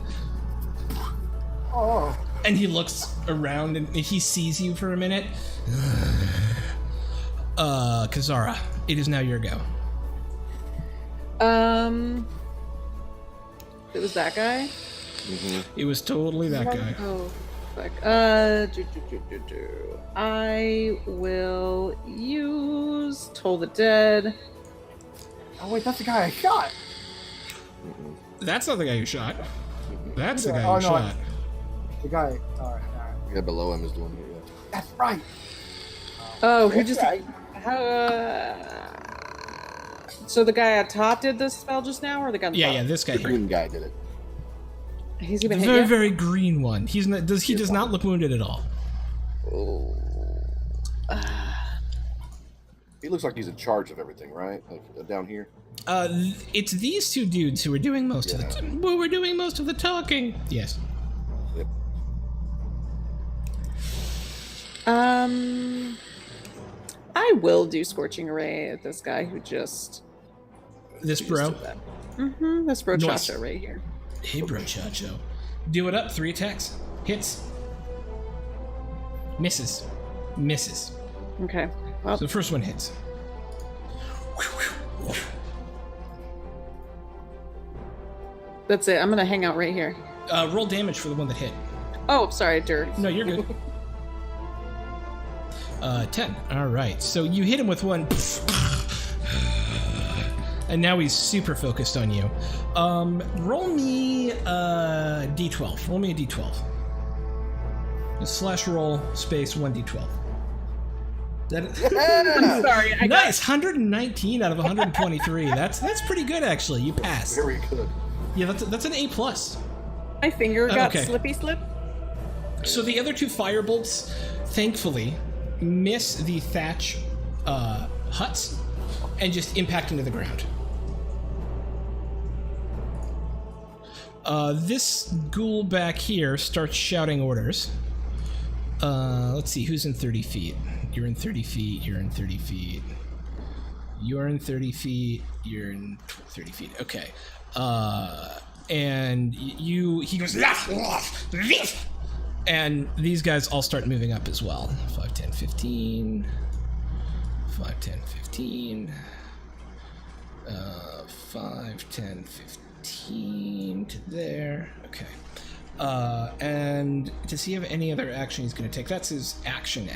Oh. And he looks around and he sees you for a minute. Kazara, it is now your go. It was that guy? Mm-hmm. It was totally that guy. Oh, fuck. I will use Toll the Dead. Oh, wait, that's the guy I shot. That's not the guy who shot. That's the guy Oh, who no, shot. The guy. All right. The guy below him is the one who. That's right. Oh, who That's just... right. So the guy at top did this spell just now, or the guy on the Yeah, bottom? this guy The here. green guy did it. He's The even hit very, yet? very green one. He does not look wounded at all. Oh. He looks like he's in charge of everything, right? Like down here. It's these two dudes who are doing most of the we're doing most of the talking. Yes. Yep. I will do Scorching Ray at this guy who just... This bro. This bro Nice. Chacho right here. Hey, bro, Chacho. Do it up. 3 attacks. Hits. Misses. Misses. Okay. Well, So the first one hits. that's it. I'm gonna hang out right here. Roll damage for the one that hit. Oh, sorry, dirt. No, you're good. 10. All right. So you hit him with one. And now he's super focused on you. Roll me a d12. Roll me a d12. Slash roll space 1d12. I'm sorry. Nice, 119 out of 123. That's pretty good actually. You passed. Very good. Yeah, that's an A plus. My finger got Okay. slippy slip. So the other 2 firebolts, thankfully, miss the thatch huts and just impact into the ground. This ghoul back here starts shouting orders. Let's see, who's in 30 feet? You're in 30 feet, you're in 30 feet. You're in 30 feet, you're in 30 feet. Okay. And he goes, and these guys all start moving up as well. 5, 10, 15. 5, 10, 15. 5, 10, 15 to there. Okay. And does he have any other action he's going to take? That's his action.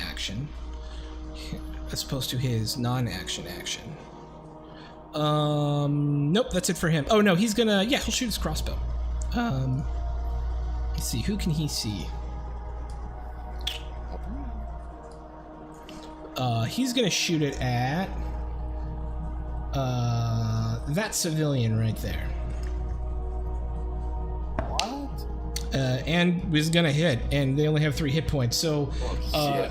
as opposed to his non-action action. Nope, that's it for him. Oh no, he's gonna, yeah, he'll shoot his crossbow. Let's see, who can he see? He's gonna shoot it at that civilian right there. What? And was gonna hit, and they only have 3 hit points. So, Shit.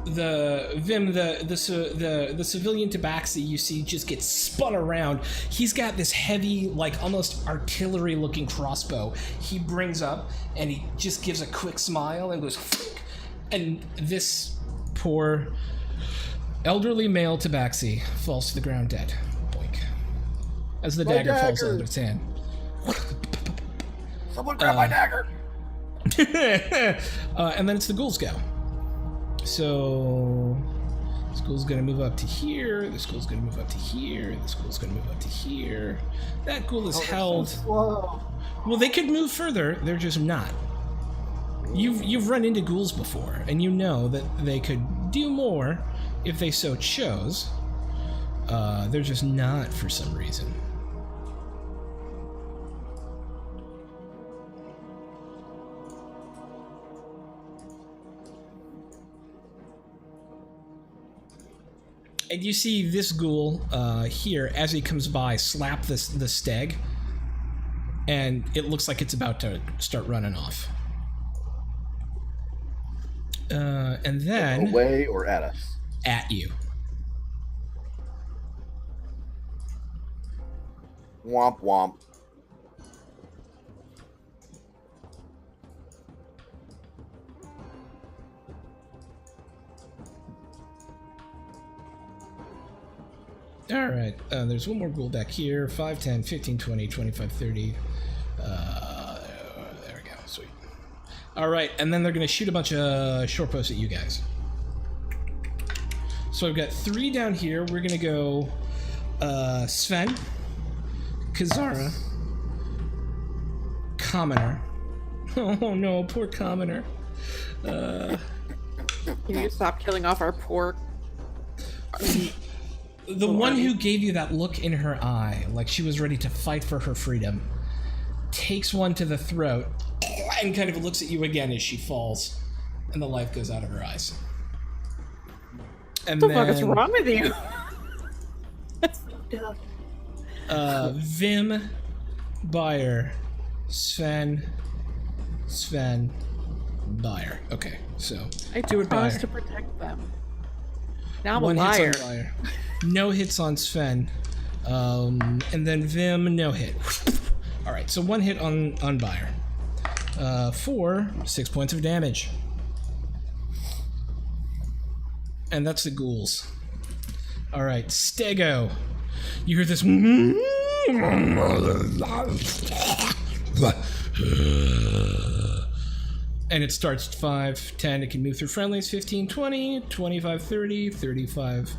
the Vim, the civilian Tabaxi you see just gets spun around. He's got this heavy, like almost artillery-looking crossbow. He brings up and he just gives a quick smile and goes, and this poor elderly male Tabaxi falls to the ground dead. Boink. As the dagger falls out of its hand. Someone grab my dagger! And then it's the ghouls go. So this ghoul's gonna move up to here. This ghoul's gonna move up to here. This ghoul's gonna move up to here. That ghoul is held. So slow. Well, they could move further. They're just not. You've run into ghouls before, and you know that they could do more if they so chose. They're just not for some reason. And you see this ghoul here, as he comes by, slap the stag, and it looks like it's about to start running off. And then... Away or at us? At you. Womp womp. Alright, there's one more ghoul back here. 5, 10, 15, 20, 25, 30. There we go, sweet. Alright, and then they're going to shoot a bunch of short posts at you guys. So I've got 3 down here. We're going to go Sven, Kazara, Commoner. Oh no, poor Commoner. Can you stop killing off our poor... The one who gave you that look in her eye, like she was ready to fight for her freedom, takes one to the throat and kind of looks at you again as she falls, and the life goes out of her eyes. And What the fuck is wrong with you? Vim, Bayer, Sven, Bayer. Okay, so I do promise to protect them. Now I'm a one liar. hits on Bayer. No hits on Sven. And then Vim, no hit. Alright, so 1 hit on Bayer. For 6 points of damage. And that's the ghouls. Alright, Stego. You hear this... And it starts 5, 10, it can move through friendlies, 15, 20, 25, 30, 35.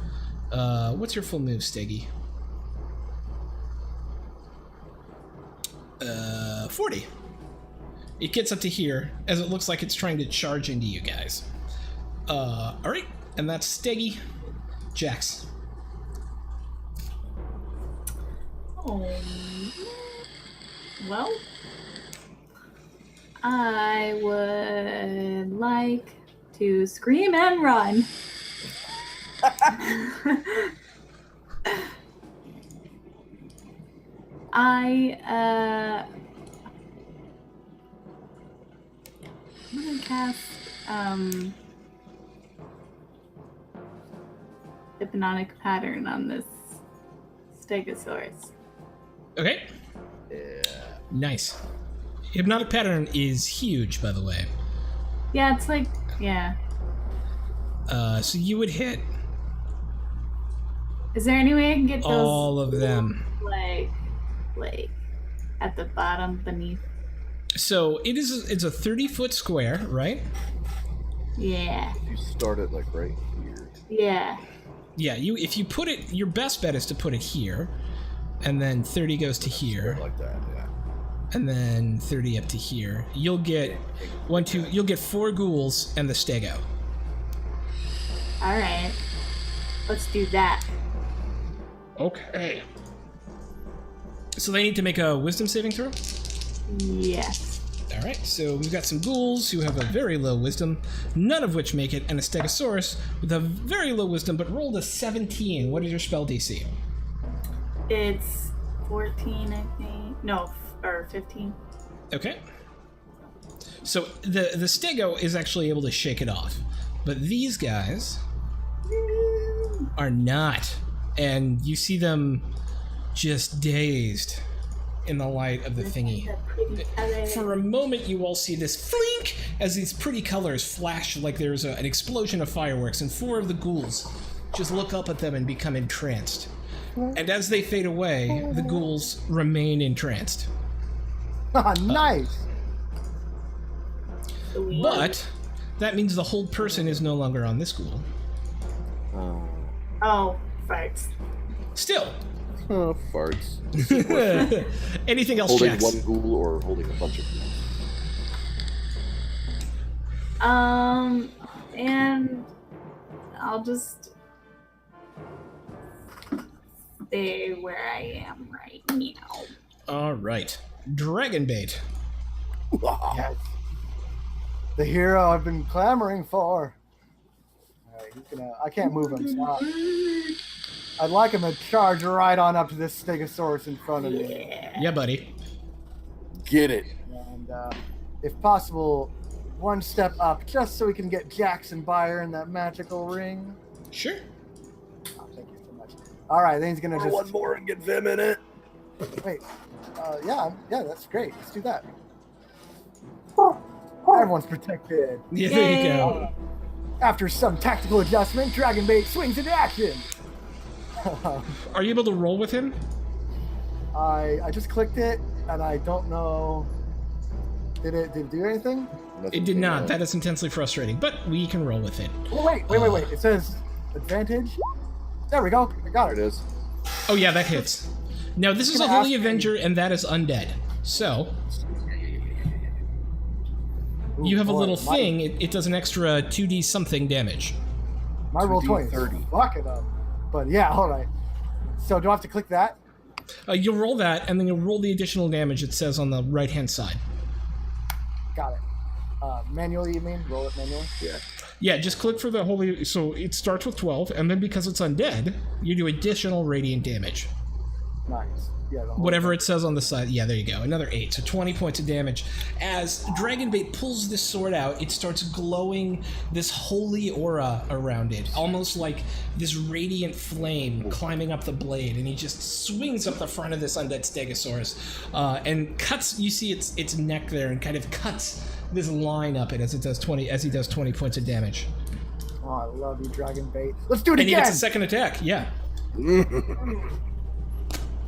What's your full move, Steggy? 40. It gets up to here, as it looks like it's trying to charge into you guys. Alright, and that's Steggy. Jax. Oh. Well, I would like to scream and run. I'm gonna cast hypnotic pattern on this Stegosaurus. Okay. Yeah. Nice. Hypnotic pattern is huge, by the way. Yeah, it's like, yeah. So you would hit Is there any way I can get those all of them. like at the bottom beneath? So it's a 30-foot square, right? Yeah. You start it like right here. Yeah. Yeah, if you put it, your best bet is to put it here, and then 30 goes to here, Like that, yeah. and then 30 up to here. You'll get you'll get 4 ghouls and the Stego. All right. Let's do that. Okay. So they need to make a wisdom saving throw? Yes. All right, so we've got some ghouls who have a very low wisdom, none of which make it, and a stegosaurus with a very low wisdom but rolled a 17. What is your spell DC? It's 14, I think. No, or 15. Okay. So the stego is actually able to shake it off, but these guys are not. And you see them just dazed in the light of the thingy. For a moment, you all see this flink as these pretty colors flash like there's an explosion of fireworks, and 4 of the ghouls just look up at them and become entranced. And as they fade away, the ghouls remain entranced. Nice. But that means the whole person is no longer on this ghoul. Oh, farts. Still. Oh, farts. Anything else, Holding Jax? one ghoul or holding a bunch of ghouls? And I'll just stay where I am right now. All right. Dragon bait. Yes. The hero I've been clamoring for. All right, he's gonna. I can't move him. So I'd like him to charge right on up to this stegosaurus in front of me. Yeah, buddy. Get it. And if possible, one step up, just so we can get Jackson Buyer in that magical ring. Sure. Oh, thank you so much. All right, then he's gonna Or just one more and get Vim in it. wait. Yeah, that's great. Let's do that. Everyone's protected. Yeah, there you go. After some tactical adjustment, Dragon Bait swings into action. Are you able to roll with him? I just clicked it, and I don't know. Did it do anything? It did not. That is intensely frustrating, but we can roll with it. Oh, wait. It says advantage. There we go. I got There it it. is. Oh yeah, that hits. Now this is a Gonna Holy ask Avenger, and that is undead. So Ooh, you have a boy, little my- thing. It does an extra 2d something damage. My roll 20. 2d30. Fuck it up. But yeah, all right. So do I have to click that? You'll roll that, and then you'll roll the additional damage it says on the right-hand side. Got it. Manually, you mean? Roll it manually? Yeah. Yeah, just click for the Holy... So it starts with 12, and then because it's undead, you do additional radiant damage. Nice. Yeah. The whole Whatever it says on the side. Yeah, there you go. Another 8. So 20 points of damage. As Dragonbait pulls this sword out, it starts glowing this holy aura around it. Almost like this radiant flame climbing up the blade. And he just swings up the front of this undead Stegosaurus. And cuts, you see its neck there, and kind of cuts this line up it as he does 20 points of damage. Oh, I love you, Dragon Bait. Let's do it And he again! gets a second attack, yeah.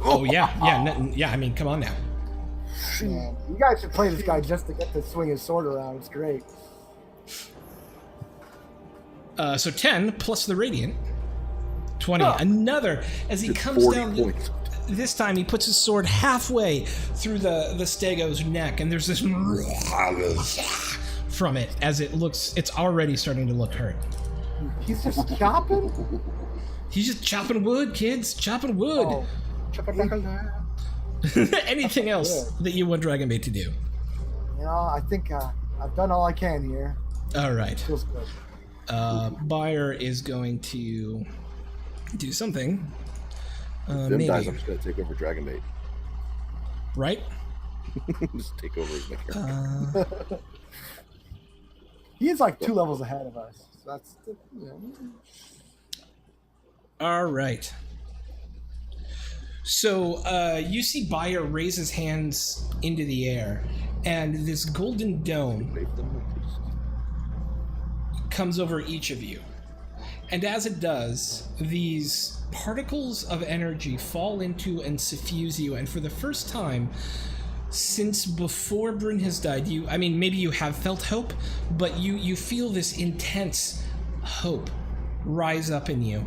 Oh yeah, I mean, come on now. Man, you guys should play this guy just to get to swing his sword around. It's great. So 10 plus the radiant. 20. Oh. Another. As he Just comes 40 down, points. this time he puts his sword halfway through the Stego's neck, and there's this from it as it's already starting to look hurt. He's just chopping? He's just chopping wood, kids. Chopping wood. Oh. Anything else that you want Dragonbait to do? You know, I think I've done all I can here. All right. Feels good. Bayer is going to do something. Vim Maybe. dies, I'm just going to take over Dragonbait. Right? Just take over as my character. He is like 2 levels ahead of us. So that's, you know. All right. So you see Bayer raise his hands into the air, and this golden dome comes over each of you. And as it does, these particles of energy fall into and suffuse you, and for the first time since before Bryn has died, maybe you have felt hope, but you feel this intense hope rise up in you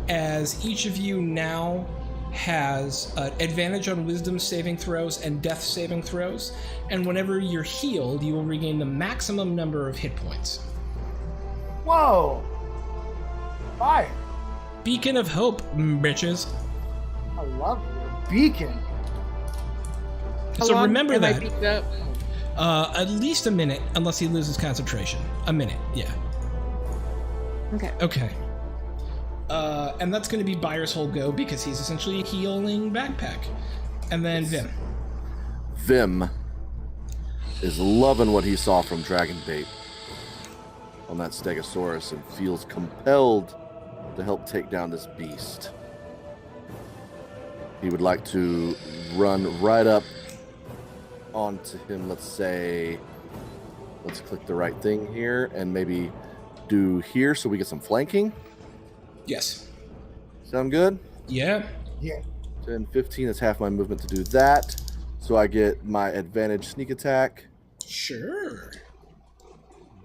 as each of you now has advantage on wisdom saving throws and death saving throws, and whenever you're healed, you will regain the maximum number of hit points. Whoa! Fire! beacon of hope, bitches. I love your beacon. How So long remember am I that. beaked up? At least a minute, unless he loses concentration. A minute, yeah. Okay. Okay. And that's going to be Byers' whole go because he's essentially a healing backpack. And then Vim. Vim is loving what he saw from Dragon Bait on that Stegosaurus and feels compelled to help take down this beast. He would like to run right up onto him, let's click the right thing here and maybe do here so we get some flanking. Yes. Sound good? Yeah. Yeah. 10, 15, that's half my movement to do that. So I get my advantage sneak attack. Sure.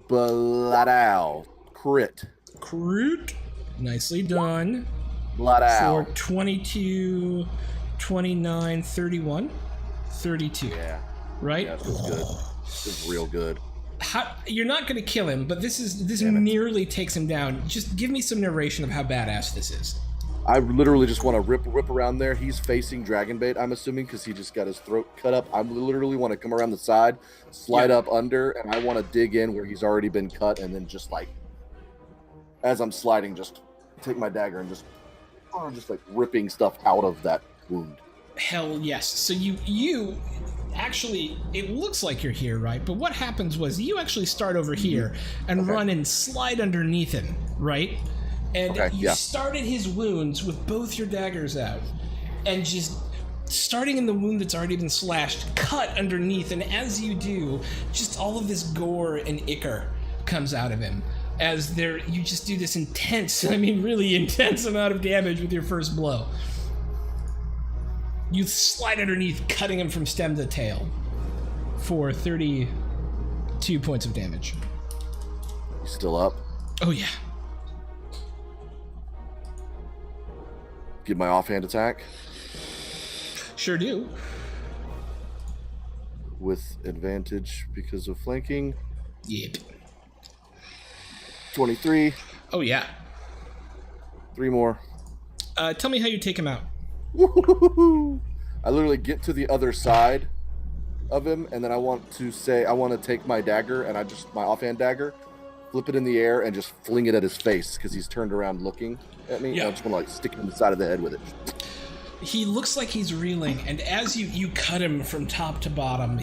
Bladao. Crit. Crit. Nicely done. Bladao. For 22, 29, 31, 32. Yeah. Right? Yeah, this is good. This is real good. You're not going to kill him, but this Damn it. nearly takes him down. Just give me some narration of how badass this is. I literally just want to rip around there. He's facing Dragon Bait, I'm assuming, because he just got his throat cut up. I literally want to come around the side, slide up under, and I want to dig in where he's already been cut, and then just like, as I'm sliding, just take my dagger and just like ripping stuff out of that wound. Hell yes. So you actually, it looks like you're here, right? But what happens was you actually start over here and run and slide underneath him, right? And you started his wounds with both your daggers out and just starting in the wound that's already been slashed, cut underneath. And as you do, just all of this gore and ichor comes out of him as you just do this intense, really intense amount of damage with your first blow. You slide underneath, cutting him from stem to tail for 32 points of damage. He's still up. Oh, yeah. Give my offhand attack Sure do. with advantage because of flanking. Yep. 23. Oh, yeah. 3 more. Tell me how you take him out. Woo-hoo-hoo-hoo. I literally get to the other side of him, and then I want to take my dagger, and my offhand dagger, flip it in the air, and just fling it at his face because he's turned around looking at me. Yeah. I just want to stick him in the side of the head with it. He looks like he's reeling, and as you cut him from top to bottom,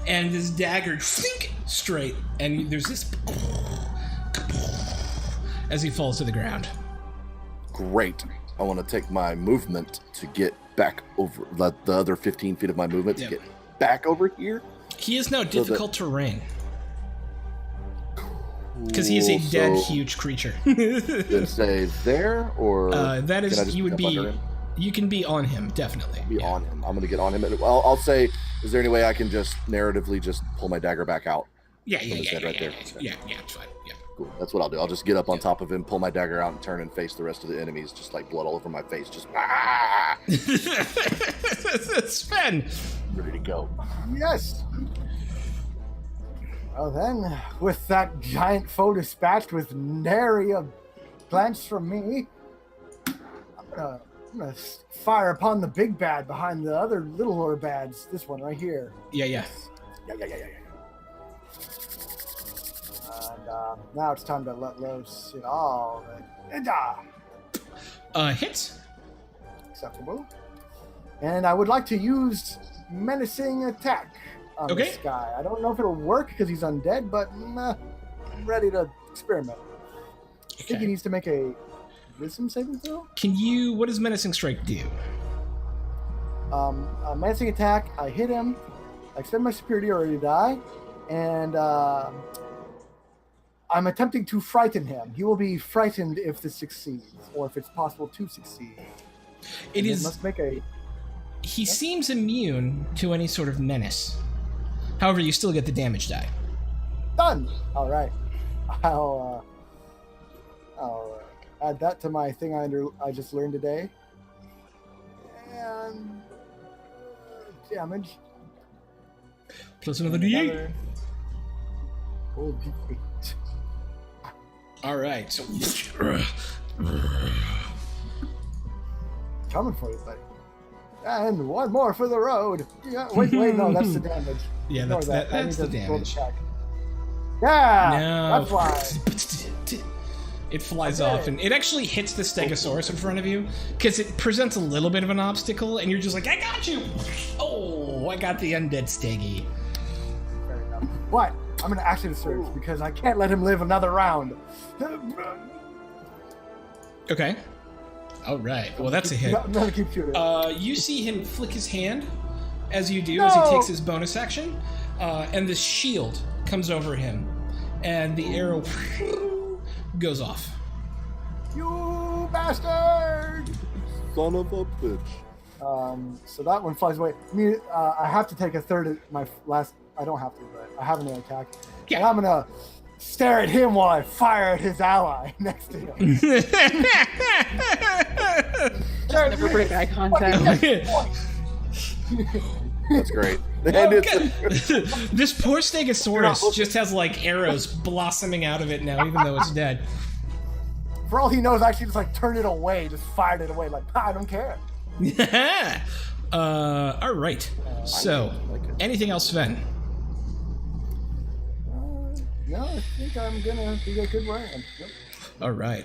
and his dagger straight, and there's this as he falls to the ground. Great. I want to take my movement to get back over the other 15 feet of my movement to get back over here. He is now difficult terrain because he is a dead, huge creature. Then say there, or that is, can I just you would get up be. under him? You can be on him, definitely. Be on him. I'm gonna get on him. I'll say, is there any way I can just narratively just pull my dagger back out? Yeah, from his head right there. Yeah, it's fine. Yeah. Cool. That's what I'll do. I'll just get up on top of him, pull my dagger out, and turn and face the rest of the enemies, just like blood all over my face. Just Sven. ready to go. Yes. Well then, with that giant foe dispatched with nary a glance from me, I'm gonna fire upon the big bad behind the other littler bads. This one right here. Yeah. Yeah. And now it's time to let loose it all. Hits. Acceptable. And I would like to use menacing attack on this guy. I don't know if it'll work because he's undead, but I'm ready to experiment. I think he needs to make a wisdom saving throw. What does menacing strike do? A menacing attack, I hit him, I expend my superiority die, and I'm attempting to frighten him. He will be frightened if this succeeds, or if it's possible to succeed. It must make a... He seems immune to any sort of menace. However, you still get the damage die. Done! All right. I'll add that to my thing I just learned today. And damage. Plus another D8. Oh, D8. All right. So. Coming for you, buddy. And one more for the road. Yeah, wait, no, that's the damage. Yeah, Ignore that's I need the to roll the damage. check. Yeah, No. that's why. It flies off, and it actually hits the Stegosaurus in front of you because it presents a little bit of an obstacle, and you're just like, I got you! Oh, I got the undead Steggy. Fair enough. What? I'm going to action surge because I can't let him live another round. Okay. All right. Well, that's a hit. I'm going to keep shooting. You see him flick his hand as you do, as he takes his bonus action, and this shield comes over him, and the arrow goes off. You bastard! Son of a bitch. So that one flies away. I mean, I have to take a third of my last. I don't have to, but I have an attack. Yeah. And I'm gonna stare at him while I fire at his ally next to him. Never break eye contact. That's great. And Oh, it's God. This poor Stegosaurus just has like arrows blossoming out of it now, even though it's dead. For all he knows, I actually just like turned it away, just fired it away. Like, I don't care. All right. So, anything else, Sven? No, I think I'm gonna be a good round. Yep. All right.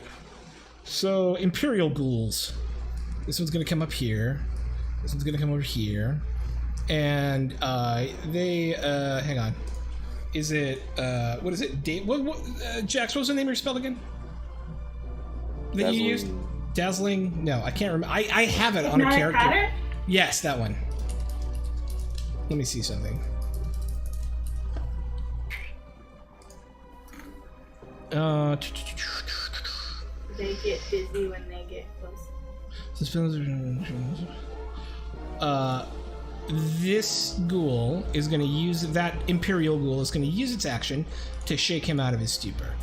So, Imperial Ghouls. This one's gonna come up here. This one's gonna come over here. And they hang on. Is it what is it? Jax, what was the name of your spell again? That you used? Dazzling? No, I can't remember. I have it on a character. Pattern? Yes, that one. Let me see something. They get busy when they get close. This ghoul is going to use that Imperial Ghoul is going to use its action to shake him out of his stupor.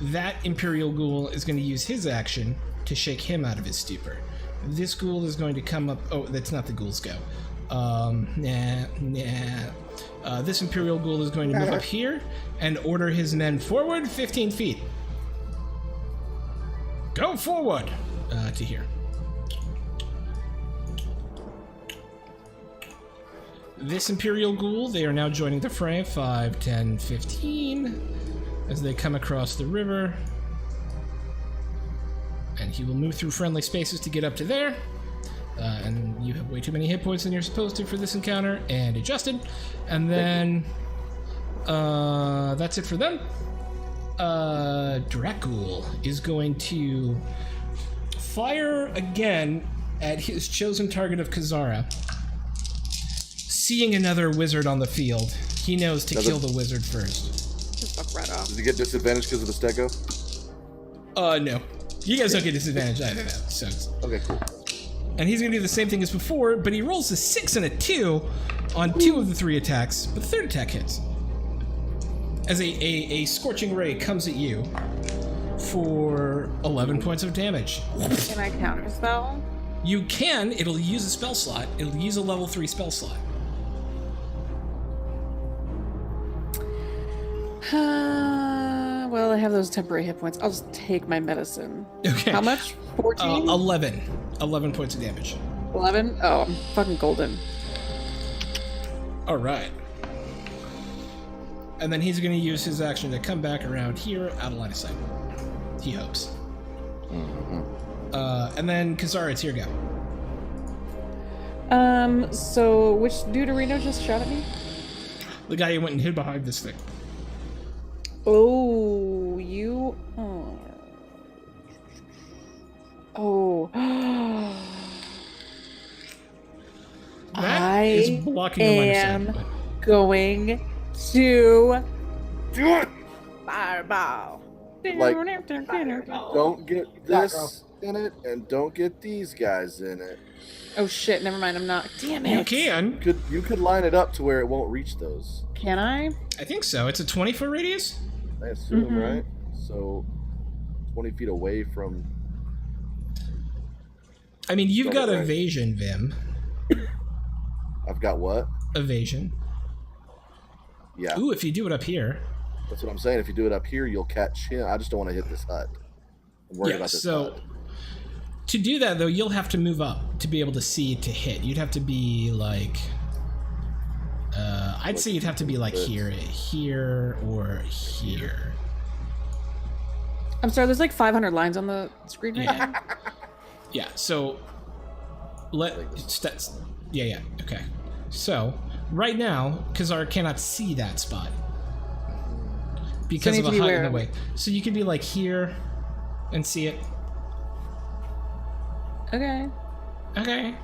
That Imperial Ghoul is going to use his action to shake him out of his stupor. This ghoul is going to come up. Oh, that's not the ghoul's go. This Imperial Ghoul is going to move up here and order his men forward 15 feet. Go forward to here. This Imperial Ghoul, they are now joining the fray. 5, 10, 15. As they come across the river. And he will move through friendly spaces to get up to there. And you have way too many hit points than you're supposed to for this encounter. And adjusted. And then... that's it for them. Dracul is going to fire again at his chosen target of Kazara. Seeing another wizard on the field, he knows to kill the wizard first. Just fuck right off. Does he get disadvantage because of the stego? No. You guys don't get disadvantage either, though. So. Okay, cool. And he's gonna do the same thing as before, but he rolls a 6 and a 2 on 2 of the 3 attacks, but the 3rd attack hits. As a scorching ray comes at you for 11 points of damage. Can I counterspell? You can. It'll use a spell slot. It'll use a level 3 spell slot. Well, I have those temporary hit points. I'll just take my medicine. Okay. How much? 14? 11. 11 points of damage. 11? Oh, I'm fucking golden. All right. And then he's going to use his action to come back around here, out of line of sight. He hopes. And then Kazara, it's your go. So which Deuterino just shot at me? The guy who went and hid behind this thing. Oh, you... Oh. That is blocking the line of sight. But... going to... Do it! Fireball. Like, don't get this in it, and don't get these guys in it. Oh shit, never mind, I'm not. Damn it. You can. You could line it up to where it won't reach those. Can I? I think so. It's a 20-foot radius? I assume, right? So, 20 feet away from... I mean, you've got Right. evasion, Vim. I've got what? Evasion. Yeah. Ooh, if you do it up here. That's what I'm saying. If you do it up here, you'll catch him. I just don't want to hit this hut. I'm worried about this hut. To do that, though, you'll have to move up to be able to see to hit. You'd have to be like... I'd say you'd have to be like here, or here. I'm sorry, there's like 500 lines on the screen right now. Yeah, so... Yeah, okay. So, right now, Kazara cannot see that spot. Because of a hut in the way. So you could be like here and see it. Okay. Okay.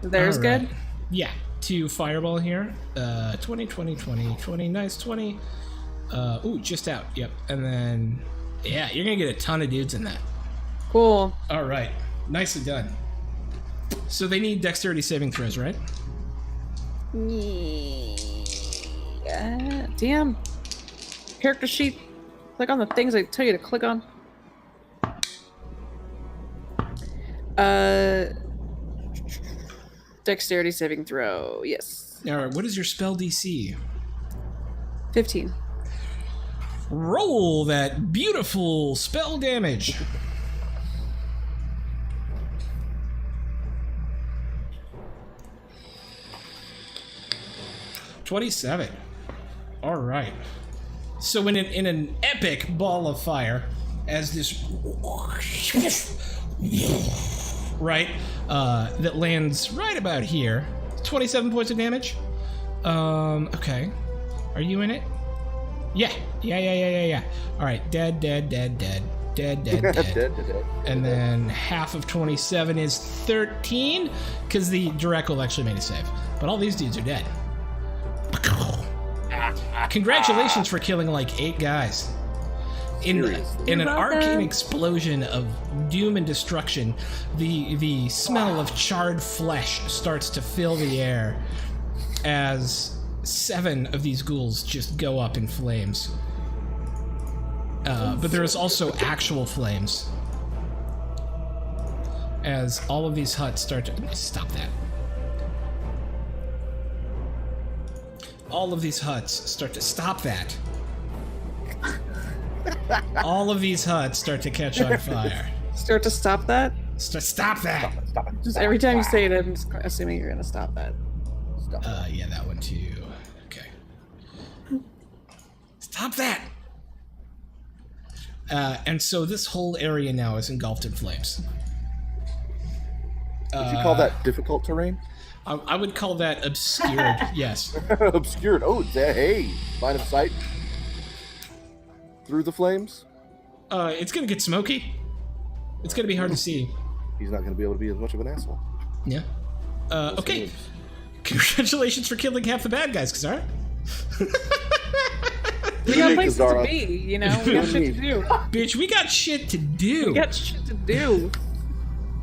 There's good. Yeah. To fireball here. 20, 20, 20, 20. Nice, 20. Ooh, just out. Yep. And then, yeah, you're going to get a ton of dudes in that. Cool. All right. Nicely done. So they need dexterity saving throws, right? Yeah. Damn. Character sheet. Click on the things I tell you to click on. Dexterity saving throw. Yes. All right. What is your spell DC? 15. Roll that beautiful spell damage. $27. All right. So in an epic ball of fire, as this right that lands right about here, 27 points of damage. Okay. Are you in it? Yeah. All right. Dead. Dead. And then half of 27 is 13, because the Draco actually made a save. But all these dudes are dead. Congratulations for killing like 8 guys. In an arcane explosion of doom and destruction, the smell of charred flesh starts to fill the air as 7 of these ghouls just go up in flames. But there's also actual flames as all of these huts start to... Stop that. All of these huts start to... Stop that. All of these huts start to catch on fire. Start to stop that? Stop that! Just every time you say it, I'm just assuming you're gonna stop that. Yeah, that one too. Okay. Stop that! And so this whole area now is engulfed in flames. Would you call that difficult terrain? I would call that obscured, yes. Obscured. Oh, hey, line of sight through the flames. It's gonna get smoky. It's gonna be hard to see. He's not gonna be able to be as much of an asshole. Yeah. Okay. Congratulations for killing half the bad guys, Kazara. We got places to be, you know? We got shit to do. Bitch, we got shit to do. We got shit to do.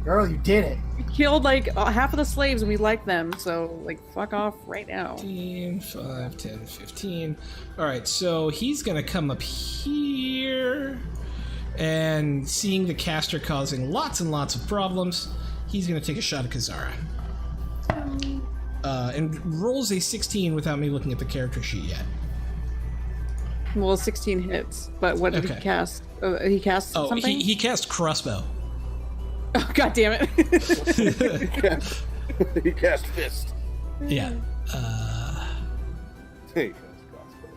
Girl, you did it. We killed like half of the slaves and we like them, so like fuck off right now. 15, 5, 10, 15. Alright, so he's gonna come up here, and seeing the caster causing lots and lots of problems, he's gonna take a shot at Kazara. And rolls a 16 without me looking at the character sheet yet. Well, 16 hits, but what did he cast? He cast something? He cast crossbow. Oh, god damn it. He cast fist. Yeah. He cast crossbow.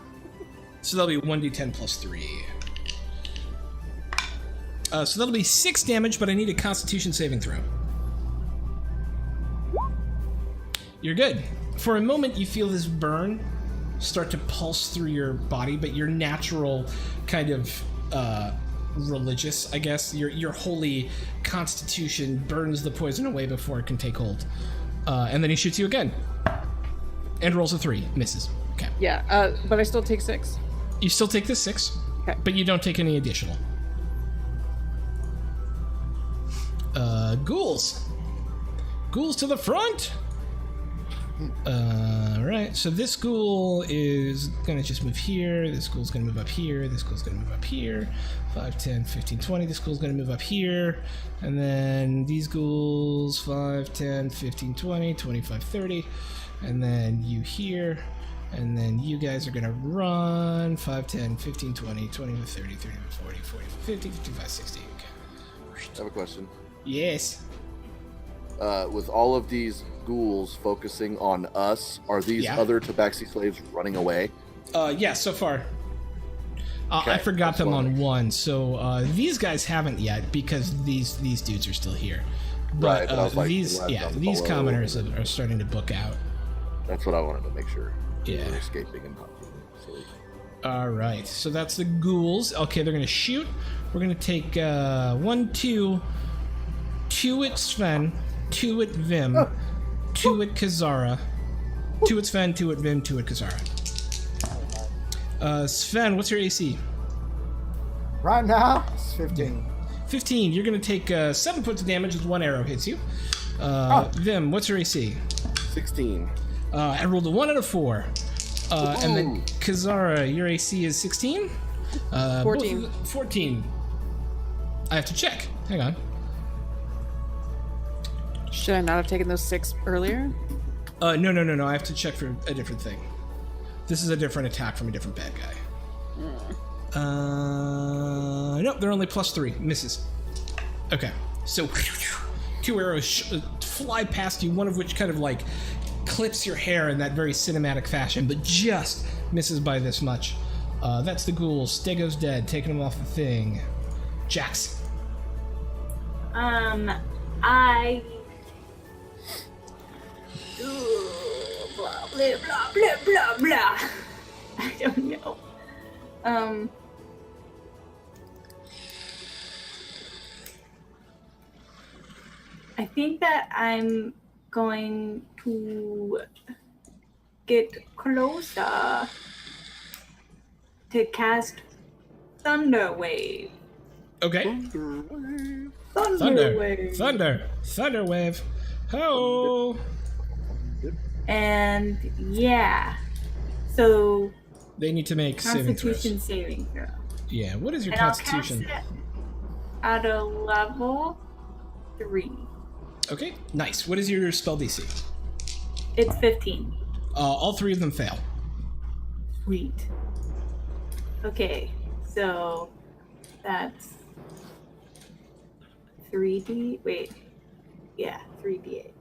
So that'll be 1d10 plus 3. So that'll be 6 damage, but I need a Constitution saving throw. You're good. For a moment, you feel this burn start to pulse through your body, but your natural kind of religious, I guess, your holy constitution burns the poison away before it can take hold. And then he shoots you again. And rolls a 3. Misses. Okay. Yeah, but I still take 6. You still take this 6, okay, but you don't take any additional. Ghouls. Ghouls to the front! Right, so this ghoul is gonna just move here, this ghoul's gonna move up here, this ghoul's gonna move up here, 5, 10, 15, 20, this ghoul's gonna move up here, and then these ghouls, 5, 10, 15, 20, 25, 30, and then you here, And then you guys are going to run 5, 10, 15, 20, 20, 30, 30, 40, 40, 50, 55, 60. Okay. I have a question. Yes. With all of these ghouls focusing on us, are these other tabaxi slaves running away? Yeah, so far. I forgot them on one, so these guys haven't yet because these dudes are still here. But, Right, but these commoners are starting to book out. That's what I wanted to make sure. Yeah. They're escaping and not being silly. All right, so that's the ghouls. Okay, they're going to shoot. We're going to take 1, 2 at Sven, 2 at Vim, 2 at Kazara, 2 at Sven, 2 at Vim, 2 at Kazara. Sven, what's your AC? Right now, it's 15. 15. You're going to take 7 points of damage as 1 arrow hits you. Vim, what's your AC? 16. I rolled a 1 out of 4. And then Kazara, your AC is 16? 14. 14. I have to check. Hang on. Should I not have taken those 6 earlier? No. I have to check for a different thing. This is a different attack from a different bad guy. Nope, they're only +3. Misses. Okay, so 2 arrows fly past you, one of which kind of like clips your hair in that very cinematic fashion, but just misses by this much. That's the ghouls. Stego's dead, taking him off the thing. Jax. I. Blah blah blah blah blah blah. I don't know. I think that I'm going to get closer to cast Thunder Wave. Okay. Thunder Wave. Thunder Wave. Ho! And yeah, so They need to make saving throws. Constitution saving throw. Yeah, what is your And Constitution? I'll cast it at a level 3. Okay, nice. What is your spell DC? It's 15. All 3 of them fail. Sweet. Okay, so that's 3D. Wait, yeah, 3D8.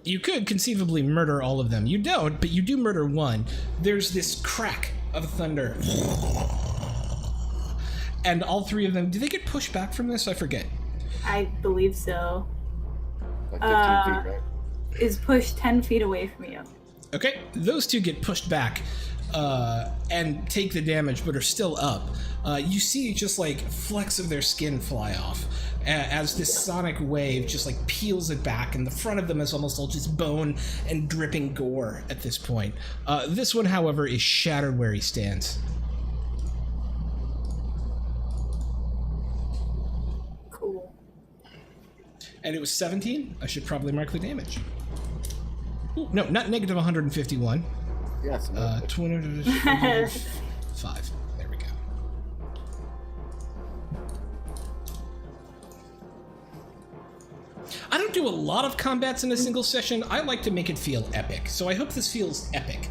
You could conceivably murder all of them. You don't, but you do murder one. There's this crack of thunder. And all 3 of them, do they get pushed back from this? I forget. I believe so. Like 15 feet, right? Is pushed 10 feet away from you. Okay, those 2 get pushed back and take the damage, but are still up. You see just like flecks of their skin fly off as this sonic wave just like peels it back, and the front of them is almost all just bone and dripping gore at this point. This one, however, is shattered where he stands. Cool. And it was 17? I should probably mark the damage. Ooh, no, not negative 151. Yes. 205. There we go. I don't do a lot of combats in a single session. I like to make it feel epic, so I hope this feels epic.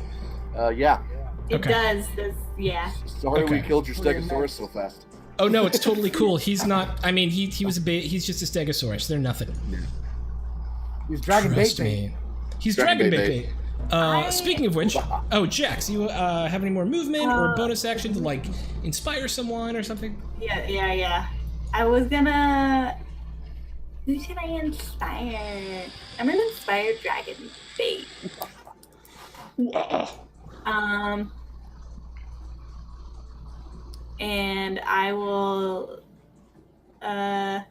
Yeah. It Okay. does. This, yeah. Sorry we Okay. killed your Stegosaurus so fast. Oh no, it's totally cool. He's not. I mean, he was he's just a Stegosaurus. They're nothing. He's dragon Trust bait. me. He's Dragon dragon bait bait. Speaking of which, Jax, you have any more movement or bonus action to like inspire someone or something? Yeah. I was gonna. Who should I inspire? I'm gonna inspire Dragon Bait. And I will. I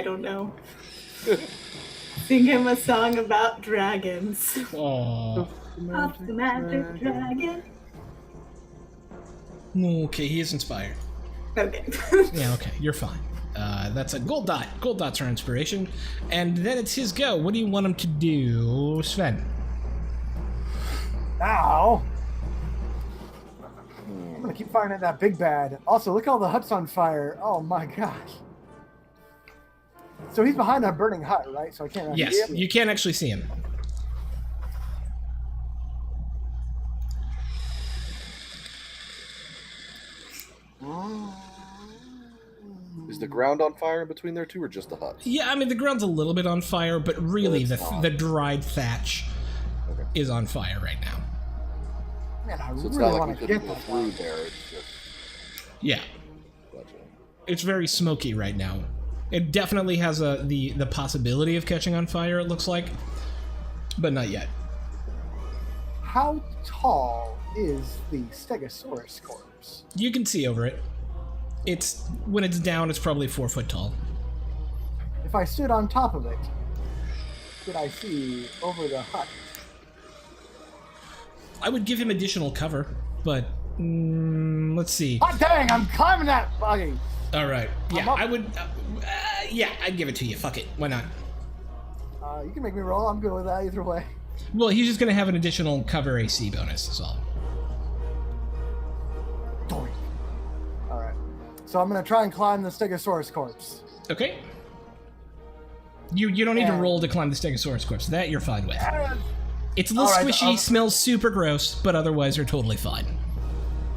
don't know. Sing him a song about dragons. Aww. Up the magic dragon. Okay, he is inspired. Okay. Yeah, okay, you're fine. That's a gold dot. Gold dots are inspiration. And then it's his go. What do you want him to do, Sven? Now, I'm gonna keep firing at that big bad. Also, look at all the huts on fire. Oh my gosh. So he's behind that burning hut, right? So I can't. Yes, see him. you can't actually see him. Is the ground on fire in between there too, or just the hut? Yeah, I mean the ground's a little bit on fire, but really But it's not. the dried thatch is on fire right now. Man, I So it's really not like we want to couldn't get go that. through there. It's just Yeah, gotcha. it's very smoky right now. It definitely has the possibility of catching on fire. It looks like, but not yet. How tall is the Stegosaurus corpse? You can see over it. It's when it's down, it's probably 4 foot tall. If I stood on top of it, could I see over the hut? I would give him additional cover, but let's see. Hot dang! I'm climbing that buggy. All right, yeah, up. I would. Yeah, I'd give it to you. Fuck it, why not? You can make me roll. I'm good with that either way. Well, he's just gonna have an additional cover AC bonus. Is all. Doink. All right. So I'm gonna try and climb the Stegosaurus corpse. Okay. You don't need to And- roll to climb the Stegosaurus corpse. That you're fine with. It's a little All right, squishy, smells super gross, but otherwise you're totally fine.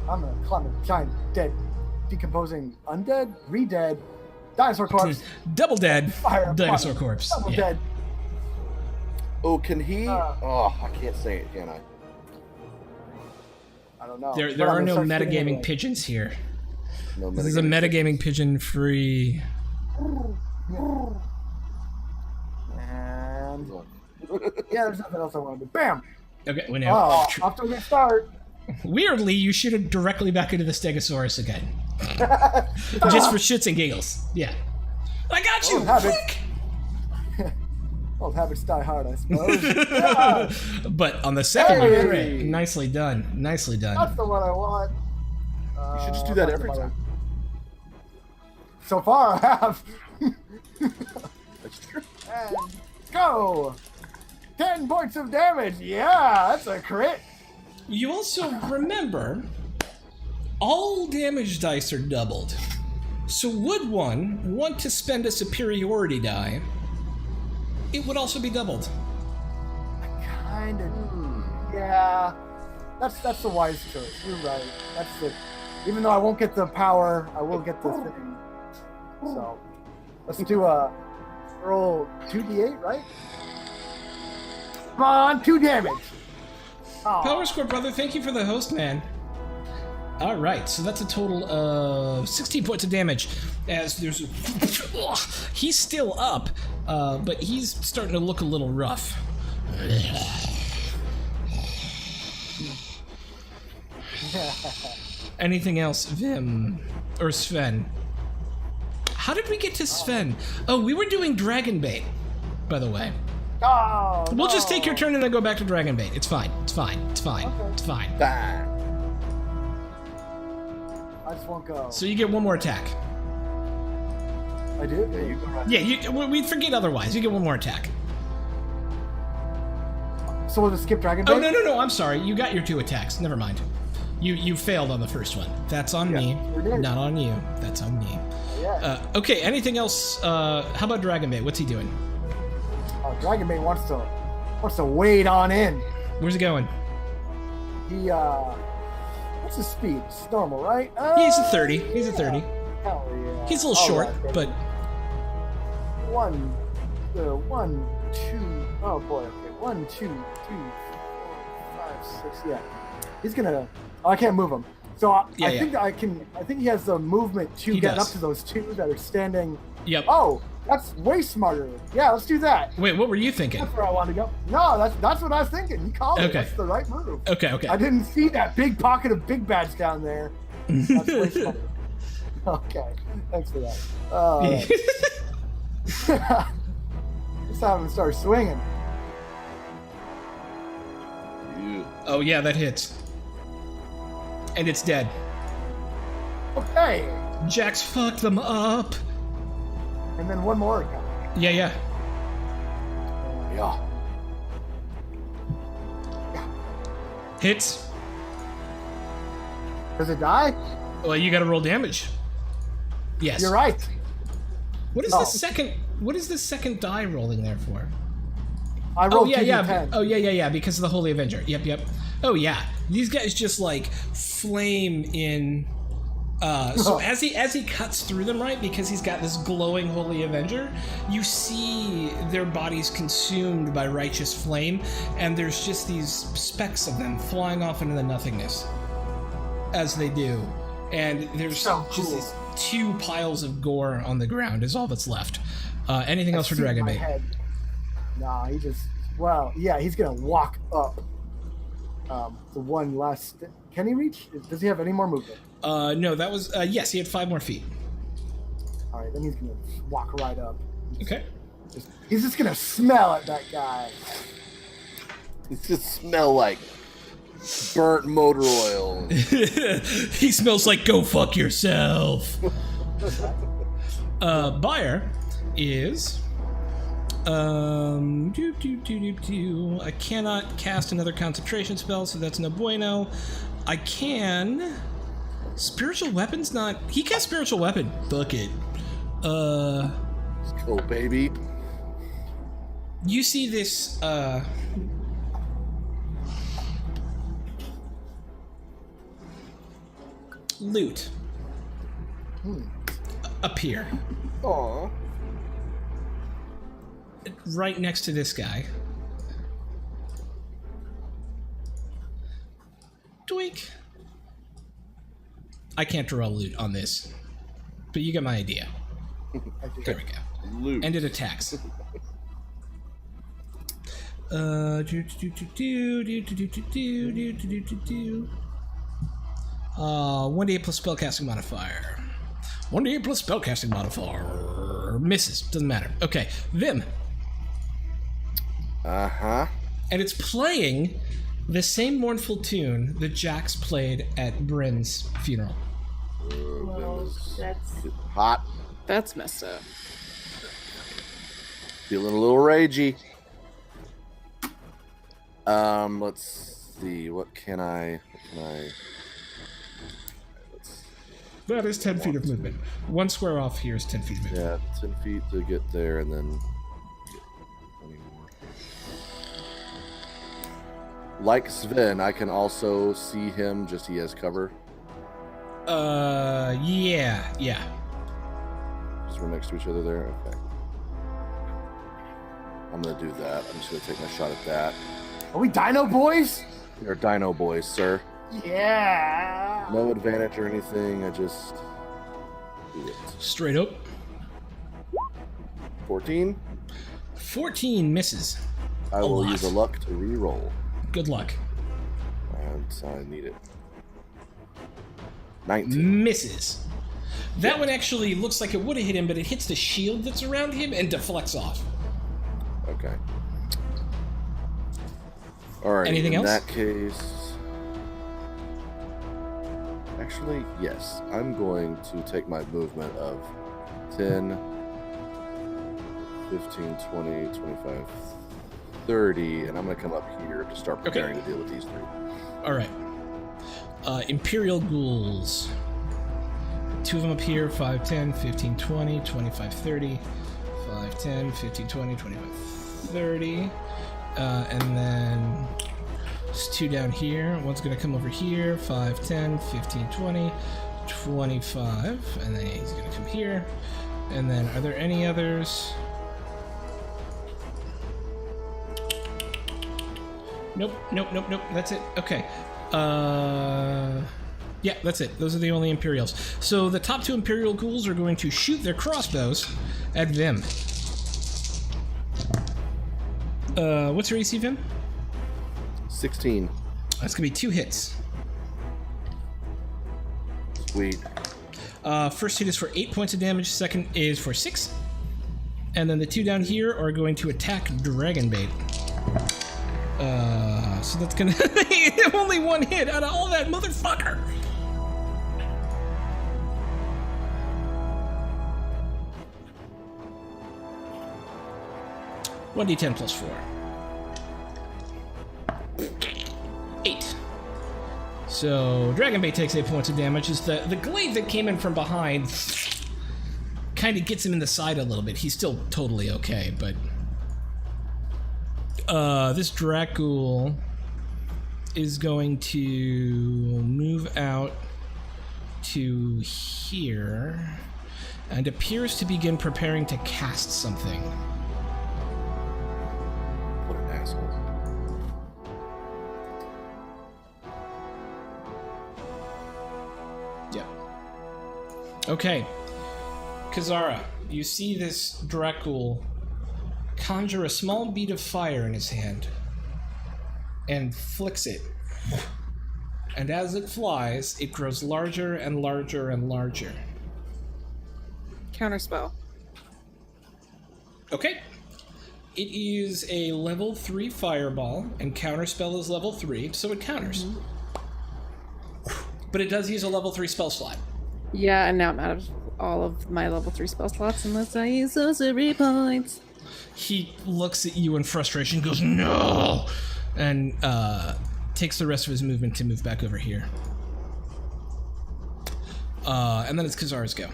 I'm gonna climb a giant, dead, decomposing, undead, re-dead, dinosaur corpse. Double dead Fire dinosaur upon it. corpse. Double Yeah. dead. Oh, can he? Uh. I can't say it, can I? I don't know. There But I'm are gonna no start shooting metagaming anyway. pigeons here. No, This is a metagaming pigeon free. And yeah, there's nothing else I want to do. Bam! Okay, we Oh, know. off to a good start. Weirdly, you shoot it directly back into the Stegosaurus again. Just for shits and giggles. Yeah. I got you! Oh, habit. Quick! Old habits die hard, I suppose. Yeah, But on the second you Hey! crit. Nicely done. Nicely done. that's the one I want. You should just do that that's every the one time. So far, I have. That's true. And go! 10 points of damage. Yeah, that's a crit. You also remember, all damage dice are doubled. So would one want to spend a superiority die, it would also be doubled. Kind of. Yeah. That's the wise choice. You're right. That's the. Even though I won't get the power, I will get the thing. So, let's do a roll 2d8, right? Come on, 2 damage. Oh, Power score, brother. Thank you for the host, man. All right, so that's a total of 16 points of damage. As there's, he's still up, but he's starting to look a little rough. Anything else, Vim or Sven? How did we get to Sven? Oh, we were doing Dragon Bait, by the way. Oh, We'll just take your no. turn and then go back to Dragon Bait. It's fine. It's fine. It's fine. Okay. It's fine. Bang. I just won't go. So you get one more attack. I do? Yeah, you go right. Yeah, we'd forget otherwise. You get one more attack. So we'll just skip Dragon Oh, Bait? no, I'm sorry. You got your 2 attacks. Never mind. You failed on the first one. That's on me. sure did. Not on you. That's on me. Yeah. Okay, anything else? How about Dragon Bait? What's he doing? Oh, Dragon Bait wants to wade on in. Where's he going? He, what's his speed? It's normal, right? He's a 30. He's a 30. Hell yeah. He's a little All short, right, baby. but 1, 2, oh boy, okay. 1, 2, 3, 4, 5, 6, yeah. He's gonna, I can't move him. So I think I think he has the movement to He get does. up to those 2 that are standing. yep. Oh, that's way smarter. Yeah, let's do that. Wait, what were you thinking? That's where I want to go. No, that's what I was thinking. You called it. Okay. That's the right move. Okay. I didn't see that big pocket of big bats down there. That's way smarter. Okay, thanks for that. Let's have him start swinging. Yeah. Oh yeah, that hits. And it's dead. Okay, Jax fucked them up. and then one more coming. Yeah. Yeah. Hits. Does it die? Well, you gotta roll damage. Yes. You're right. What is Oh. the second? what is the second die rolling there for? I rolled 2d10. Oh, yeah, because of the Holy Avenger. Yep. Oh, yeah. These guys just, like, flame in... So as he cuts through them, right, because he's got this glowing Holy Avenger, you see their bodies consumed by righteous flame, and there's just these specks of them flying off into the nothingness as they do. And there's So just cool. these 2 piles of gore on the ground is all that's left. Anything else for Dragon Bait? Nah, he just... Well, yeah, he's going to walk up the one last... Can he reach? Does he have any more movement? No, that was... yes, he had 5 more feet. All right, then he's going to walk right up. Okay. He's just going to smell at that guy. It just smell like burnt motor oil. He smells like go fuck yourself. Buyer is... I cannot cast another concentration spell, so that's no bueno. I can... Spiritual weapon's not... He cast spiritual weapon. Fuck it. Let's go, baby. You see this, loot appear Aw. right next to this guy. Doink. I can't draw loot on this, but you get my idea. There we go. Loot. And it attacks. 1d8 plus spellcasting modifier. 1d8 plus spellcasting modifier. Misses. Doesn't matter. Okay. Vim. Uh-huh. And it's playing the same mournful tune that Jax played at Bryn's funeral. Well, that's Hot. That's messed up. Feeling a little ragey. Let's see. What can I... That is 10 feet of movement. 1 square off here is 10 feet of movement. Yeah, 10 feet to get there, and then... get 20 more. Like Sven, I can also see him, just he has cover. Yeah. Just we're next to each other there? Okay. I'm gonna do that. I'm just gonna take my shot at that. Are we Dino Boys? You're Dino Boys, sir. Yeah. No advantage or anything, I just... do it. Straight up. 14? 14 misses. I will lot. use a luck to re-roll. Good luck. And I need it. 19. Misses. That one actually looks like it would have hit him, but it hits the shield that's around him and deflects off. Okay. Alright, Anything else? In that case... Actually, yes. I'm going to take my movement of 10, 15, 20, 25, 30, and I'm going to come up here to start preparing to deal with these 3. All right. Imperial ghouls. 2 of them up here. 5, 10, 15, 20, 25, 30. 5, 10, 15, 20, 25, 30. And then there's 2 down here. One's going to come over here. 5, 10, 15, 20, 25. And then he's going to come here. And then are there any others? Nope. That's it. Okay. Yeah, that's it. Those are the only Imperials. So the top 2 Imperial ghouls are going to shoot their crossbows at Vim. What's your AC, Vim? 16. That's gonna be 2 hits. Sweet. First hit is for 8 points of damage. Second is for 6. And then the 2 down here are going to attack Dragon Bait. So that's gonna only 1 hit out of all that motherfucker. One d10 plus 4. 8. So Dragon Bait takes 8 points of damage as the glaive that came in from behind kind of gets him in the side a little bit. He's still totally okay, but this Dracul is going to move out to here and appears to begin preparing to cast something. What an asshole. Yep. Okay. Kazara, you see this Dracul conjure a small bead of fire in his hand and flicks it. And as it flies, it grows larger and larger and larger. Counterspell. Okay. It is a level 3 fireball, and counterspell is level 3, so it counters. But it does use a level 3 spell slot. Yeah, and now I'm out of all of my level 3 spell slots unless I use sorcery points. He looks at you in frustration, goes, no! And takes the rest of his movement to move back over here. And then it's Kazara's go.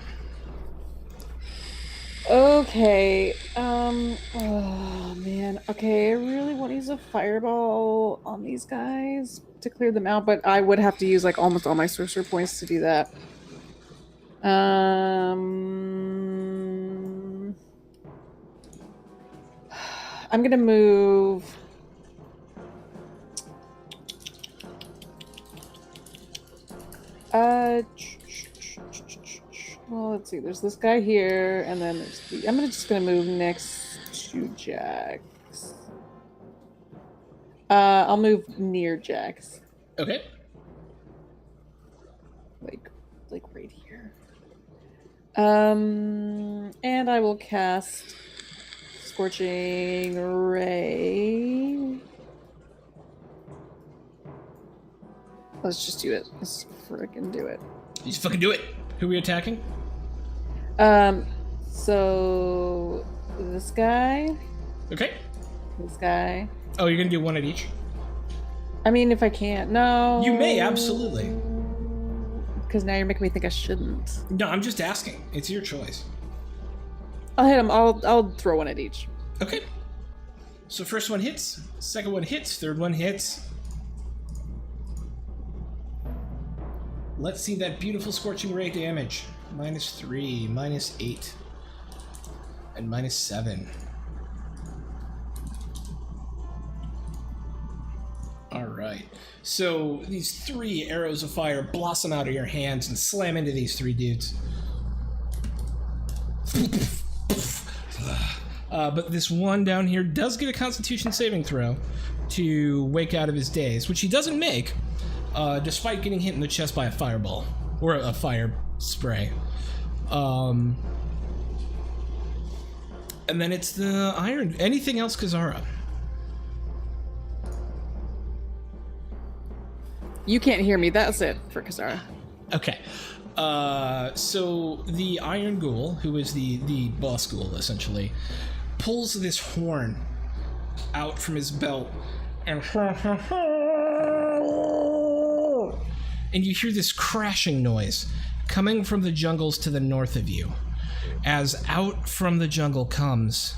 Okay, oh man. Okay, I really want to use a fireball on these guys to clear them out, but I would have to use like almost all my sorcerer points to do that. I'm gonna move. Well, let's see. There's this guy here, and then there's the. I'm just gonna move next to Jax. I'll move near Jax, Okay. like right here. And I will cast Scorching Ray. Let's just do it. Let's frickin' do it. You just fucking do it. Who are we attacking? So this guy, Okay. this guy. Oh, you're gonna do one at each? I mean, if I can't, no. You may, absolutely. Because now you're making me think I shouldn't. No, I'm just asking. It's your choice. I'll hit him. I'll throw one at each. Okay. So first one hits, second one hits, third one hits. Let's see that beautiful Scorching Ray damage. -3, -8, and -7. Alright. So these 3 arrows of fire blossom out of your hands and slam into these 3 dudes. But this one down here does get a Constitution saving throw to wake out of his daze, which he doesn't make, despite getting hit in the chest by a fireball or a fire spray. And then it's the iron. Anything else, Kazara? You can't hear me. That's it for Kazara. Okay. So the Iron Ghoul, who is the boss ghoul essentially, pulls this horn out from his belt and you hear this crashing noise coming from the jungles to the north of you, as out from the jungle comes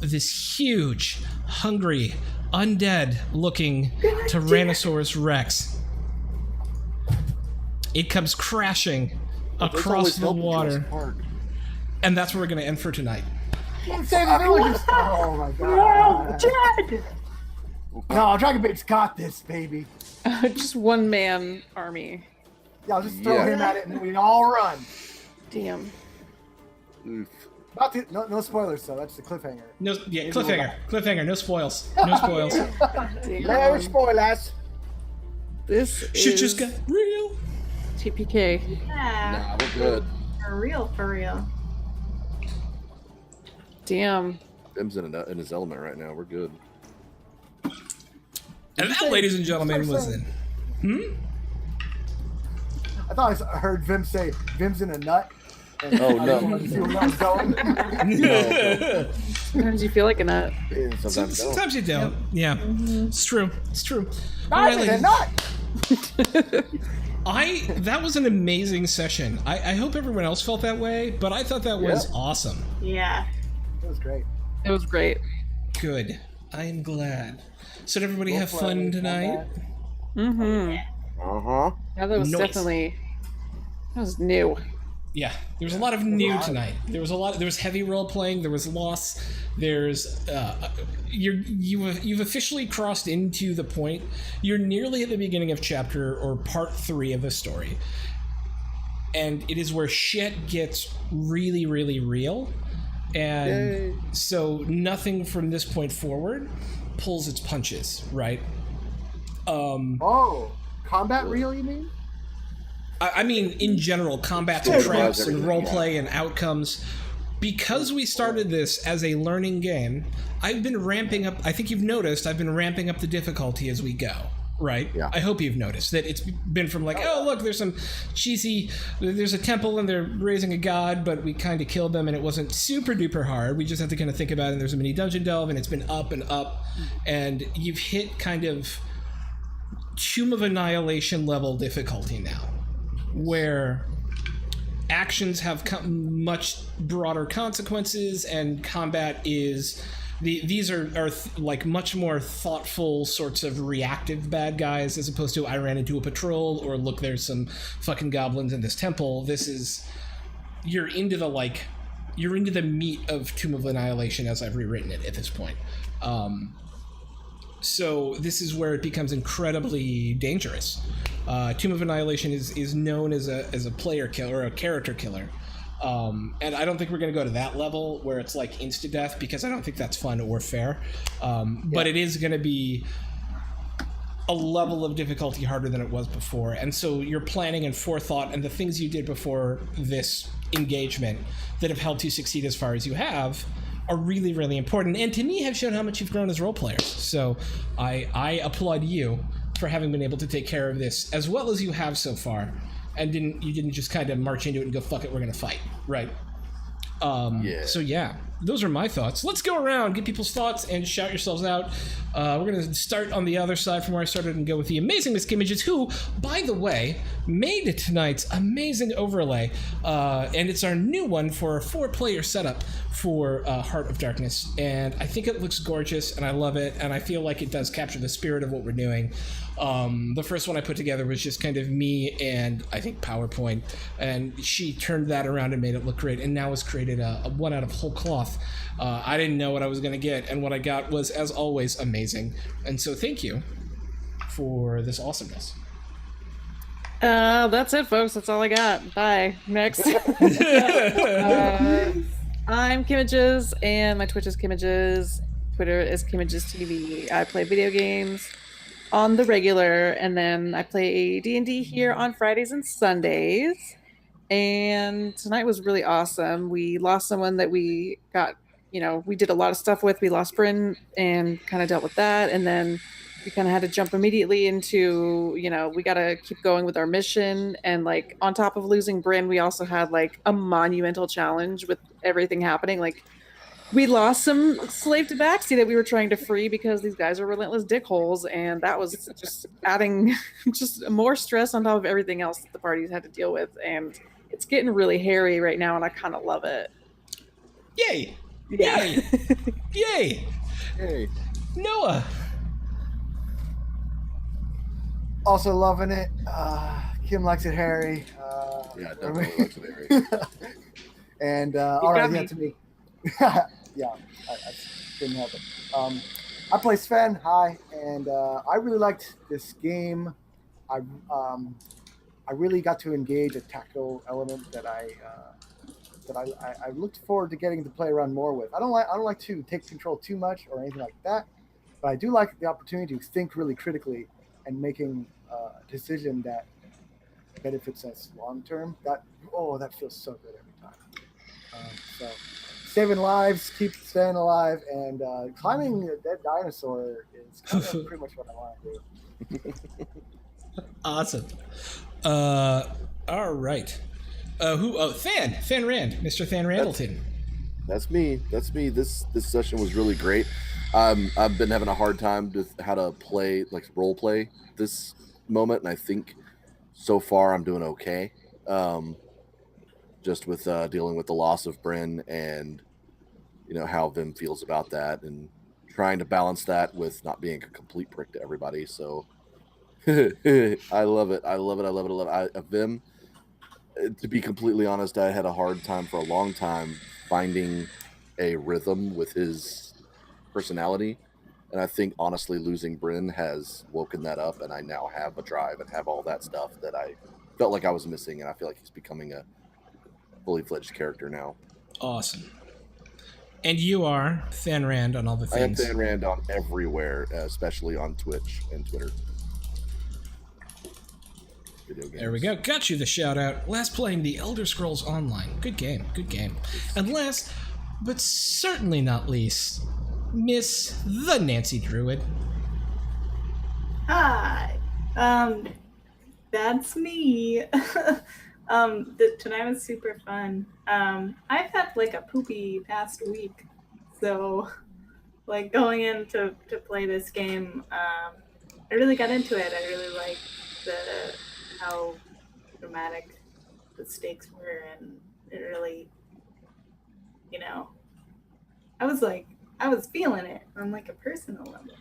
this huge, hungry, undead-looking Tyrannosaurus Rex. It comes crashing across the water, and that's where we're going to end for tonight. Oh my god. Jed! No, Dragon Bait's got this, baby. Just one man army. Yeah, I'll just throw him at it and then we can all run. Damn. Oof. No spoilers, though. That's the cliffhanger. No, yeah, cliffhanger. No spoils. No spoils. No spoilers. This Shit is just got real. TPK. Yeah, Nah, we're good. for real, for real. Damn. Tim's in his element right now. We're good. And that, ladies and gentlemen, was in. I thought I heard Vim say, Vim's in a nut. And Oh, I no. wanted to see where that was going. No, Sometimes you feel like a nut. but sometimes don't. Sometimes you don't. Yeah, it's true. It's true. All I'm right, in a ladies. nut! That was an amazing session. I hope everyone else felt that way, but I thought that was awesome. Yeah. It was great. It was great. Good. I am glad. So did everybody have fun tonight? Mm-hmm. Uh-huh. Yeah, that was definitely, that was new. Yeah, there was a lot of new tonight. There was heavy role playing. There was loss. There's you've officially crossed into the point. You're nearly at the beginning of chapter or part 3 of the story, and it is where shit gets really, really real. And so nothing from this point forward pulls its punches, right? Combat real, you mean? I mean, in general, combats and traps and roleplay and outcomes. Because we started this as a learning game, I've been ramping up. I think you've noticed I've been ramping up the difficulty as we go, right? Yeah. I hope you've noticed that it's been from like, oh, look, there's some cheesy, there's a temple and they're raising a god, but we kind of killed them and it wasn't super duper hard. We just have to kind of think about it, and there's a mini dungeon delve, and it's been up and up, and you've hit kind of Tomb of Annihilation level difficulty now, where actions have much broader consequences, and combat is these are like much more thoughtful sorts of reactive bad guys, as opposed to I ran into a patrol, or look, there's some fucking goblins in this temple. This is you're into the meat of Tomb of Annihilation as I've rewritten it at this point. So this is where it becomes incredibly dangerous. Tomb of Annihilation is known as a player killer or a character killer. And I don't think we're going to go to that level where it's like insta-death, because I don't think that's fun or fair. But it is going to be a level of difficulty harder than it was before. And so your planning and forethought and the things you did before this engagement that have helped you succeed as far as you have are really, really important, and to me have shown how much you've grown as role players. So I applaud you for having been able to take care of this as well as you have so far, and you didn't just kind of march into it and go, fuck it, we're gonna fight, right? So yeah, those are my thoughts. Let's go around, get people's thoughts, and shout yourselves out. We're gonna start on the other side from where I started and go with the amazing Miss Images, who, by the way, made tonight's amazing overlay, and it's our new one for a 4-player setup for Heart of Darkness, and I think it looks gorgeous, and I love it, and I feel like it does capture the spirit of what we're doing. The first one I put together was just kind of me and I think PowerPoint, and she turned that around and made it look great, and now has created a one out of whole cloth. I didn't know what I was going to get, and what I got was, as always, amazing. And so thank you for this awesomeness. That's it, folks. That's all I got. Bye. Next. I'm Kimages, and my Twitch is Kimages. Twitter is Kimages TV. I play video games on the regular, and then I play D&D here on Fridays and Sundays. And tonight was really awesome. We lost someone that we got, we did a lot of stuff with. We lost Bryn and kind of dealt with that, and then we kind of had to jump immediately into, we got to keep going with our mission. And like on top of losing Bryn, we also had like a monumental challenge with everything happening. Like we lost some slave tabaxi that we were trying to free because these guys are relentless dickholes, and that was just adding just more stress on top of everything else that the parties had to deal with. And it's getting really hairy right now, and I kind of love it. Yay! Yeah. Yay! Yay! Hey. Noah! Also loving it. Kim likes it hairy. Yeah, definitely likes it hairy. And all right, yeah, to me. Yeah, I couldn't help it. I play Sven. Hi, and I really liked this game. I really got to engage a tactical element that I looked forward to getting to play around more with. I don't like to take control too much or anything like that, but I do like the opportunity to think really critically and making a decision that benefits us long term. That feels so good every time. So saving lives, keep staying alive, and climbing a dead dinosaur is kind of pretty much what I want to do. Awesome. All right. Than Rand, Mr. Than Randleton. That's me. This session was really great. I've been having a hard time with how to play, like role play this moment, and I think so far I'm doing okay. Just with dealing with the loss of Bryn and how Vim feels about that, and trying to balance that with not being a complete prick to everybody. So I love it. I love it. I love it. I love it. Vim, to be completely honest, I had a hard time for a long time finding a rhythm with his personality. And I think, honestly, losing Bryn has woken that up, and I now have a drive and have all that stuff that I felt like I was missing, and I feel like he's becoming a fully fledged character now. Awesome. And you are Fan Rand on all the things. I am Fan Rand on everywhere, especially on Twitch and Twitter. Video games. There we go. Got you the shout out. Last playing the Elder Scrolls Online. Good game. Good game. And last, but certainly not least, Miss the Nancy Druid. Hi. That's me. Tonight was super fun. I've had like a poopy past week, so like going in to play this game, I really got into it. I really liked how dramatic the stakes were, and it really, I was feeling it on like a personal level.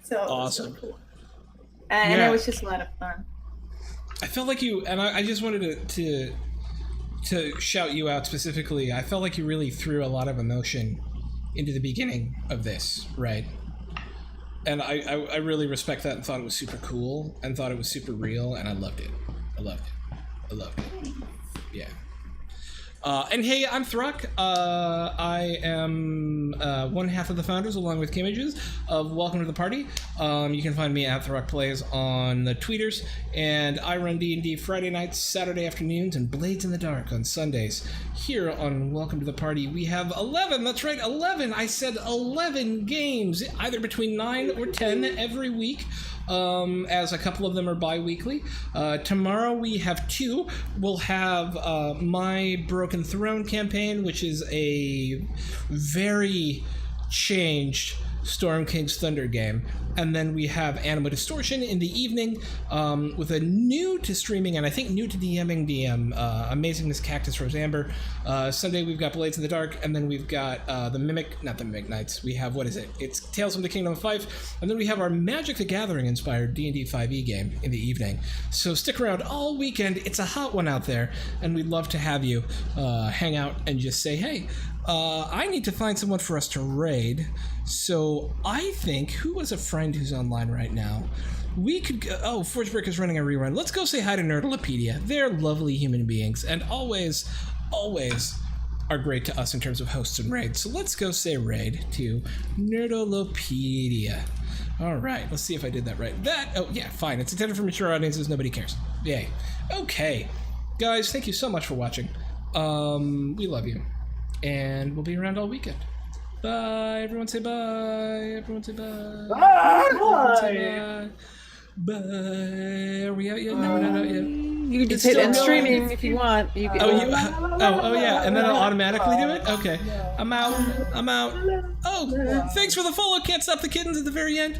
So Awesome. It was really cool. And it was just a lot of fun. I felt like you, and I just wanted to shout you out specifically. I felt like you really threw a lot of emotion into the beginning of this, right? And I really respect that and thought it was super cool and thought it was super real, and I loved it. I loved it. Yeah. And hey, I'm Thruck. I am one half of the founders, along with Kimages, of Welcome to the Party. You can find me at Thruck Plays on the tweeters, and I run D&D Friday nights, Saturday afternoons, and Blades in the Dark on Sundays. Here on Welcome to the Party, we have 11, that's right, 11, I said 11 games, either between 9 or 10 every week. As a couple of them are bi-weekly. Tomorrow we have 2. We'll have My Broken Throne campaign, which is a very changed Storm King's Thunder game. And then we have Anima Distortion in the evening with a new to streaming and I think new to DMing DM, Amazing Miss Cactus Rose Amber. Sunday we've got Blades in the Dark, and then we've got not the Mimic Knights. We have, what is it? It's Tales from the Kingdom of Fife. And then we have our Magic the Gathering inspired D&D 5e game in the evening. So stick around all weekend. It's a hot one out there, and we'd love to have you hang out and just say, hey, I need to find someone for us to raid. So I think, who was a friend who's online right now? We could go, Forgebreaker's running a rerun. Let's go say hi to Nerdolopedia. They're lovely human beings and always are great to us in terms of hosts and raids. So let's go say raid to Nerdolopedia. All right, let's see if I did that right. Fine. It's intended for mature audiences. Nobody cares. Yay. Okay. Guys, thank you so much for watching. We love you. And we'll be around all weekend. Bye. Everyone say bye. Everyone say bye. Bye. Everyone say bye. Bye. Are we out yet? No, we're not out yet. You can just It's hit end still going. streaming if you want. You can, yeah, and then it'll automatically do it? Okay. I'm out. Oh, thanks for the follow. Can't Stop the Kittens at the very end.